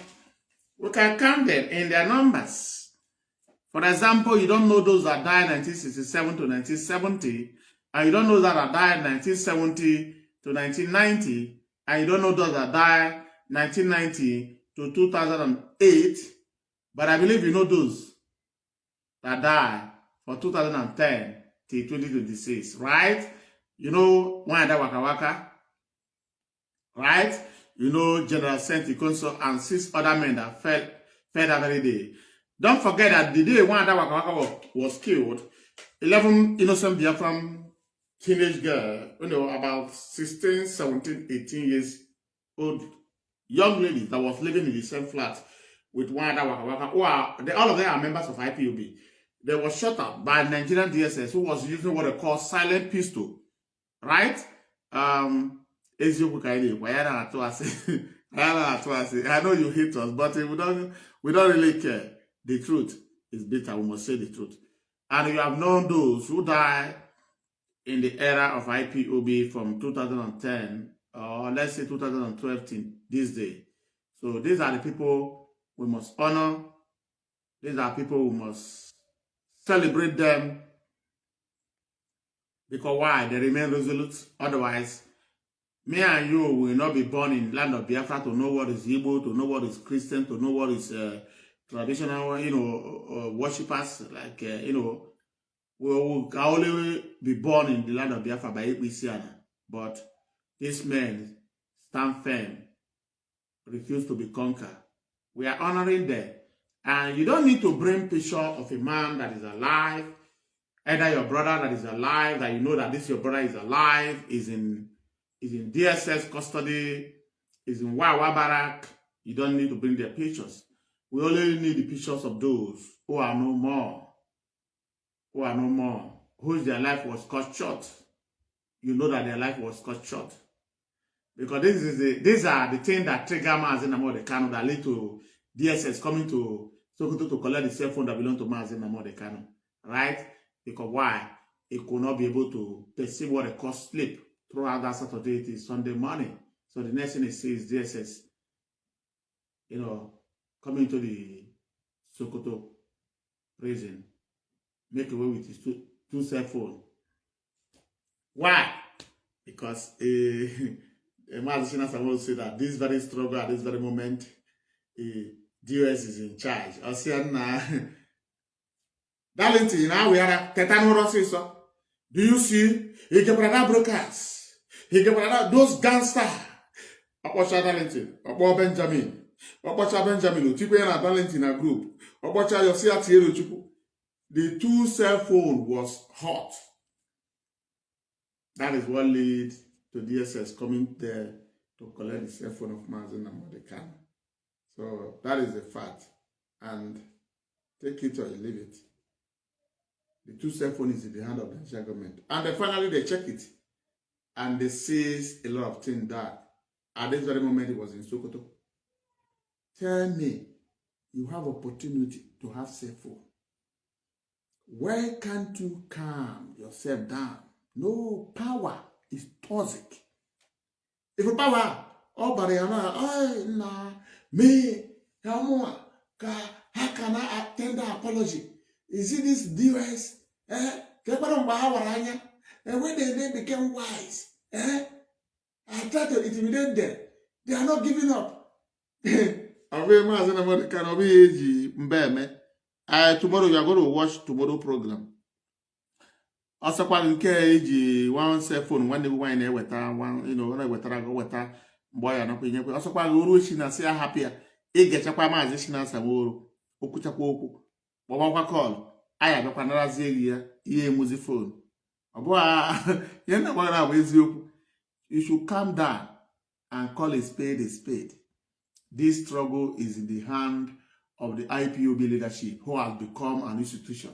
We can count them in their numbers. For example, you don't know those that died 1967 to 1970, and you don't know that died 1970 to 1990, and you don't know those that died 1990 to 2008, but I believe you know those that died for 2010 till 2026, right? You know Wanda Waka Waka, right? You know General Saint Ikonso and 6 other men that fell that very day. Don't forget that the day Wanda Waka Waka was killed, 11 innocent Biafran teenage girl, about 16, 17, 18 years old young lady that was living in the same flat with Wanda Waka Waka. All of them are members of IPOB. They were shot up by Nigerian DSS who was using what they call silent pistol, right? I know you hate us, but we don't really care. The truth is bitter. We must say the truth. And you have known those who died in the era of IPOB from 2010 or let's say 2012 till this day. So these are the people we must honor. These are people who must celebrate them. Because why? They remain resolute. Otherwise, me and you will not be born in the land of Biafra to know what is Igbo, to know what is Christian, to know what is traditional, worshippers. Like, we will only be born in the land of Biafra by Ikbisiana. But these men stand firm, refuse to be conquered. We are honoring them. And you don't need to bring picture of a man that is alive, either your brother that is alive, that you know that this your brother is alive, is in DSS custody, is in Wawa Barak. You don't need to bring their pictures. We only need the pictures of those who are no more. Who are no more. Whose their life was cut short. You know that their life was cut short. Because these are the things that trigger Mazen Namodekano that lead to DSS coming to Sokoto to collect the cell phone that belong to Mazen Namodekano. Right? Because why? It could not be able to perceive what it cost sleep throughout that Saturday till Sunday morning. So the next thing it says DSS, coming to the Sokoto prison, make away with his two cell phone. Why? Because Mazishina Samuel said that this very struggle at this very moment, DOS is in charge. Darlington, now we are Tetanorosis. Do you see? He gave brokers. He gave those gangsters. Obocha Darlington, Obo Benjamin, Otipe Darlington a group. Obocha Yosia Thierry Chuku. The 2 cell phone was hot. That is what led to DSS coming there to collect the cell phone of Mazen Namodekano. So that is a fact. And take it or you leave it. The 2 cell phones is in the hand of the Nigerian government. And then finally they check it. And they sees a lot of things that at this very moment it was in Sokoto. Tell me, you have opportunity to have cell phone. Why can't you calm yourself down? No, power is toxic. If you power, how can I tender apology? Is it this DOS? And when they became wise, I tried to intimidate them. They are not giving up. Tomorrow you are going to watch tomorrow program. Also, one cell phone, one day one boy and also happy. Get call. I have another phone. You should calm down and call a spade a spade. This struggle is in the hand of the IPOB leadership, who has become an institution.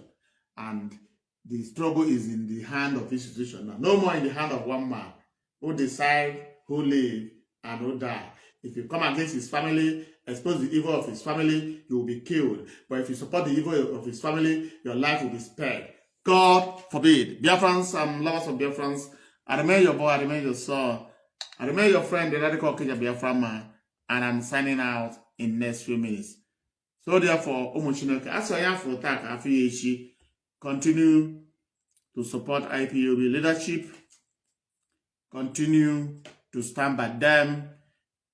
And the struggle is in the hand of institution now. No more in the hand of one man who decide who live and who die. If you come against his family, expose the evil of his family, you will be killed. But if you support the evil of his family, your life will be spared. God forbid. Biafrans and lovers of Biafrans, I remain your boy, I remain your son, I remain your friend, the radical Kenya Biafra man, and I'm signing out in next few minutes. So therefore, as I am for attack, continue to support IPOB leadership, continue to stand by them.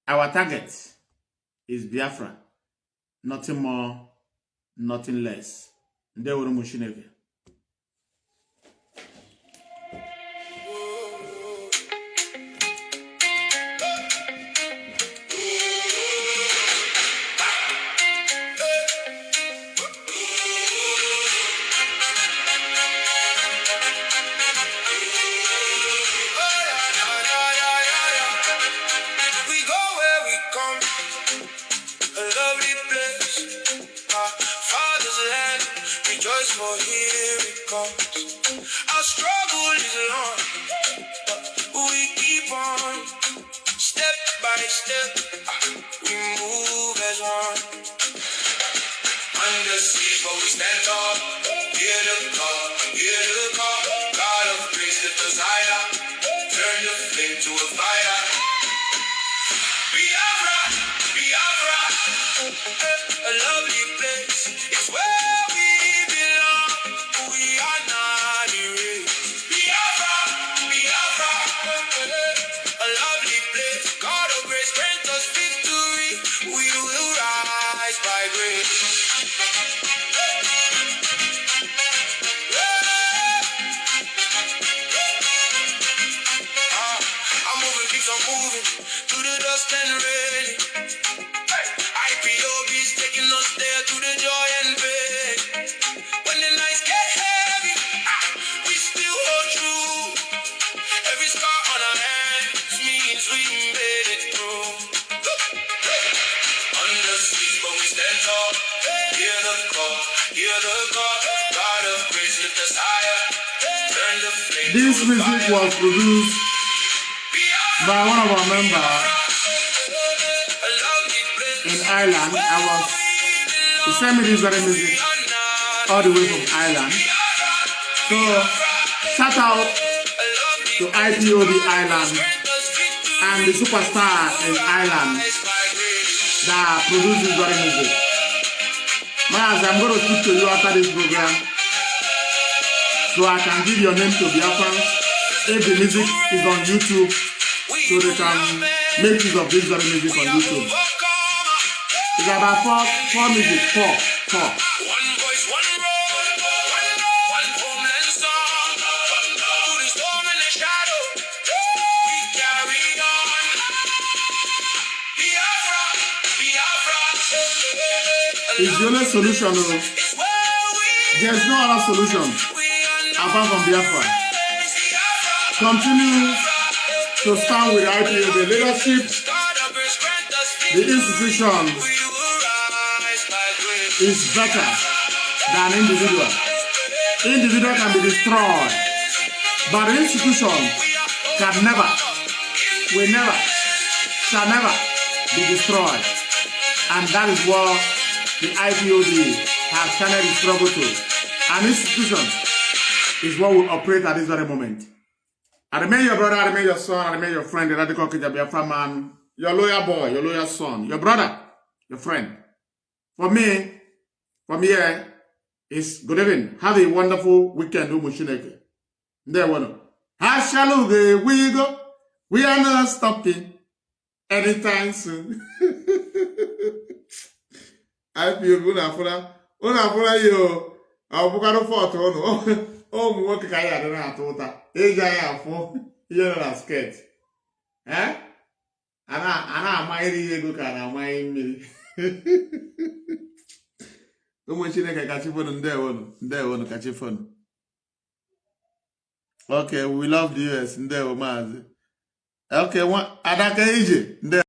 Our target is Biafra, nothing more, nothing less. Ndewo Mushineke. For here it comes. Our struggle is long, but we keep on. Step by step, we move as one. Under siege, but we stand tall. Hear the call, hear the call. God of grace, lift us higher. Turn the flame to a fire. Biafra, Biafra, a lovely place. It's where we belong. We are not erased. Biafra, Biafra, a lovely place. God of grace, grant us victory. We will rise by grace. I'm moving, keeps on moving through the dust and rain. IPOB's taking us there to the joy and pain. When the nights get heavy, we still hold true. Every scar on our hands means we made it through. Under siege, but we stand tall. Hear the call, hear the call. God of grace, lift us higher. Turn the flame. This music was produced by one of our members in Ireland. He sent me this very music all the way from Ireland. So shout out to IPOB Ireland and the superstar in Ireland that produced this very music. Mas, I'm going to speak to you after this program so I can give your name to Biafrans if the music is on YouTube, so they can make use of this very music on YouTube. It's about four music, four. One voice, one road, one homeland song. Through the storm and the shadow, we carry on. Biafra, Biafra. It's the only solution. There's no other solution apart from Biafra. Continue to stand with IPOB, the leadership, the institution is better than individual. Individual can be destroyed, but the institution can never, will never, shall never be destroyed. And that is what the IPOB has channeled its struggle to. An institution is what will operate at this very moment. I remain your brother, I remain your son, I remain your friend, the radical Biafra man, your loyal boy, your loyal son, your brother, your friend. For me, from here, is good evening. Have a wonderful weekend, Umushineke. There we How shallow we go? We are not stopping anytime soon. I feel good after you. I'll book out a photo. Oh, what can I add to that? Age I have for you're not scared. Eh? And I might look at my me. Okay, we love the US. Okay, one. Adaka ije.